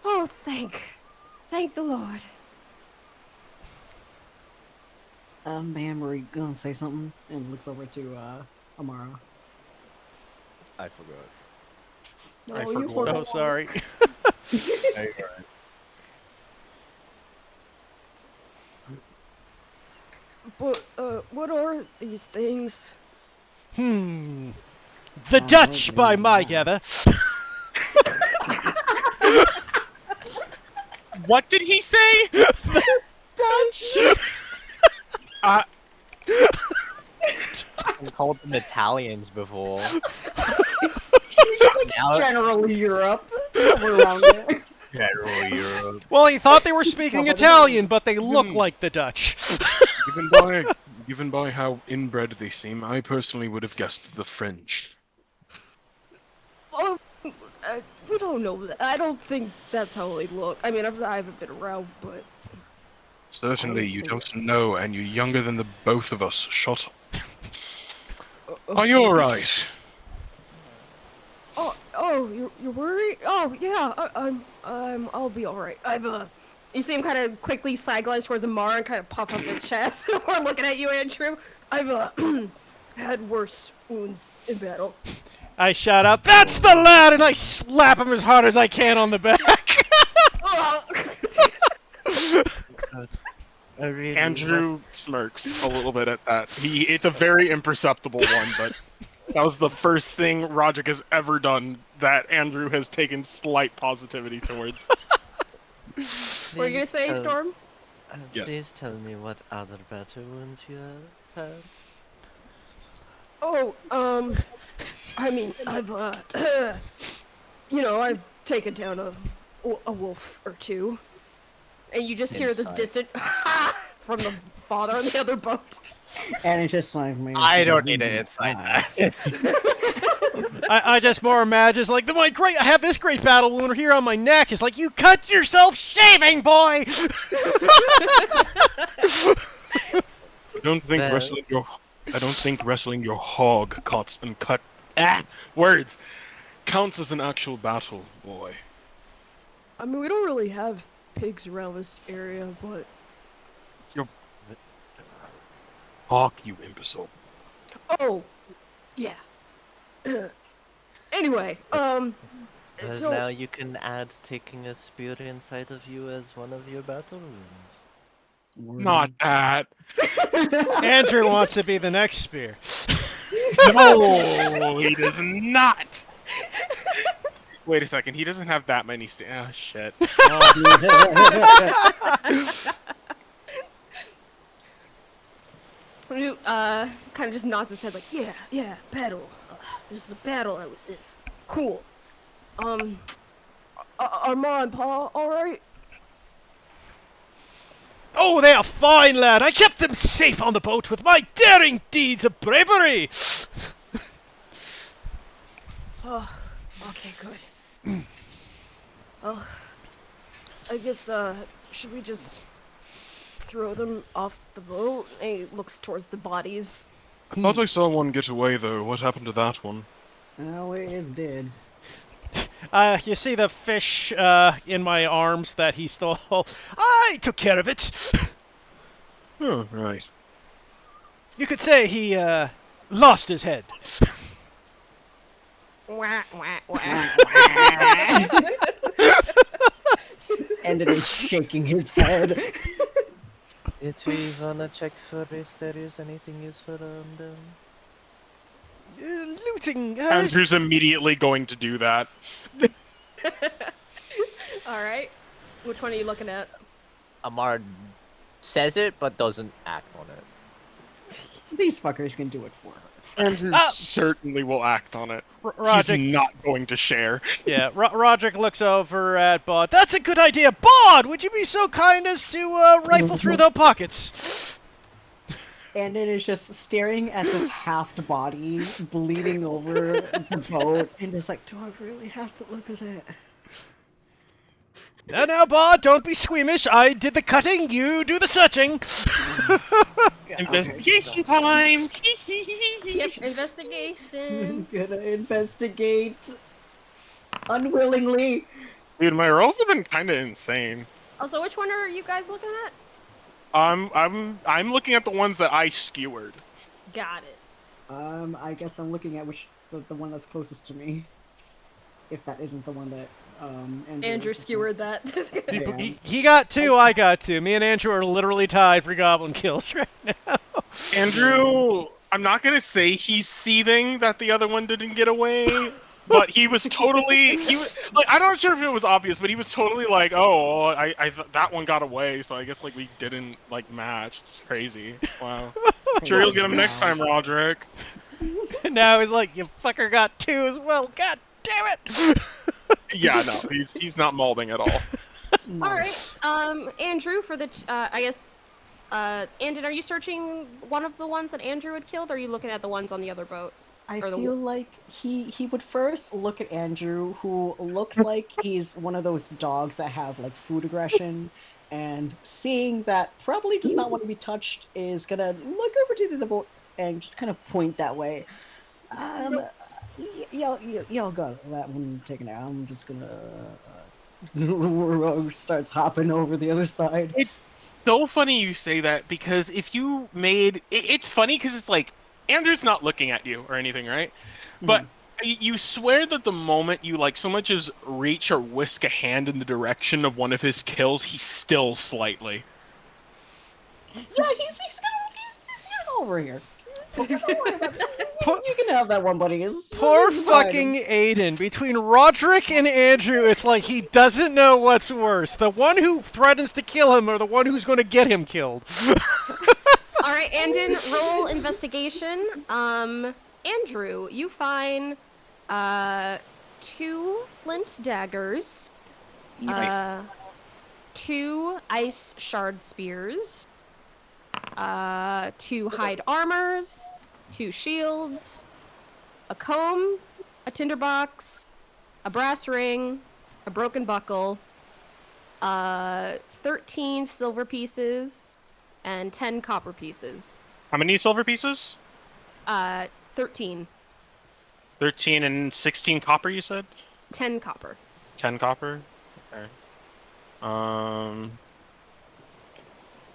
D: Oh, thank the Lord.
A: Ma'am, were you gonna say something? And looks over to, Amara.
E: I forgot.
C: I
A: Oh, you
C: forgot.
B: Oh, sorry.
D: But, what are these things?
B: The Dutch, by my gather.
C: What did he say?
A: Dutch!
E: I called them Italians before. Now-
A: Generally Europe. Somewhere around there.
E: General Europe.
B: Well, he thought they were speaking Italian, but they look like the Dutch.
G: Given by how inbred they seem, I personally would have guessed the French.
D: Oh, we don't know that. I don't think that's how they look. I mean, I haven't been around, but...
G: Certainly, you don't know, and you're younger than the both of us. Shut up. Are you alright?
D: Oh, you're worried? Oh, yeah, I'll be alright. You see him kind of quickly side glance towards Amara and kind of puff up his chest. We're looking at you, Andrew. I've, had worse wounds in battle.
B: I shout out, "That's the lad!" and I slap him as hard as I can on the back.
C: Andrew smirks a little bit at that. It's a very imperceptible one, but that was the first thing Roderick has ever done that Andrew has taken slight positivity towards.
D: What are you gonna say, Storm?
C: Yes.
E: Please tell me what other battle wounds you have had.
D: Oh, I mean, I've, I've taken down a wolf or two. And you just hear this
E: Inside.
D: distant from the father on the other boat.
A: And it's just like me.
E: I don't need an insight.
B: I just more imagine, it's like, I have this great battle wound here on my neck. It's like, you cut yourself shaving, boy!
G: I don't think wrestling your hog counts counts as an actual battle, boy.
D: I mean, we don't really have pigs around this area, but...
G: Hawk, you imbecile.
D: Oh, yeah. Anyway,
E: Well,
D: so...
E: now you can add taking a spear inside of you as one of your battle wounds.
C: Not that.
B: Andrew wants to be the next spear.
C: No, he does not. Wait a second, he doesn't have that many oh, shit.
D: Newt, kind of just nods his head like, yeah, battle. This is a battle I was in. Cool. Armand and Paul, all right?
B: Oh, they are fine, lad. I kept them safe on the boat with my daring deeds of bravery.
D: Oh, okay, good. Well, I guess, should we just throw them off the boat? He looks towards the bodies.
G: I thought I saw one get away, though. What happened to that one?
A: Oh, it is dead.
B: You see the fish in my arms that he stole? I took care of it.
G: Oh, right.
B: You could say he lost his head.
D: Wah, wah, wah.
A: And it is shaking his head.
E: It's we wanna check for if there is anything useful on them.
B: Looting.
C: Andrew's immediately going to do that.
D: All right. Which one are you looking at?
E: Amar says it, but doesn't act on it.
A: These fuckers can do it for her.
C: Andrew certainly will act on it.
B: Roderick.
C: He's not going to share.
B: Yeah, Roderick looks over at Bod. That's a good idea. Bod, would you be so kind as to rifle through the pockets?
A: And it is just staring at this halved body, bleeding over the boat, and is like, do I really have to look at that?
B: Now, Bod, don't be squeamish. I did the cutting, you do the searching.
C: Investigation time!
D: Yep, investigation.
A: Gonna investigate unwillingly.
C: Dude, my rolls have been kind of insane.
D: Also, which one are you guys looking at?
C: I'm looking at the ones that I skewered.
D: Got it.
A: I guess I'm looking at the one that's closest to me. If that isn't the one that
D: Andrew skewered that.
B: He got 2, I got 2. Me and Andrew are literally tied for goblin kills right now.
C: Andrew, I'm not gonna say he's seething that the other one didn't get away, but he was totally I'm not sure if it was obvious, but he was totally like, oh, I that one got away, so I guess like we didn't like match. It's crazy. Wow. Sure, you'll get him next time, Roderick.
B: Now he's like, you fucker got 2 as well. God damn it.
C: Yeah, no, he's not molding at all.
D: All right. Andrew, for the I guess. Andon, are you searching one of the ones that Andrew had killed, or are you looking at the ones on the other boat?
A: I
D: Or the
A: feel like he would first look at Andrew, who looks like he's one of those dogs that have like food aggression, and seeing that probably does not want to be touched, is gonna look over to the other boat and just kind of point that way. Y'all got that one taken out. I'm just gonna Rogue starts hopping over the other side.
C: It's so funny you say that, because if you made it's funny because it's like Andrew's not looking at you or anything, right? But you swear that the moment you like so much as reach or whisk a hand in the direction of one of his kills, he stills slightly.
A: Yeah, he's over here. You can have that one, buddy.
B: Poor fucking Aiden. Between Roderick and Andrew, it's like he doesn't know what's worse. The one who threatens to kill him or the one who's going to get him killed.
D: All right, Andon, roll investigation. Andrew, you find 2 flint daggers,
C: Nice.
D: 2 ice shard spears, 2 hide armors, 2 shields, a comb, a tinderbox, a brass ring, a broken buckle, 13 silver pieces, and 10 copper pieces.
C: How many silver pieces?
D: 13.
C: 13 and 16 copper, you said?
D: 10 copper.
C: 10 copper? Okay.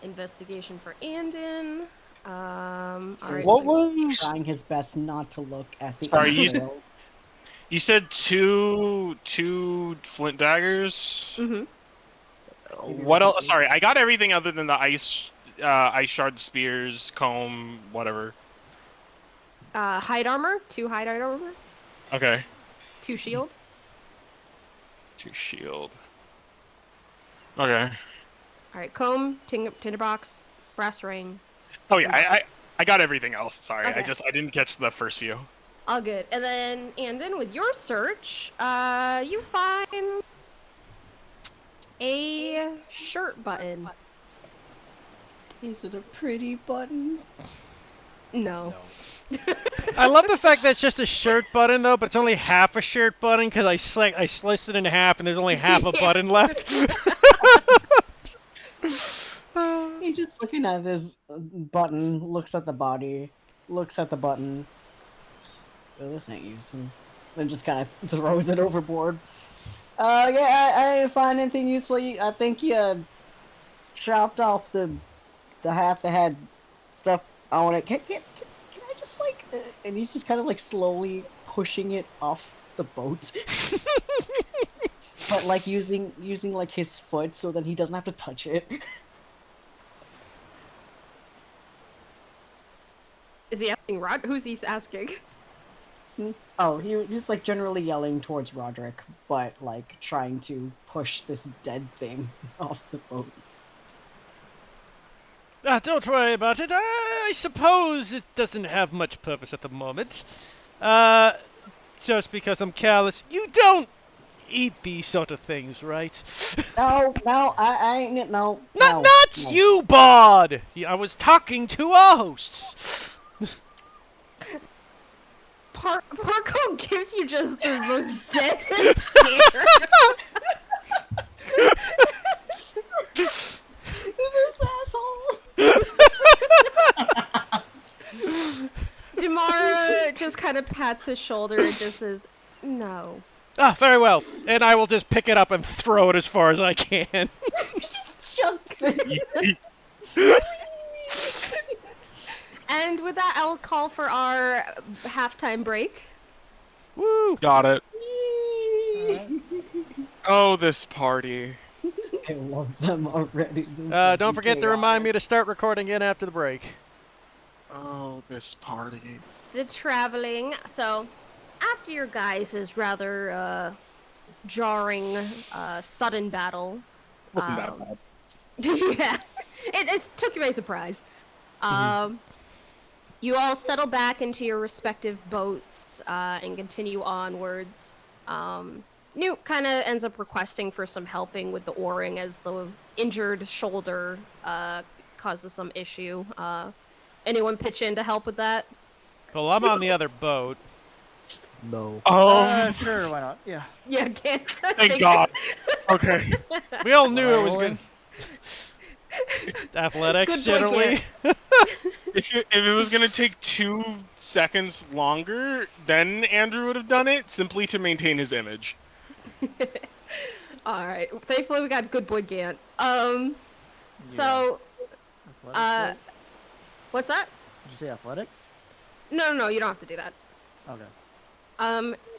D: Investigation for Andon. Alright.
C: What was...
A: Trying his best not to look at the
C: Sorry,
A: entrails.
C: You said two flint daggers?
D: Mm-hmm.
C: What else? Sorry, I got everything other than the ice shard spears, comb, whatever.
D: Hide armor. 2 hide armor.
C: Okay.
D: 2 shield.
C: 2 shield. Okay.
D: Alright, comb, tinderbox, brass ring.
C: Oh yeah, I got everything else. Sorry,
D: Okay.
C: I didn't catch the first few.
D: All good. And then, Andon, with your search, you find a shirt button.
A: Is it a pretty button?
D: No.
B: I love the fact that it's just a shirt button though, but it's only half a shirt button because I sliced it in half and there's only half a button left.
A: He's just looking at this button, looks at the body, looks at the button. Oh, this ain't useful. Then just kind of throws it overboard. Yeah, I didn't find anything useful. I think you chopped off the half that had stuff on it. Can I just like? And he's just kind of like slowly pushing it off the boat, but like using like his foot so that he doesn't have to touch it.
D: Is he asking Rod? Who's he asking?
A: Oh, he was just like generally yelling towards Roderick, but like trying to push this dead thing off the boat.
B: Don't worry about it. I suppose it doesn't have much purpose at the moment. Just because I'm careless. You don't eat these sort of things, right?
A: No, I ain't. No,
B: Not
A: no.
B: you, Bod! I was talking to our hosts.
D: Parko gives you just the most dead stare.
A: This asshole.
D: Jamara just kind of pats his shoulder and just says, "No."
B: Ah, very well. And I will just pick it up and throw it as far as I can.
A: Chunks it.
D: And with that, I'll call for our halftime break.
B: Woo!
G: Got it.
A: Alright.
G: Oh, this party.
A: I love them already.
B: Don't forget to remind me to start recording again after the break.
G: Oh, this party.
D: The traveling. So, after your guys' rather jarring, sudden battle.
C: Wasn't that bad?
D: Yeah, it took you by surprise. You all settle back into your respective boats and continue onwards. Newt kind of ends up requesting for some helping with the oaring as the injured shoulder causes some issue. Anyone pitch in to help with that?
B: Well, I'm on the other boat.
A: No.
G: Oh,
F: Sure, why not? Yeah.
D: Yeah, can't.
G: thank God. Okay.
B: We all knew it was
F: Rolling.
B: good. Athletics,
D: Good boy,
B: generally.
C: If it was gonna take 2 seconds longer, then Andrew would have done it simply to maintain his image.
D: All right. Thankfully, we got good boy Gant. So,
F: Athletics,
D: what's that?
F: did you say athletics?
D: No, you don't have to do that.
F: Okay.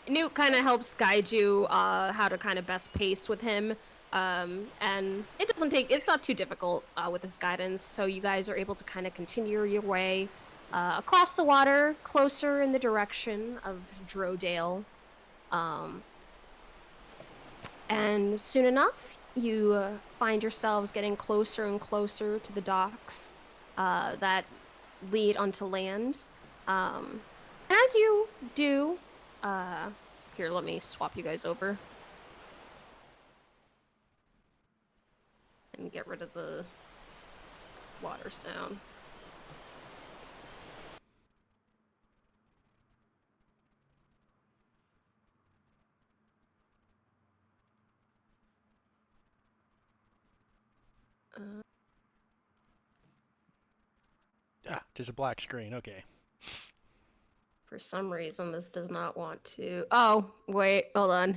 D: Newt kind of helps guide you how to kind of best pace with him. And it's not too difficult with his guidance, so you guys are able to kind of continue your way across the water, closer in the direction of Drodale. And soon enough, you find yourselves getting closer and closer to the docks that lead onto land. And as you do, here, let me swap you guys over. And get rid of the water sound.
B: There's a black screen. Okay.
D: For some reason, this does not want to... Oh, wait, hold on.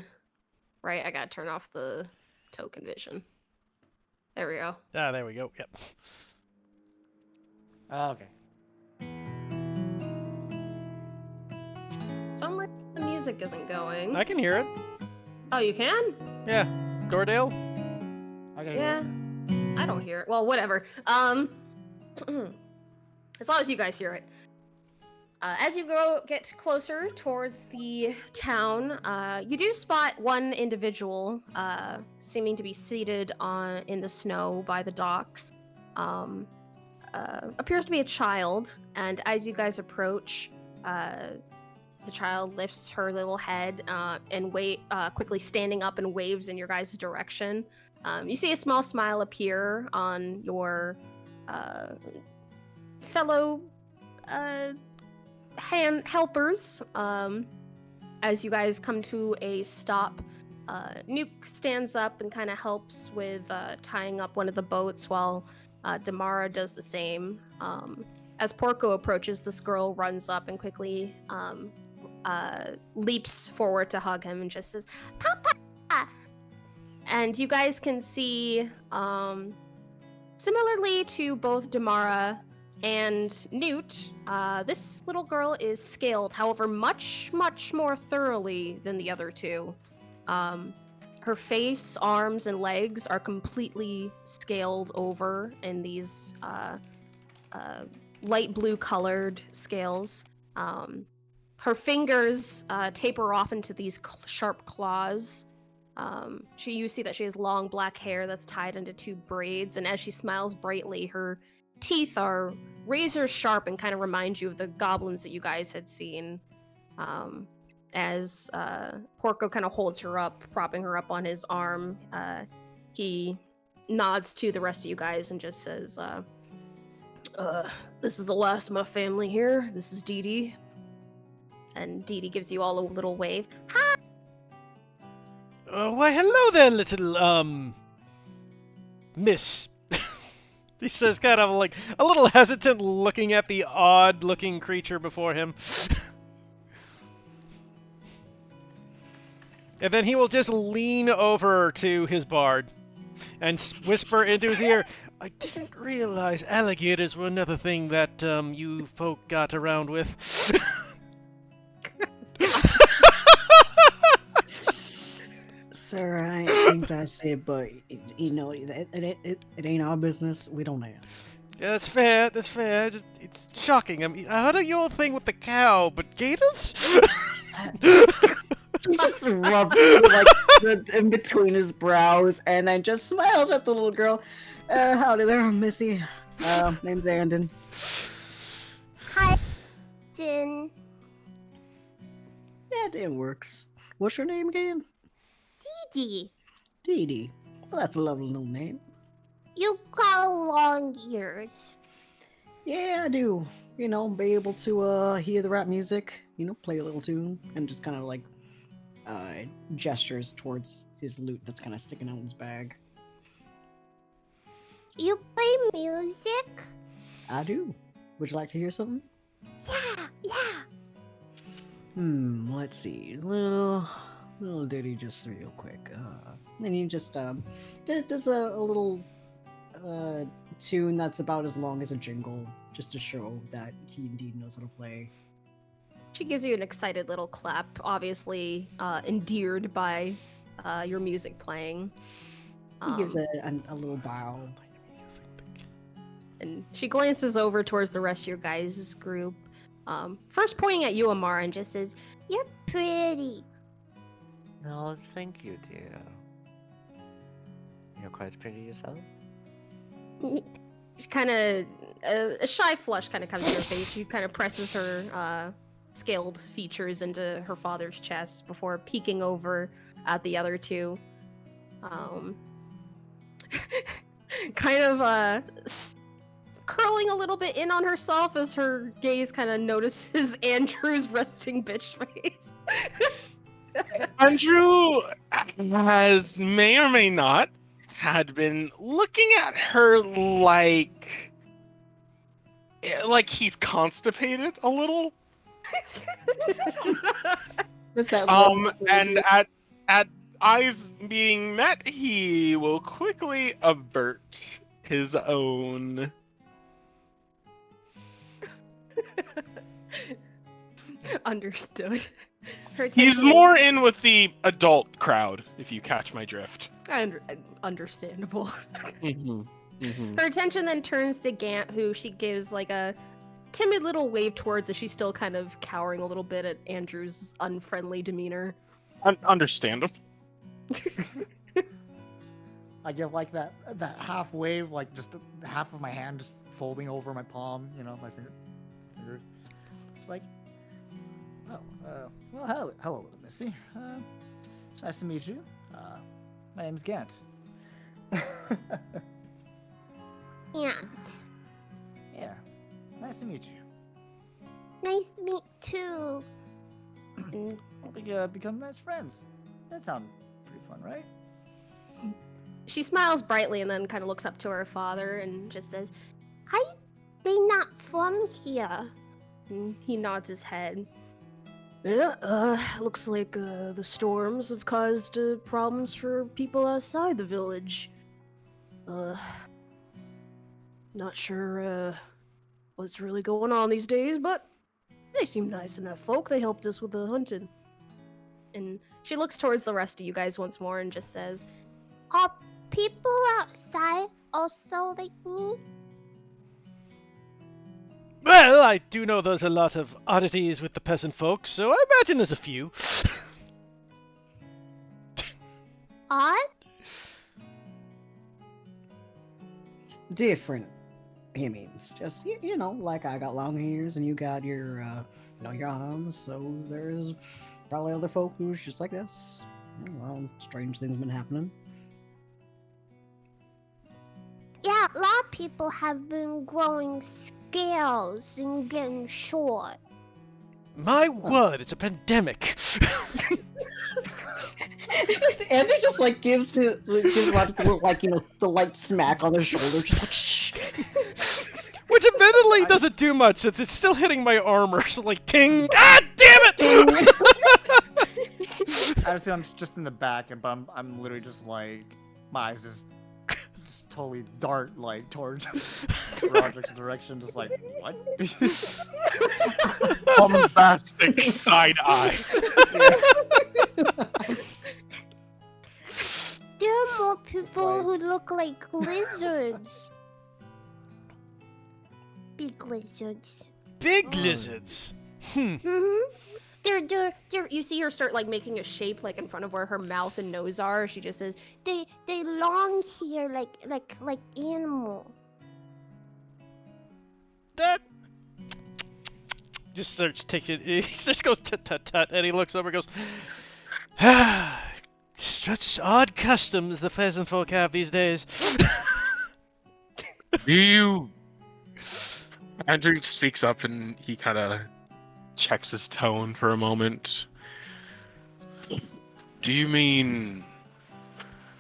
D: Right, I gotta turn off the token vision. There we go.
B: There we go. Yep.
F: Okay.
D: For some reason, the music isn't going.
B: I can hear it.
D: Oh, you can?
B: Yeah. Dordale?
F: I gotta
D: Yeah. I don't hear it. Well, whatever. As long as you guys hear it. As you get closer towards the town, you do spot one individual seeming to be seated in the snow by the docks. Appears to be a child, and as you guys approach, the child lifts her little head and quickly standing up and waves in your guys' direction. You see a small smile appear on your fellow hand helpers as you guys come to a stop. Nuke stands up and kind of helps with tying up one of the boats while Damara does the same. As Porco approaches, this girl runs up and quickly leaps forward to hug him and just says, "Papa!" And you guys can see, similarly to both Damara and Newt, this little girl is scaled, however, much, much more thoroughly than the other two. Her face, arms, and legs are completely scaled over in these light blue colored scales. Her fingers taper off into these sharp claws. You see that she has long black hair that's tied into 2 braids, and as she smiles brightly, her teeth are razor sharp and kind of remind you of the goblins that you guys had seen. As Porco kind of holds her up, propping her up on his arm, he nods to the rest of you guys and just says, "This is the last of my family here. This is Dee Dee." And Dee Dee gives you all a little wave. Hi!
B: Why, hello there, little, miss. He says, kind of like a little hesitant, looking at the odd-looking creature before him. And then he will just lean over to his bard and whisper into his ear, "I didn't realize alligators were another thing that you folk got around with."
A: Sir, I think that's it, but you know, it ain't our business. We don't ask.
B: Yeah, that's fair. That's fair. It's shocking. I mean, I heard of your thing with the cow, but gators?
A: He just rubs in between his brows and then just smiles at the little girl. Howdy there, Missy. Name's Andon.
D: Hi, Jin.
A: It works. What's your name again?
D: Dee Dee.
A: Dee Dee. Well, that's a lovely little name.
D: You got long ears.
A: Yeah, I do. You know, be able to hear the rap music, you know, play a little tune, and just kind of like gestures towards his lute that's kind of sticking out in his bag.
D: You play music?
A: I do. Would you like to hear something?
D: Yeah.
A: Let's see. Little ditty just real quick. And he just does a little tune that's about as long as a jingle, just to show that he indeed knows how to play.
D: She gives you an excited little clap, obviously endeared by your music playing.
A: He gives a little bow.
D: And she glances over towards the rest of your guys' group, first pointing at you, Amara, and just says, "You're pretty."
E: No, thank you, dear. You're quite pretty yourself.
D: She kind of a shy flush kind of comes to her face. She kind of presses her scaled features into her father's chest before peeking over at the other two. Kind of curling a little bit in on herself as her gaze kind of notices Andrew's resting bitch face.
C: Andrew may or may not had been looking at her like he's constipated a little. And at eyes being met, he will quickly avert his own.
D: Understood.
C: He's more in with the adult crowd, if you catch my drift.
D: Understandable.
C: Mm-hmm.
D: Her attention then turns to Gant, who she gives like a timid little wave towards as she's still kind of cowering a little bit at Andrew's unfriendly demeanor.
C: Understandable.
F: I give like that half wave, like just half of my hand just folding over my palm, you know, my finger. It's like, Well, hello, little Missy. It's nice to meet you. My name's Gant.
H: Aunt.
F: Yeah, nice to meet you.
H: Nice to meet too.
F: We become best friends. That sounds pretty fun, right?
D: She smiles brightly and then kind of looks up to her father and just says,
H: They not from here.
D: and he nods his head. Yeah, looks like the storms have caused problems for people outside the village. Not sure what's really going on these days, but they seem nice enough folk. They helped us with the hunting. And she looks towards the rest of you guys once more and just says,
H: Are people outside also like me?
B: Well, I do know there's a lot of oddities with the peasant folks, so I imagine there's a few.
H: Odd?
A: Different. He means just you know, like I got long hairs and you got your your arms. So there's probably other folk who's just like this. Well, strange things been happening.
H: Yeah, a lot of people have been growing scales and getting short.
B: My word, it's a pandemic.
A: Andy just like gives Roger like the light smack on the shoulder, just like shh.
B: Which admittedly doesn't do much since it's still hitting my armor. So like, ting! Ah, damn it!
F: Honestly, I'm just in the back, but I'm literally just like, my eyes just totally dart like towards Roderick's direction, just like, what?
C: Bombastic side eye.
H: There are more people
F: Like-
H: who look like lizards. Big lizards.
B: Big lizards.
H: Mm-hmm.
D: They're, you see her start like making a shape like in front of where her mouth and nose are. She just says,
H: They long here like animal.
B: That just starts taking. He just goes tut tut tut, and he looks over and goes, "Ah, such odd customs the peasant folk have these days."
G: Do you? Andrew speaks up and he kind of checks his tone for a moment. Do you mean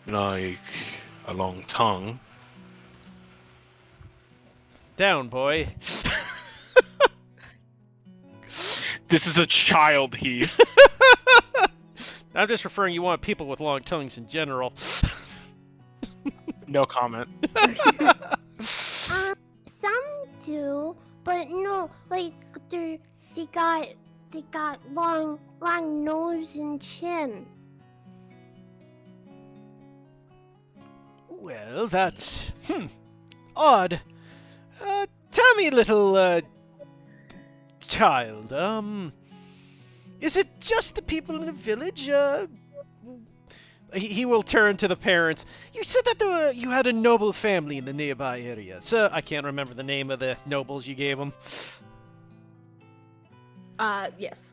G: like a long tongue?
B: Down, boy.
C: This is a child, Heath.
B: I'm just referring. You want people with long tongues in general.
C: No comment.
H: Some do, but no, like they got long nose and chin.
B: Well, that's odd. Tell me, little child. Is it just the people in the village? He will turn to the parents. You said that you had a noble family in the nearby area. So I can't remember the name of the nobles you gave them.
D: yes.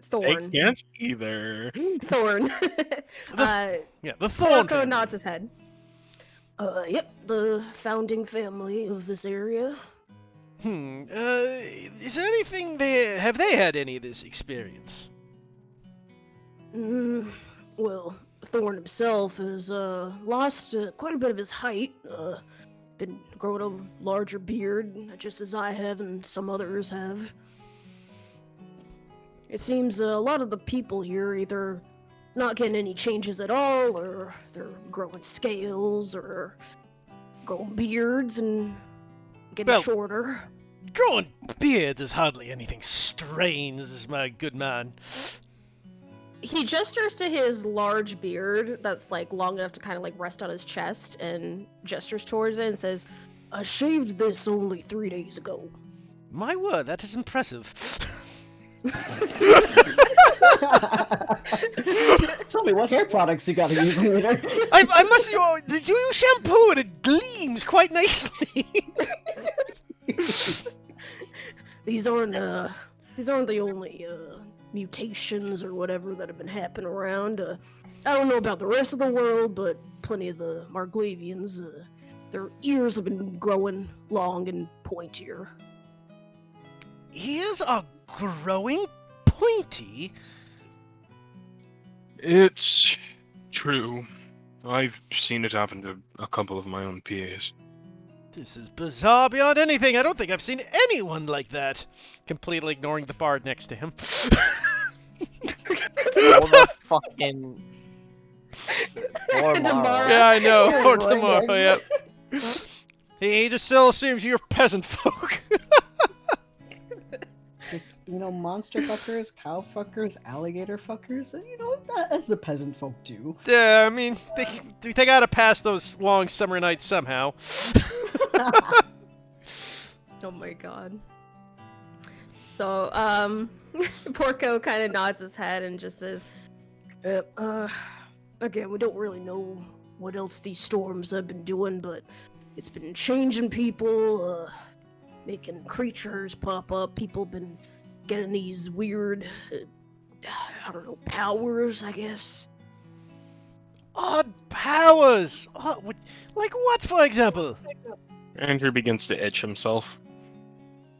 D: Thorn.
C: I can't either.
D: Thorn.
B: Yeah, the Thorn.
D: Falco nods his head. Yep, the founding family of this area.
B: Is there anything have they had any of this experience?
D: Well, Thorn himself has lost quite a bit of his height. Been growing a larger beard, just as I have and some others have. It seems a lot of the people here either not getting any changes at all, or they're growing scales, or growing beards and getting
B: Well-
D: shorter.
B: Growing beards is hardly anything strange, my good man.
D: He gestures to his large beard that's like long enough to kind of like rest on his chest and gestures towards it and says, I shaved this only 3 days ago.
B: My word, that is impressive.
A: Tell me what hair products you got to use later.
B: I must you use shampoo and it gleams quite nicely.
I: these aren't the only mutations or whatever that have been happening around. I don't know about the rest of the world, but plenty of the Marglavians, their ears have been growing long and pointier.
B: Ears are growing pointy?
G: It's true. I've seen it happen to a couple of my own peers.
B: This is bizarre beyond anything. I don't think I've seen anyone like that. Completely ignoring the bard next to him.
E: Or the fucking. Or
I: Tomorrow.
B: Yeah, I know.
A: Yeah,
B: Or
A: right,
B: tomorrow,
A: next.
B: yep. He just still assumes you're peasant folk.
A: Just, monster fuckers, cow fuckers, alligator fuckers, as the peasant folk do.
B: Yeah, I mean, they gotta pass those long summer nights somehow.
D: Oh my god. So, Porco kind of nods his head and just says,
I: Again, we don't really know what else these storms have been doing, but it's been changing people, making creatures pop up. People been getting these weird, powers, I guess.
B: Odd powers! Like what, for example?
C: Andrew begins to itch himself.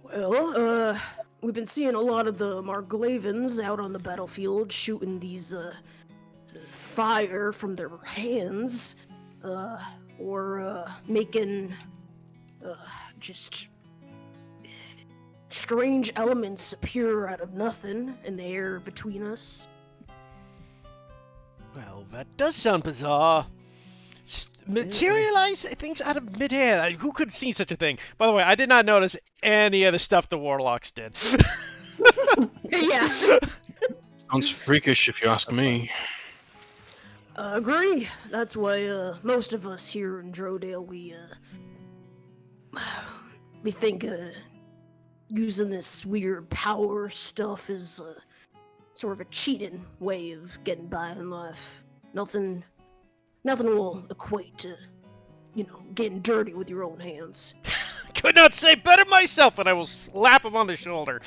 I: Well, we've been seeing a lot of the Marglavins out on the battlefield shooting these, fire from their hands, or making, just strange elements appear out of nothing in the air between us.
B: Well, that does sound bizarre. Materialize things out of midair. Who could see such a thing? By the way, I did not notice any of the stuff the warlocks did.
D: yeah.
G: Sounds freakish if you ask me.
I: Agree. That's why, most of us here in Drodale, we think, using this weird power stuff is, sort of a cheating way of getting by in life. Nothing will equate to, getting dirty with your own hands.
B: Could not say better myself, and I will slap him on the shoulder.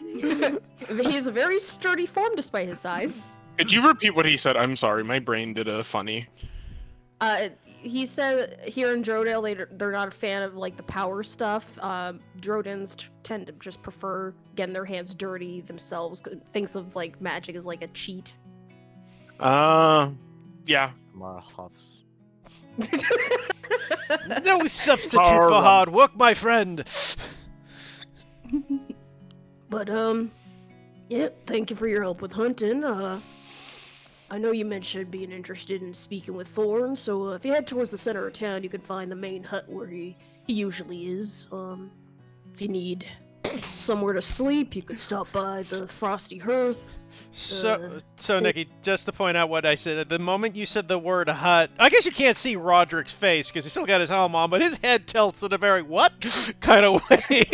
D: He has a very sturdy form despite his size.
C: Could you repeat what he said? I'm sorry, my brain did a funny.
D: He said here in Drodale they're not a fan of like the power stuff. Drodans tend to just prefer getting their hands dirty themselves. Thinks of like magic as like a cheat.
C: Yeah.
E: Mara huffs.
B: No substitute for hard work, my friend.
I: But, thank you for your help with hunting. I know you mentioned being interested in speaking with Thorn, so if you head towards the center of town, you can find the main hut where he usually is. If you need somewhere to sleep, you could stop by the Frosty Hearth.
B: So Nikki, just to point out what I said, at the moment you said the word hut, I guess you can't see Roderick's face because he's still got his helm on, but his head tilts in a very what kind of way.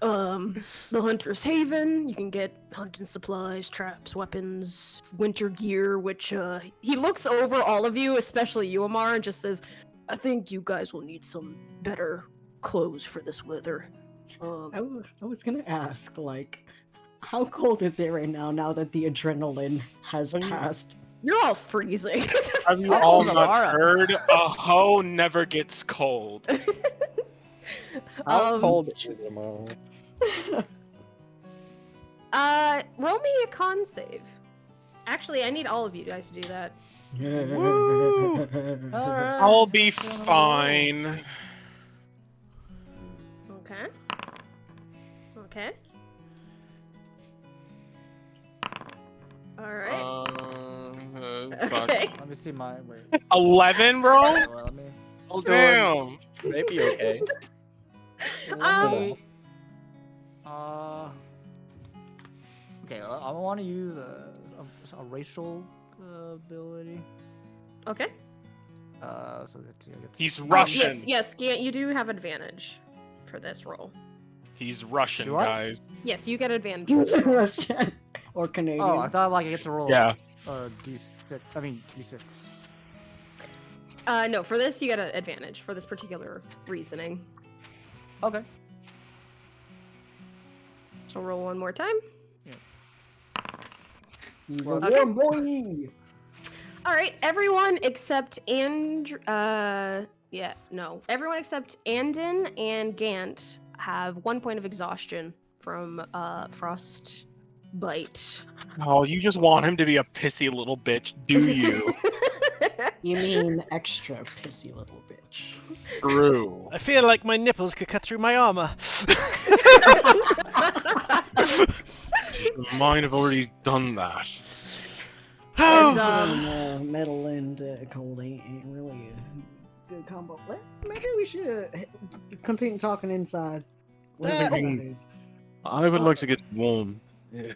I: The Hunter's Haven, you can get hunting supplies, traps, weapons, winter gear, which,
D: He looks over all of you, especially you, Amar, and just says,
I: I think you guys will need some better clothes for this weather.
A: I was gonna ask, how cold is it right now that the adrenaline has passed?
D: "You're all freezing."
C: Have you all not heard? A hoe never gets cold.
E: How cold is it, Mo?
D: Roll me a con save. Actually, I need all of you guys to do that.
I: Alright.
C: I'll be fine.
D: Okay. Okay. Alright.
C: Fuck.
D: Okay.
F: Let me see my. Wait.
C: 11, bro?
F: Let me.
C: Oh, damn.
E: Maybe okay.
F: Okay, I want to use a racial ability.
D: Okay.
F: So that you get.
C: He's Russian.
D: Yes, you do have advantage for this roll.
C: He's Russian,
F: Do I?
C: guys.
D: Yes, you get advantage.
A: Russian or Canadian.
F: Oh, I thought I get to roll.
C: Yeah.
F: D6. I mean D6.
D: No, for this you get an advantage for this particular reasoning.
F: Okay.
D: So roll one more time.
A: He's a
D: Okay.
A: warm boy.
D: All right, everyone except everyone except Andon and Gant have 1 point of exhaustion from frost bite.
C: Oh, you just want him to be a pissy little bitch, do you?
A: You mean extra pissy little bitch.
C: True.
B: I feel like my nipples could cut through my armor.
G: Mine have already done that.
B: Oh,
A: Metal and cold ain't really a good combo. Maybe we should continue talking inside. Whatever
G: Yeah.
A: it is.
G: I would like to get warm.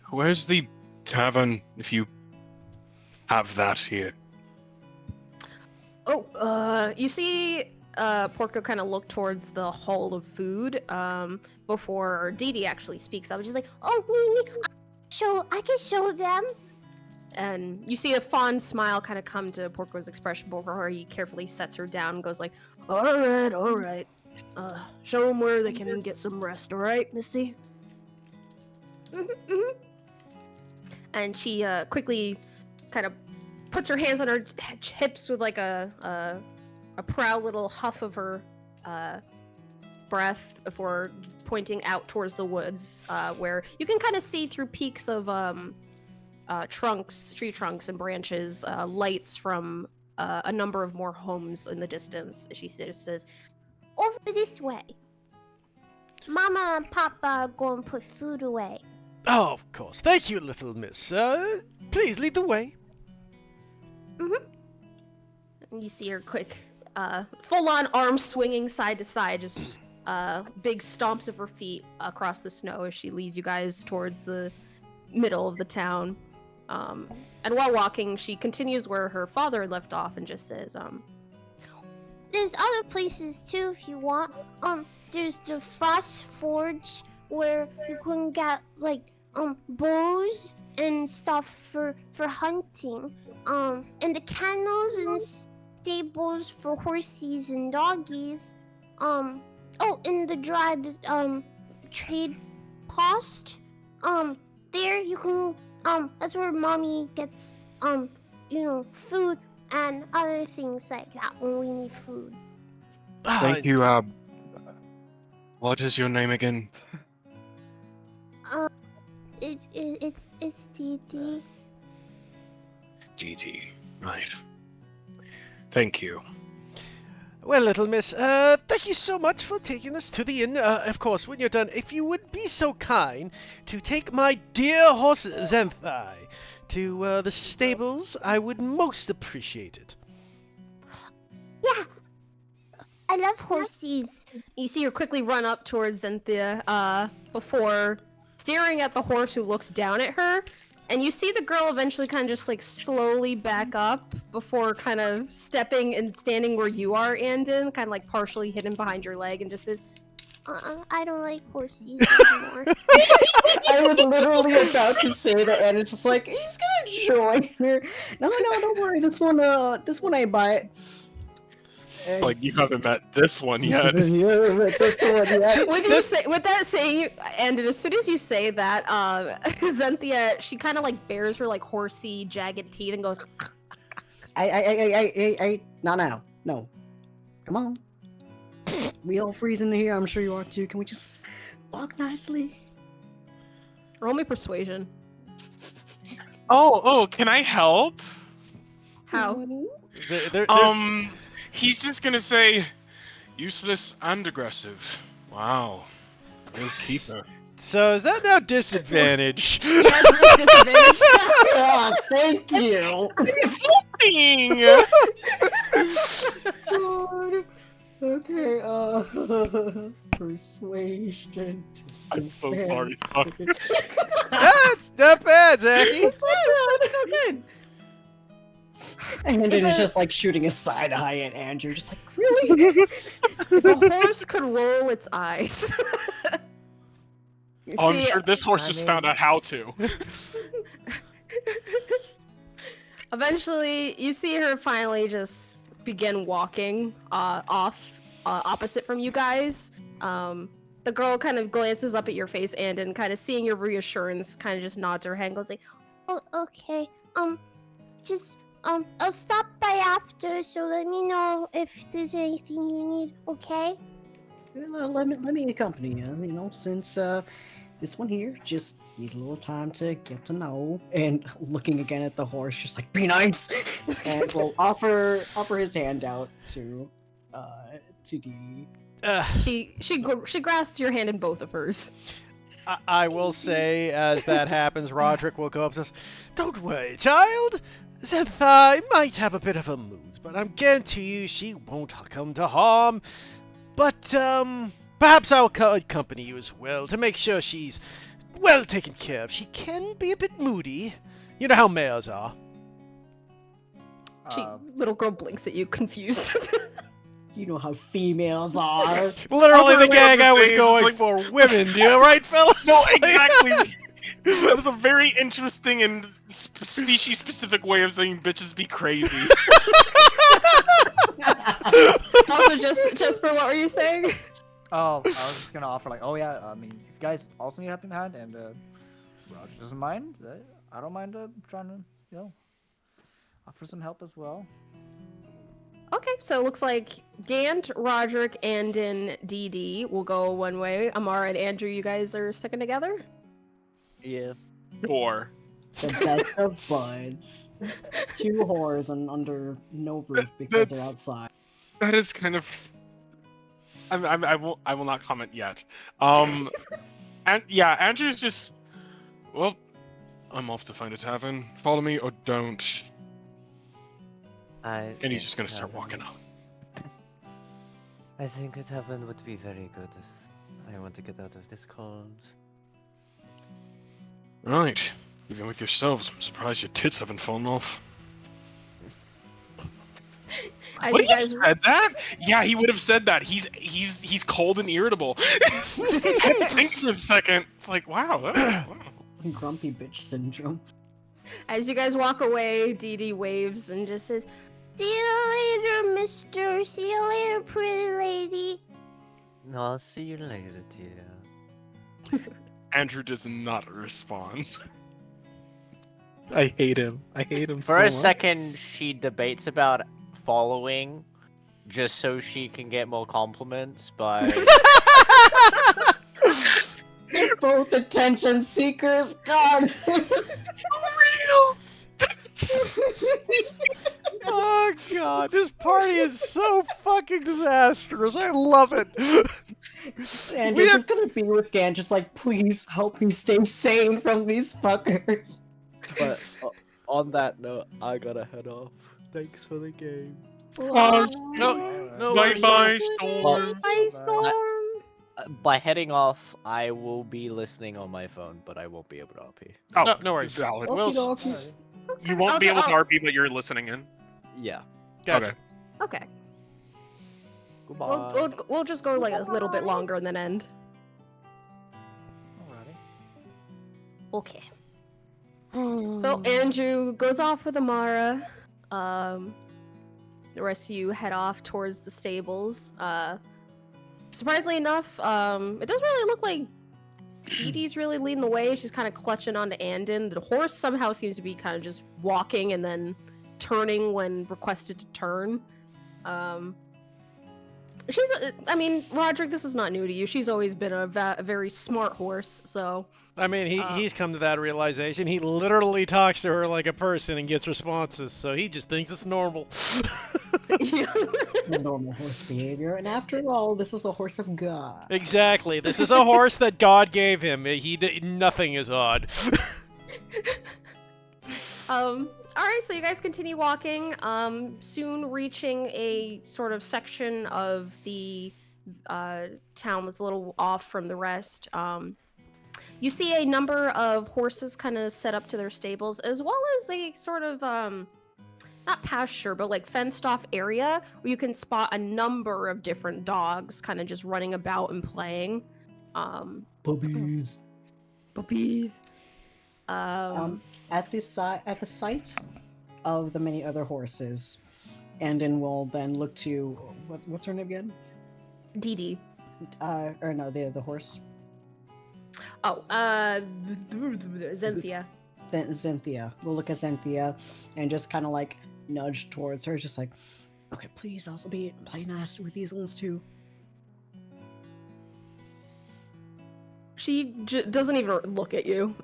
G: Where's the tavern, if you have that here?
D: Oh, you see Porco kind of look towards the hall of food before Dee Dee actually speaks up. She's like,
H: Oh, me. I can show them.
D: and you see a fond smile kind of come to Porco's expression before her. He carefully sets her down and goes like,
I: All right. Show them where they can get some rest, all right, Missy?
D: and she quickly kind of puts her hands on her hips with like a proud little huff of her breath before pointing out towards the woods, where you can kind of see through peaks of tree trunks and branches, lights from a number of more homes in the distance. She says,
H: Over this way. Mama and Papa go and put food away.
B: oh, of course. Thank you, little miss. Please lead the way.
D: and you see her quick, full-on arms swinging side to side, just big stomps of her feet across the snow as she leads you guys towards the middle of the town. And while walking, she continues where her father had left off and just says,
H: There's other places too if you want. There's the Frost Forge where you can get like bows and stuff for hunting. And the kennels and stables for horses and doggies. And the dried trade post. There you can that's where mommy gets food and other things like that when we need food.
G: Thank you, what is your name again?
H: It's Dee.
G: DT. Right. Thank you.
B: Well, little miss, thank you so much for taking us to the inn. Of course, when you're done, if you would be so kind to take my dear horse Xanthi to the stables, I would most appreciate it.
H: Yeah, I love horses.
D: you see her quickly run up towards Xanthia, before staring at the horse who looks down at her. And you see the girl eventually kind of just like slowly back up before kind of stepping and standing where you are, Andon, kind of like partially hidden behind your leg, and just says,
H: I don't like horses anymore.
A: I was literally about to say that, and it's just like, he's gonna join her. No, don't worry. This one ain't by it. And
C: Like, you haven't met this one yet.
A: yeah, but this one, yeah.
D: with that saying, and as soon as you say that, Xanthia, she kind of like bares her like horsey, jagged teeth and goes,
A: Not now. No. Come on. We all freezing here. I'm sure you are too. Can we just walk nicely?
D: roll me persuasion.
C: Oh, can I help?
D: How?
C: He's just gonna say, useless and aggressive.
G: Wow. Good keeper.
B: So is that now disadvantage?
D: Yeah, it's really disadvantage.
A: Oh, thank you. God. Okay, persuasion.
C: I'm so sorry.
B: That's not bad, Zachy.
D: That's so good.
A: And then it's just like shooting a side eye at Andrew, just like, really?
D: The horse could roll its eyes. You
C: I'm
D: see,
C: sure this horse just found out how to.
D: eventually, you see her finally just begin walking opposite from you guys, The girl kind of glances up at your face, and kind of seeing your reassurance, kind of just nods her head and goes like,
H: Oh, okay. Just I'll stop by after, so let me know if there's anything you need. Okay?
A: Let me accompany you. You know, since this one here just needs a little time to get to know. And looking again at the horse, just like, be nice, and will offer his hand out to Dee.
D: she grasps your hand in both of hers.
B: I will say, as that happens, Roderick will go up and says, "Don't worry, child. Xanthai might have a bit of a mood, but I'm guarantee you she won't come to harm. But, perhaps I'll accompany you as well to make sure she's well taken care of. She can be a bit moody. You know how mares are."
D: Little girl blinks at you, confused.
A: You know how females are.
B: Literally the gang I was
C: is,
B: going
C: like-
B: for, women, do you right, fellas?
C: No, exactly. That was a very interesting and species-specific way of saying bitches be crazy.
D: Also, Jesper, what were you saying?
F: Oh, I was just gonna offer like, oh yeah, I mean, if you guys also need a helping hand and Roger doesn't mind, I don't mind trying to, you know, offer some help as well.
D: Okay, so it looks like Gant, Roderick, and Dee Dee will go one way. Amara and Andrew, you guys are sticking together?
E: Yeah.
C: Or
A: The best of buds. Two whores under no roof because they're
C: That's-
A: outside.
C: that is kind of. I will not comment yet. And yeah, Andrew's just. Well, I'm off to find a tavern. Follow me or don't. And he's just gonna start walking off.
E: I think a tavern would be very good. I want to get out of this cold.
G: Right. Even with yourselves, I'm surprised your tits haven't fallen off.
D: As
C: Would
D: you
C: he have
D: guys,
C: said that? Yeah, he would have said that. He's cold and irritable. I didn't think for a second. It's like, wow. Wow.
A: Grumpy bitch syndrome.
D: as you guys walk away, Dee Dee waves and just says,
H: See you later, mister. See you later, pretty lady.
E: No, I'll see you later, dear.
C: Andrew does not respond. I hate him. I hate him
E: For a second, she debates about following just so she can get more compliments, but
A: They're both attention seekers. God.
B: Oh god, this party is so fucking disastrous. I love it.
A: And
B: We
A: you're
B: have-
A: just gonna be with Gan, just like, please help me stay sane from these fuckers.
E: but on that note, I gotta head off. Thanks for the game.
B: No, no
C: Bye
B: worries.
C: bye, Storm.
D: "Bye, Storm."
E: By heading off, I will be listening on my phone, but I won't be able to RP.
C: Oh,
B: No, no worries.
C: valid.
B: We'll
A: Okey-dokey.
C: You won't be
D: Okay,
C: able to RP, but you're listening in.
E: Yeah.
B: Gotcha.
C: Okay.
D: Okay,
E: Goodbye.
D: we'll just go like a little bit longer and then end.
F: Alrighty.
D: Okay. So Andrew goes off with Amara. The rest of you head off towards the stables. Surprisingly enough, it doesn't really look like Dee Dee's really leading the way. She's kind of clutching onto Andon. The horse somehow seems to be kind of just walking and then turning when requested to turn. I mean, Roderick, this is not new to you. She's always been a very smart horse, so...
B: I mean, he's come to that realization. He literally talks to her like a person and gets responses, so he just thinks it's normal.
A: It's normal horse behavior, and after all, this is the horse of God.
B: Exactly. This is a horse that God gave him. Nothing is odd.
D: Alright, so you guys continue walking, soon reaching a sort of section of the town that's a little off from the rest. You see a number of horses kind of set up to their stables, as well as a sort of, not pasture, but like fenced off area where you can spot a number of different dogs kind of just running about and playing.
A: Puppies.
D: Puppies.
A: At the sight of the many other horses, Andon will then look to what's her name again?
D: Dee Dee.
A: or no, the horse.
I: Oh, Zenthia.
A: Zenthia. We'll look at Zenthia and just kind of like nudge towards her, just like, okay, please also play nice with these ones too.
I: She doesn't even look at you.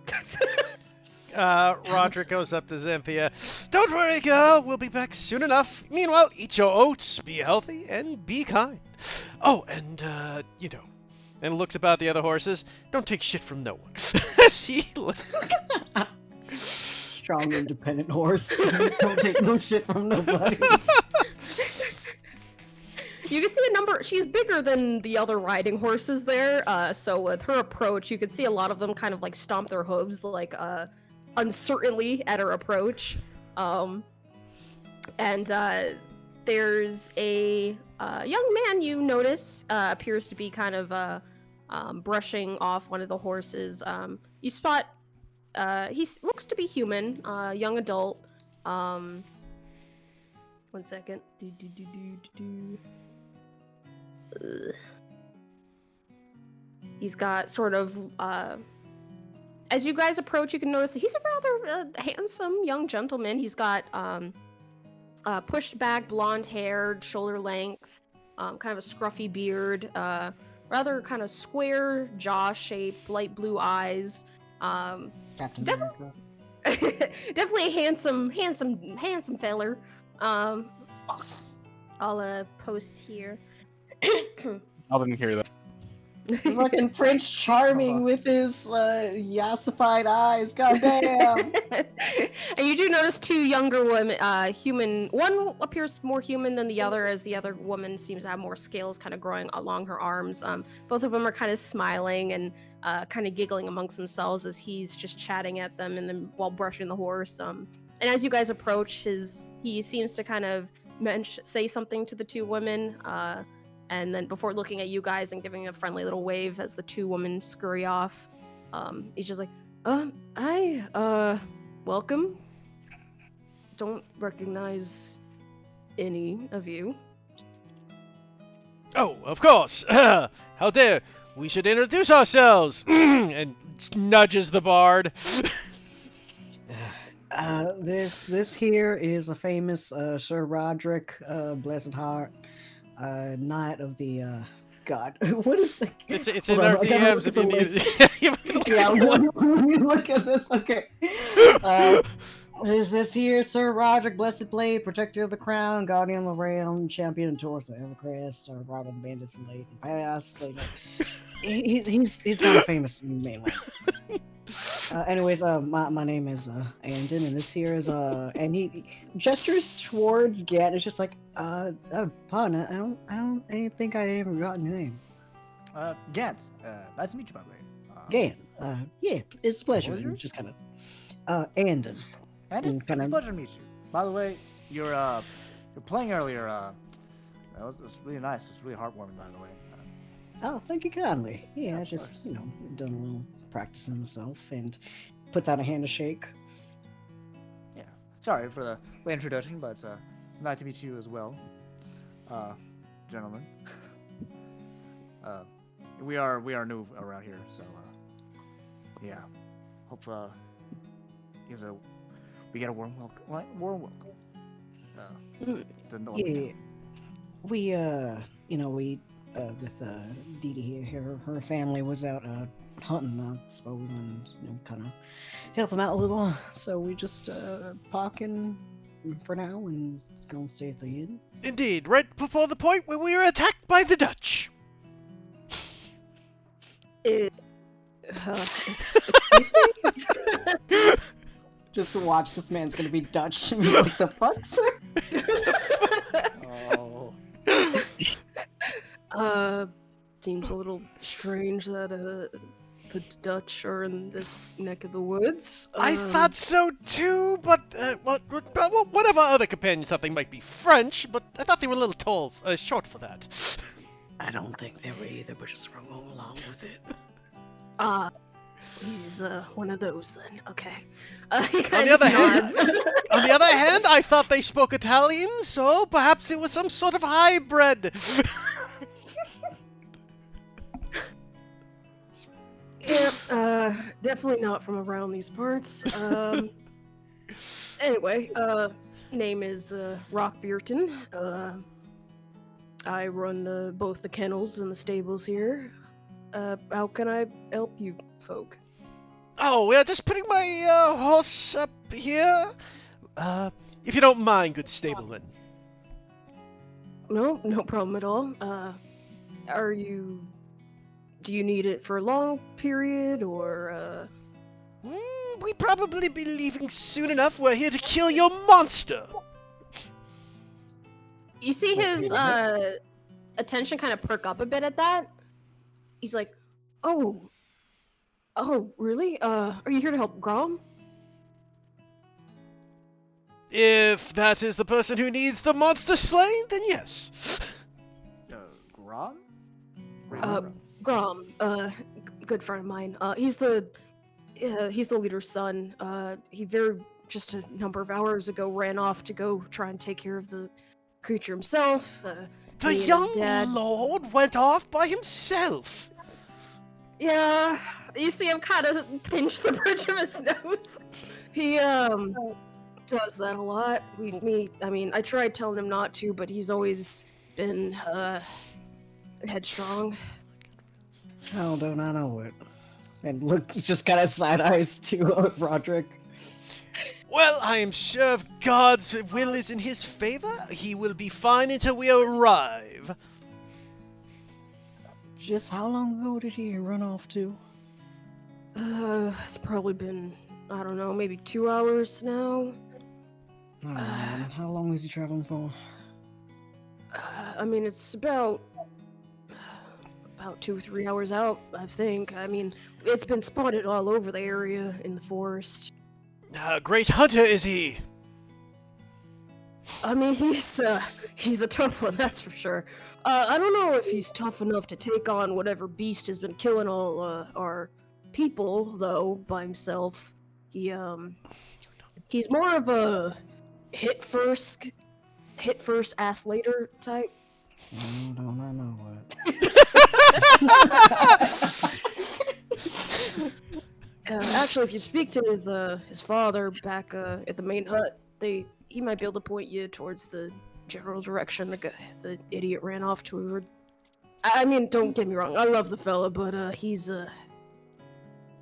B: Roderick goes up to Zenthia. Don't worry, girl. We'll be back soon enough. Meanwhile, eat your oats, be healthy, and be kind. Oh, and, and looks about the other horses. Don't take shit from no one. She looks...
A: Strong, independent horse. Don't take no shit from nobody.
I: You can see a number. She's bigger than the other riding horses there. So with her approach, you could see a lot of them kind of like stomp their hooves, like uncertainly at her approach. And there's a young man you notice appears to be kind of brushing off one of the horses. You spot he looks to be human, young adult. 1 second. He's got sort of as you guys approach, you can notice that he's a rather handsome young gentleman. He's got pushed back blonde hair, shoulder length, kind of a scruffy beard, rather kind of square jaw shape, light blue eyes.
A: Captain
I: Devil-
A: America.
I: Definitely a handsome feller. I'll post here.
C: I didn't hear that.
A: Fucking Prince Charming with his yassified eyes. Goddamn.
I: And you do notice two younger women, human. One appears more human than the other, as the other woman seems to have more scales kind of growing along her arms. Both of them are kind of smiling and kind of giggling amongst themselves as he's just chatting at them and then while brushing the horse. And as you guys approach, he seems to kind of say something to the two women. And then before looking at you guys and giving a friendly little wave as the two women scurry off, he's just like, hi, welcome. Don't recognize any of you.
B: Oh, of course. How dare. We should introduce ourselves. And nudges the bard.
A: This here is a famous Sir Roderick, Blessed Heart, Knight of the God. What is the?
B: It's in our DMs if you need it.
A: Yeah, let me look at this. Okay. Is this here Sir Roderick, Blessed Blade, Protector of the Crown, Guardian of the Realm, Champion and Torso, Evercrest, Rider of the Bandits and late and past. He's kind of famous mainland. Anyways, my name is Andon, and this here is and he gestures towards Gant. It's just like pardon, I don't think I ever gotten your name.
F: Gant. Nice to meet you, by the way.
A: Gant. Yeah, it's a pleasure.
F: What was yours?
A: Just kind of Andon.
F: Andon,
A: kinda-
F: it's a pleasure to meet you. By the way, you're playing earlier. That was really nice. It's really heartwarming, by the way.
A: Oh, thank you kindly. Yeah, I
F: of
A: just
F: course.
A: done a little practicing myself, and puts out a hand to shake.
F: Yeah. Sorry for the late introduction, but it's nice to meet you as well, gentlemen. We are new around here, so yeah. Hope we get a warm welcome. Warm welcome. It's an
A: Yeah, we with Dee Dee here, her family was out hunting, I suppose, and kind of help them out a little. So we just parking for now and gonna stay at the inn.
B: Indeed, right before the point where we were attacked by the Dutch.
I: Excuse me?
A: Just to watch this man's gonna be Dutch and be like, the fuck, sir?
F: Oh.
I: Seems a little strange that the Dutch are in this neck of the woods.
B: I thought so too, but one of our other companions thought they might be French, but I thought they were a little short for that.
A: I don't think they were either, but just roll along with it.
I: He's one of those then. Okay.
B: On the other hand, I thought they spoke Italian, so perhaps it was some sort of hybrid.
I: Definitely not from around these parts. Anyway, name is Rock Beerton. I run both the kennels and the stables here. How can I help you folk?
B: Oh, we're just putting my horse up here. If you don't mind, good stableman.
I: No, no problem at all. Do you need it for a long period, or,
B: We probably be leaving soon enough. We're here to kill your monster.
D: You see his attention kind of perk up a bit at that.
I: He's like, oh, really? Are you here to help Grom?
B: If that is the person who needs the monster slain, then yes.
F: Grom?
I: Grom, good friend of mine. He's the leader's son. He just a number of hours ago ran off to go try and take care of the creature himself.
B: The
I: me and his
B: young
I: dad.
B: lord went off by himself.
D: Yeah, you see him kind of pinch the bridge of his nose.
I: He does that a lot. I tried telling him not to, but he's always been headstrong.
A: How don't I know it? And look, he just kind of side eyes to Roderick.
B: Well, I am sure if God's will is in his favor, he will be fine until we arrive.
A: Just how long ago did he run off to?
I: It's probably been, I don't know, maybe 2 hours now.
A: Oh, man. How long was he traveling for?
I: It's about 2 or 3 hours out, I think. It's been spotted all over the area in the forest.
B: Great hunter is he?
I: He's a tough one, that's for sure. I don't know if he's tough enough to take on whatever beast has been killing all our people, though, by himself. He's more of a hit first, ass later type.
A: Oh, don't I know what?
I: Actually, if you speak to his father back at the main hut, he might be able to point you towards the general direction the idiot ran off toward. Don't get me wrong, I love the fella, but he's a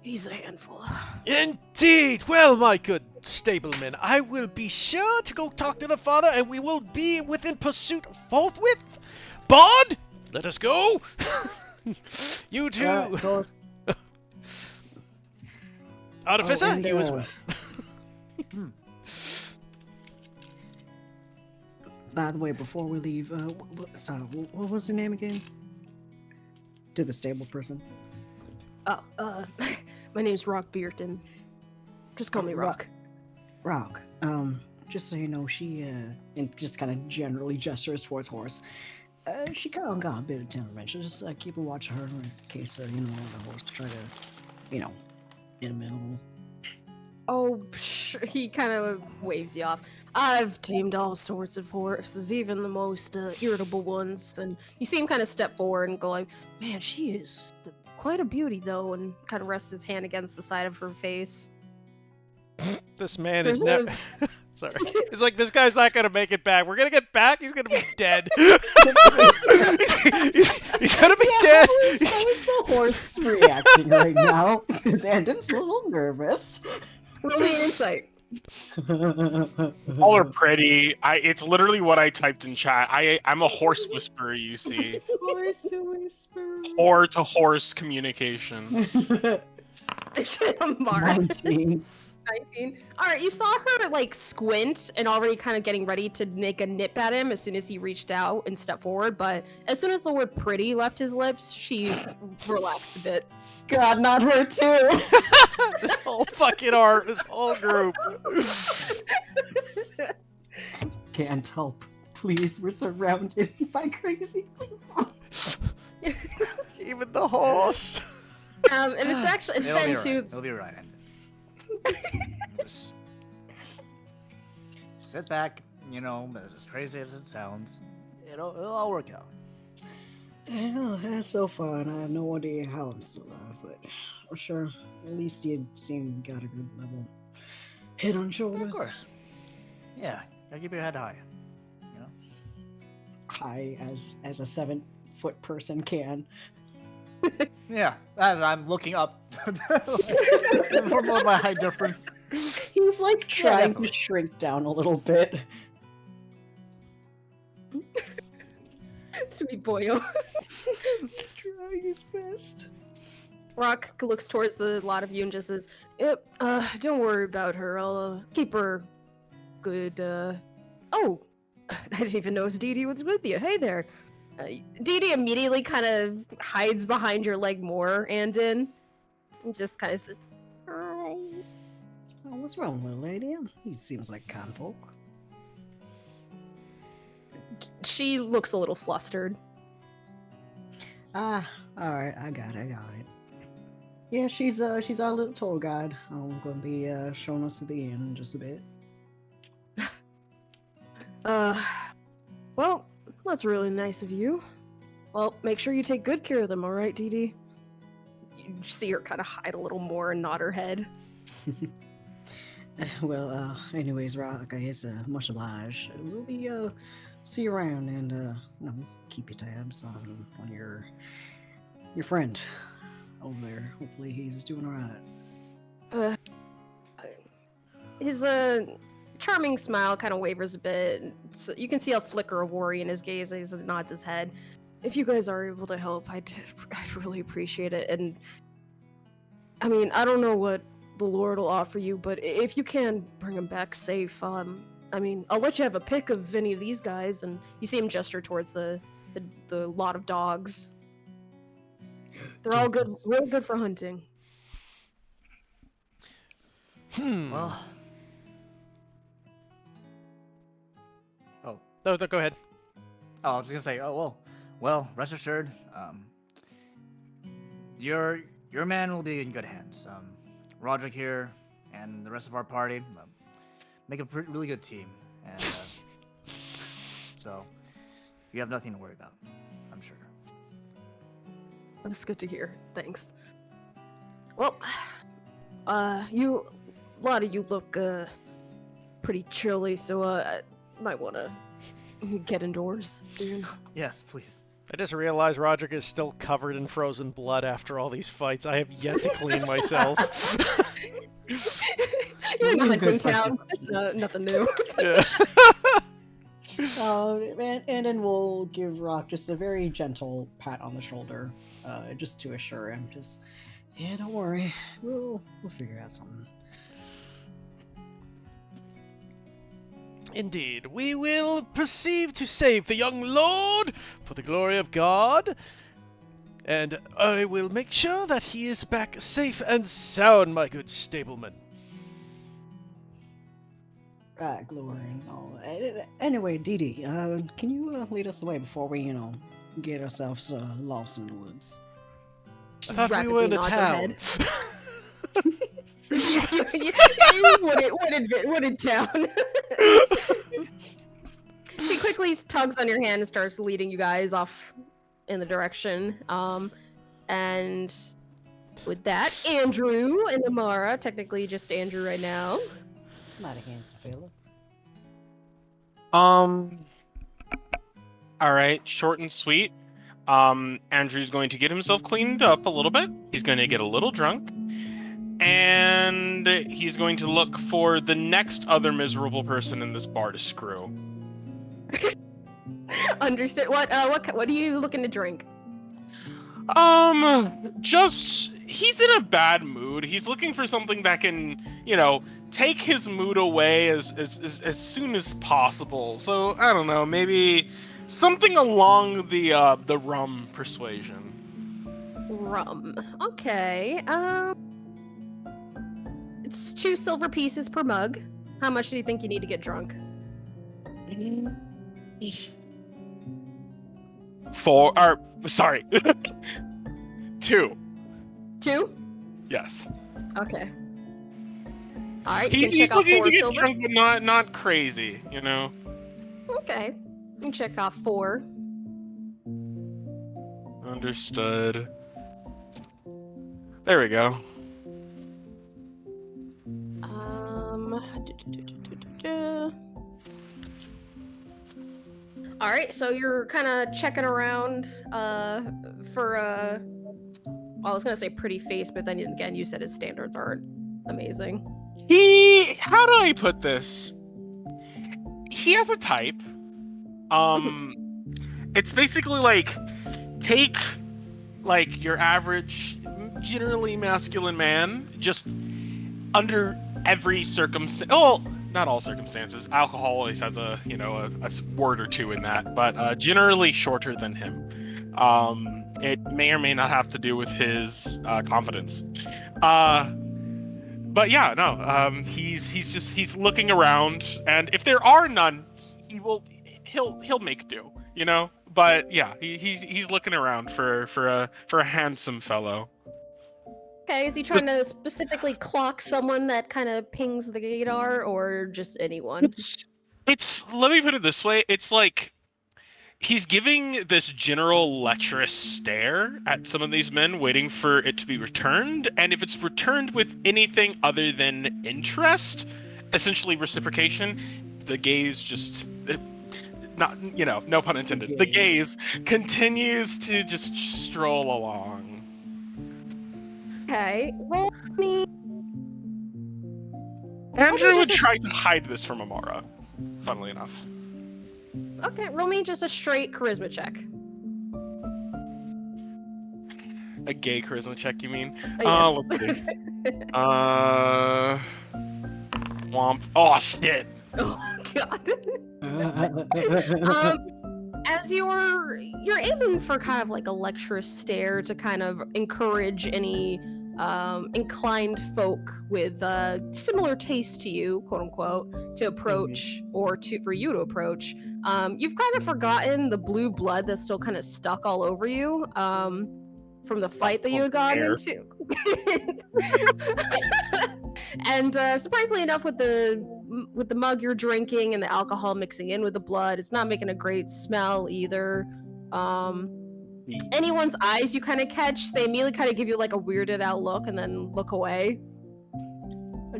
I: handful.
B: Indeed. Well, my good stableman, I will be sure to go talk to the father, and we will be within pursuit forthwith. Bond, let us go. You too.
A: Of course.
B: Artificer,
A: and,
B: you as well.
A: By the way, before we leave, what was the name again? To the stable person.
I: My name's Rock Beerton. Just call me Rock.
A: Rock. Just so you know, she and just kind of generally gestures towards horse. She kind of got a bit of temperament. Just keep a watch of her in case the horse try to, in the middle.
D: Oh, he kind of waves you off.
I: I've tamed all sorts of horses, even the most irritable ones, and you see him kind of step forward and go like, man, she is quite a beauty, though, and kind of rest his hand against the side of her face.
B: This man is never... Sorry. It's like, this guy's not gonna make it back. We're gonna get back, he's gonna be dead. He's gonna be dead.
A: How is the horse reacting right now? Because Andon's a little nervous.
I: Roll me an insight.
C: All are pretty. It's literally what I typed in chat. I'm a horse whisperer, you see.
A: Horse whisperer.
C: Or to horse communication.
I: Mark.
A: 19.
D: 19. Alright, you saw her squint and already kind of getting ready to make a nip at him as soon as he reached out and stepped forward, but as soon as the word pretty left his lips, she relaxed a bit.
A: God, not her too.
B: This whole fucking art, this whole group.
A: Can't help. Please, we're surrounded by crazy people.
B: Even the horse.
D: And it's actually
F: It'll
D: been
F: be right.
D: to
F: It'll be right. Just sit back, as crazy as it sounds, it'll all work out.
A: It'll so far, and I have no idea how I'm still alive, but I'm sure at least you seem got a good level head on shoulders.
F: Of course. Yeah, gotta keep your head high. You know?
A: High as a 7-foot person can.
F: Yeah, as I'm looking up for my height difference.
A: He's like trying to
F: definitely.
A: shrink down a little bit.
D: Sweet boyo.
A: Trying his best.
D: Rock looks towards the lot of you and just says,
I: Yep, don't worry about her. I'll keep her good, Oh, I didn't even notice Dee Dee was with you. Hey there.
D: Dee Dee immediately kind of hides behind your leg more, Andin. And just kind of says,
H: Hi.
A: Oh, what's wrong, little lady? He seems like kind folk.
D: she looks a little flustered.
A: Ah, alright, I got it. Yeah, she's our little tour guide. I'm gonna be showing us to the inn in just a bit.
I: Well, that's really nice of you. Well, make sure you take good care of them, alright, Dee Dee?
D: You see her kind of hide a little more and nod her head.
A: Well, anyways, Rock, I guess much obliged. We'll be see you around and you know, keep your tabs on your friend over there. Hopefully he's doing alright.
D: His charming smile kind of wavers a bit. So you can see a flicker of worry in his gaze as he nods his head.
I: If you guys are able to help, I'd really appreciate it. And I mean, I don't know what the Lord will offer you, but if you can bring him back safe, I mean, I'll let you have a pick of any of these guys. And
D: You see him gesture towards the lot of dogs.
I: they're all good, real good for hunting.
F: Well.
B: No, go ahead.
F: Oh, I was gonna say, well, rest assured, your man will be in good hands. Roderick here and the rest of our party make a really good team, and so you have nothing to worry about, I'm sure.
I: That's good to hear. Thanks. Well, a lot of you look pretty chilly, so I might want to get indoors soon.
F: Yes, please.
B: I just realized Roderick is still covered in frozen blood after all these fights. I have yet to clean myself.
D: You're in a hunting
A: Good
D: town. Nothing new.
B: Yeah.
A: And then we'll give Rock just a very gentle pat on the shoulder, just to assure him, yeah, don't worry, we'll figure out something.
B: Indeed, we will proceed to save the young lord for the glory of God, and I will make sure that he is back safe and sound, my good stableman.
A: Right, glory and all. Anyway, Dee Dee, can you lead us away before we, get ourselves lost in the woods?
B: I thought we were in a
D: Rapidly
B: town.
D: What in town? She quickly tugs on your hand and starts leading you guys off in the direction. And with that, Andrew and Amara, technically just Andrew right now.
A: Not a handsome fella.
C: All right, short and sweet. Andrew's going to get himself cleaned up a little bit. He's going to get a little drunk. And he's going to look for the next other miserable person in this bar to screw.
D: Understood. What are you looking to drink?
C: He's in a bad mood. He's looking for something that can, take his mood away as soon as possible. So, I don't know, maybe something along the rum persuasion.
D: Rum. Okay. It's 2 silver pieces per mug. How much do you think you need to get drunk?
C: 2.
D: 2?
C: Yes.
D: Okay. All right.
C: He's
D: check off
C: looking
D: 4
C: to get
D: silver.
C: drunk, but not crazy,
D: Okay. You can check off 4.
C: Understood. There we go.
D: All right, so you're kind of checking around for well, I was gonna say pretty face, but then again, you said his standards aren't amazing.
C: How do I put this? He has a type. It's basically like, take like your average, generally masculine man, just under every circumstance. Oh, not all circumstances. Alcohol always has a word or two in that, but generally shorter than him. It may or may not have to do with his confidence. But yeah, no. He's looking around, and if there are none, he'll make do. You know. But yeah, he's looking around for a handsome fellow.
D: Okay, is he trying to specifically clock someone that kind of pings the radar, or just anyone?
C: It's let me put it this way. It's like he's giving this general lecherous stare at some of these men, waiting for it to be returned. And if it's returned with anything other than interest, essentially reciprocation, the gaze just... Not, no pun intended. The gaze continues to just stroll along.
D: Okay, roll me.
C: Andrew would try to hide this from Amara, funnily enough.
D: Okay, roll me just a straight charisma check.
C: A gay charisma check, you mean?
D: Yes.
C: Let's see. Womp. Oh, shit.
D: Oh, God. As you're aiming for kind of like a lecherous stare to kind of encourage any inclined folk with similar taste to you, quote unquote, to approach or for you to approach. You've kind of forgotten the blue blood that's still kind of stuck all over you from the fight that you had gotten into. And surprisingly enough, with the mug you're drinking and the alcohol mixing in with the blood, it's not making a great smell either. Anyone's eyes you kind of catch, they immediately kind of give you like a weirded out look and then look away.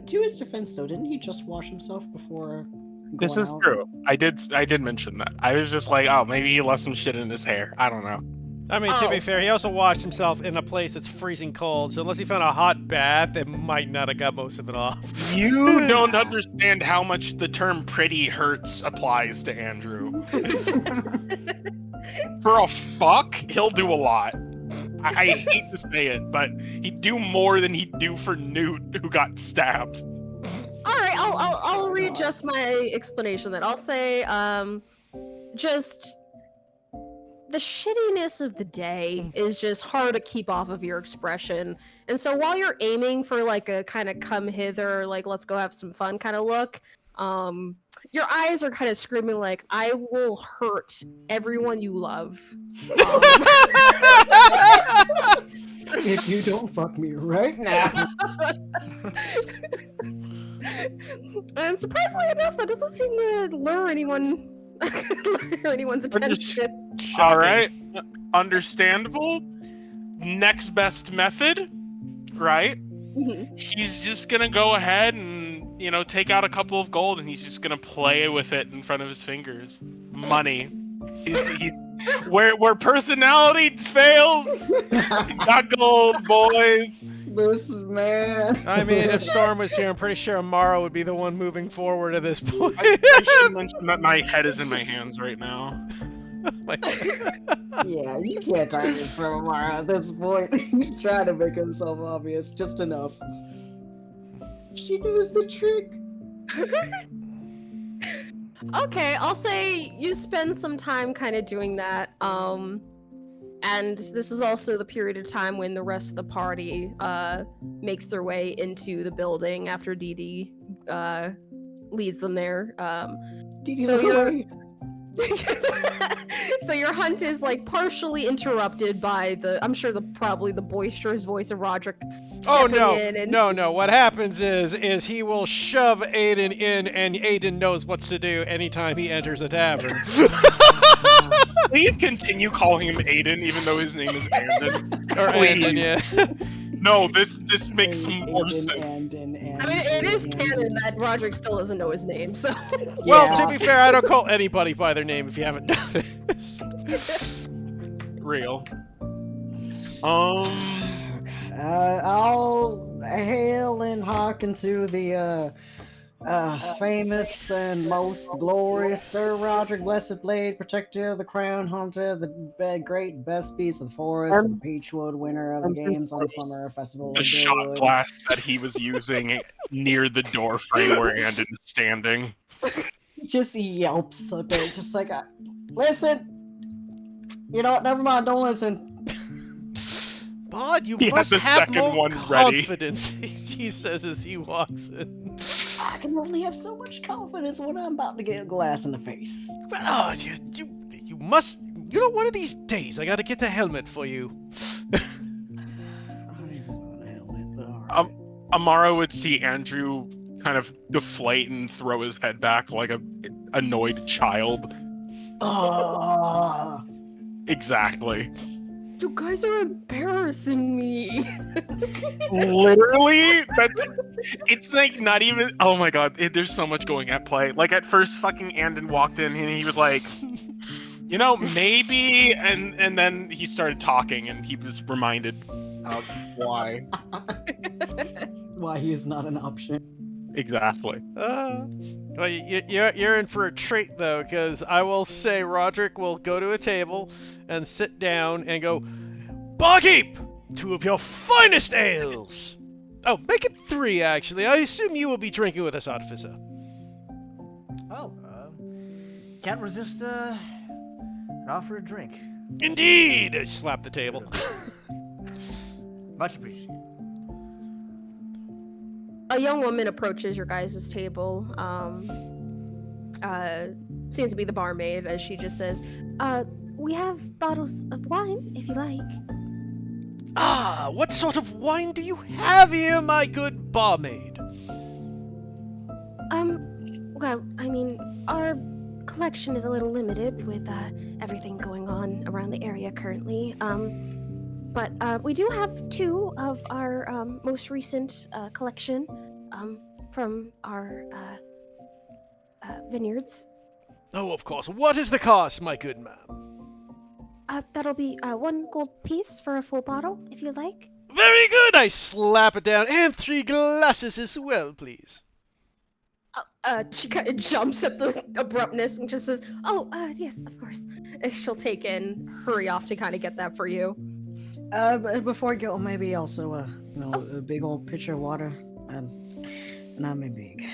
A: To his defense, though, didn't he just wash himself before?
C: This is true. I did mention that. I was just like, oh, maybe he left some shit in his hair. I don't know.
B: I mean, to be fair, he also washed himself in a place that's freezing cold, so unless he found a hot bath, it might not have got most of it off.
C: You don't understand how much the term pretty hurts applies to Andrew. For a fuck, he'll do a lot. I hate to say it, but he'd do more than he'd do for Newt, who got stabbed.
D: Alright, I'll readjust my explanation then. I'll say, just... the shittiness of the day is just hard to keep off of your expression. And so while you're aiming for like a kind of come hither, like let's go have some fun kind of look, your eyes are kind of screaming like, I will hurt everyone you love.
A: If you don't fuck me right now.
D: And surprisingly enough, that doesn't seem to lure anyone's attention.
C: All right, understandable. Next best method, right?
D: Mm-hmm.
C: He's just gonna go ahead and take out a couple of gold, and he's just gonna play with it in front of his fingers. Money. He's where personality fails. He's got gold, boys.
A: Listen, man.
B: I mean, if Storm was here, I'm pretty sure Amara would be the one moving forward at this point.
C: I should mention that my head is in my hands right now.
A: Yeah, you can't hide this from Amara at this point. He's trying to make himself obvious just enough. She knows the trick.
D: Okay, I'll say you spend some time kind of doing that. And this is also the period of time when the rest of the party makes their way into the building after Dee leads them there. So your hunt is like partially interrupted by I'm sure probably the boisterous voice of Roderick stepping in and...
B: No. What happens is he will shove Aiden in, and Aiden knows what to do anytime he enters a tavern.
C: Please continue calling him Aiden, even though his name is Andon.
B: Or
C: Please.
B: Andon, yeah.
C: No, this makes more
A: Aiden,
C: sense.
A: and
I: I mean, it is canon that Roderick still doesn't know his name, so.
B: Well,
A: Yeah.
B: to be fair, I don't call anybody by their name if you haven't noticed.
C: Real.
A: I'll hail and hearken to the famous and most glorious Sir Roderick Blessed Blade, protector of the crown, hunter of the great best beast of the forest, the Peachwood, winner of the games on Summer Festival
C: The
A: of
C: shot
A: Goodwood.
C: glass that he was using near the door frame where Andon is standing.
A: Just yelps a bit, just like, listen! You know what, never mind, don't listen.
B: Bod, you
C: He had
B: must
C: the
B: have
C: second
B: more
C: one ready.
B: confidence, he says as he walks in.
A: I can only have so much confidence when I'm about to get a glass in the face.
B: Oh, you must. You know, one of these days I gotta get the helmet for you.
A: I don't even want a helmet, but alright.
C: Amara would see Andrew kind of deflate and throw his head back like a annoyed child. Exactly.
I: You guys are embarrassing me.
C: Literally, it's like not even. Oh my god, there's so much going at play. Like at first, fucking Andon walked in and he was like, you know, maybe, and then he started talking and he was reminded of why.
A: Why he is not an option.
C: Exactly.
B: Well, you're in for a treat though, because I will say Roderick will go to a table and sit down and go, Barkeep, 2 of your finest ales. Oh, make it 3 actually. I assume you will be drinking with us, Artificer.
F: Oh, can't resist an offer a drink.
B: Indeed. I slap the table.
F: Much appreciated.
D: A young woman approaches your guys' table. Seems to be the barmaid, as she just says, we have bottles of wine, if you like.
B: Ah, what sort of wine do you have here, my good barmaid?
D: Well, I mean, our collection is a little limited with everything going on around the area currently. But we do have 2 of our most recent collection from our vineyards.
B: Oh, of course. What is the cost, my good ma'am?
D: That'll be 1 gold piece for a full bottle, if you like.
B: Very good. I slap it down. And 3 glasses as well, please.
D: She kind of jumps at the abruptness and just says, "Oh, yes, of course." And she'll take and hurry off to kind of get that for you.
A: But before I go, maybe also a big old pitcher of water, and I mean big.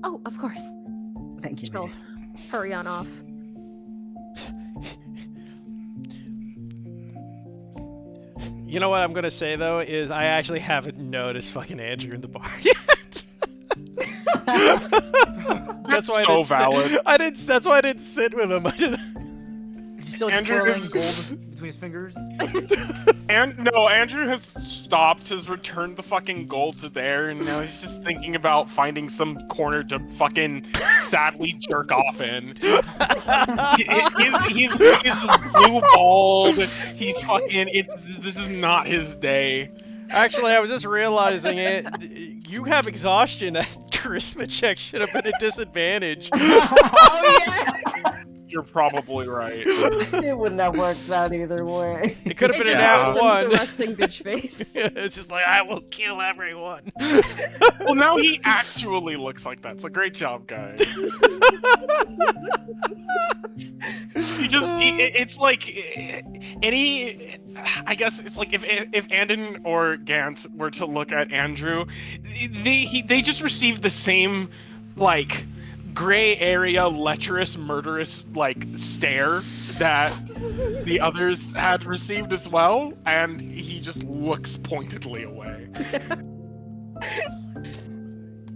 D: Oh, of course.
A: Thank you.
D: She'll
A: Mary.
D: hurry on off.
B: You know what I'm gonna say though is I actually haven't noticed fucking Andrew in the bar yet. That's why
C: so valid.
B: I didn't. That's why I didn't sit with him. I just...
F: Is he still
C: Andrew
F: twirling
C: is-
F: gold between his fingers?
C: Andrew has stopped, has returned the fucking gold to there, and now he's just thinking about finding some corner to fucking sadly jerk off in. He's blue balled. He's fucking. This is not his day.
B: Actually, I was just realizing it. You have exhaustion. That charisma check should have been a disadvantage.
D: Oh yeah.
C: You're probably right.
A: It wouldn't have worked out either way.
B: It could have been an
C: Yeah.
B: at one.
D: The resting bitch face.
B: It's just like I will kill everyone.
C: Well, now he actually looks like that. So great job, guys. It's like I guess it's like if Andon or Gant were to look at Andrew, they just received the same like gray area, lecherous, murderous like stare that the others had received as well, and he just looks pointedly away.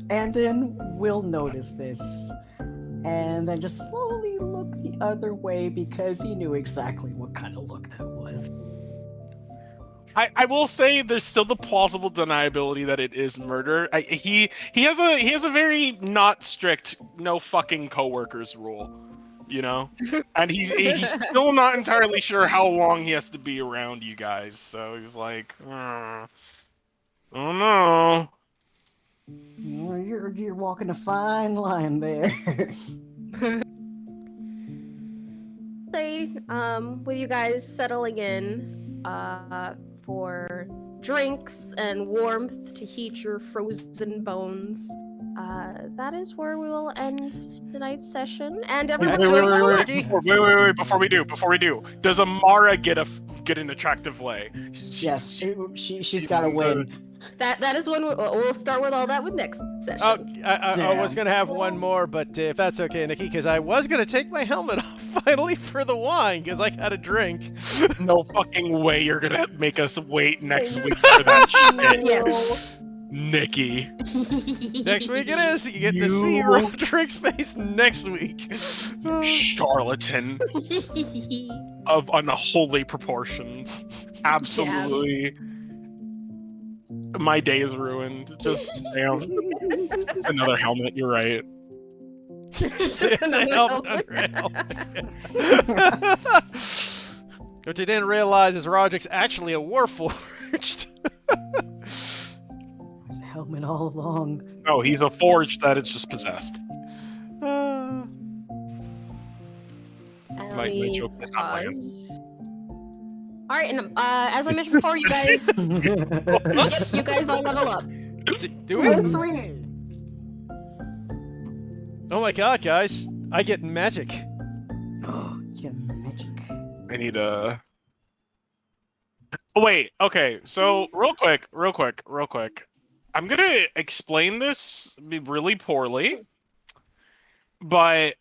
A: Andon will notice this, and then just slowly look the other way because he knew exactly what kind of look that was.
C: I will say there's still the plausible deniability that it is murder. He has a very not strict no fucking coworkers rule. you know, and he's still not entirely sure how long he has to be around you guys. So he's like, oh no.
A: Well, you're walking a fine line there.
D: Say, with you guys settling in, for drinks and warmth to heat your frozen bones, that is where we will end tonight's session. And everybody,
C: Wait, before we do, does Amara get an attractive lay?
A: Yes, she's got to win.
D: that is when we'll start with all that with next session.
B: Oh, I was gonna have one more, but if that's okay, Nikki, because I was gonna take my helmet off finally for the wine, because I had a drink.
C: No fucking way you're gonna make us wait next week for that shit.
D: Yes.
C: Nikki.
B: Next week it is. You get to see Roderick's face next week.
C: Charlatan of unholy proportions. Absolutely. My day is ruined. Just damn. It's another helmet. You're right.
B: It's a helmet under a helmet. What you didn't realize is Roderick's actually a Warforged.
A: It's a helmet all along.
C: No, he's a forged that is just possessed. My joke did not land.
D: All right, and as I mentioned before, you guys, yep, you guys all level up.
B: Do we? Oh my god, guys! I get magic.
A: Oh, you get magic.
C: I need a. Wait. Okay. So real quick. I'm gonna explain this really poorly, but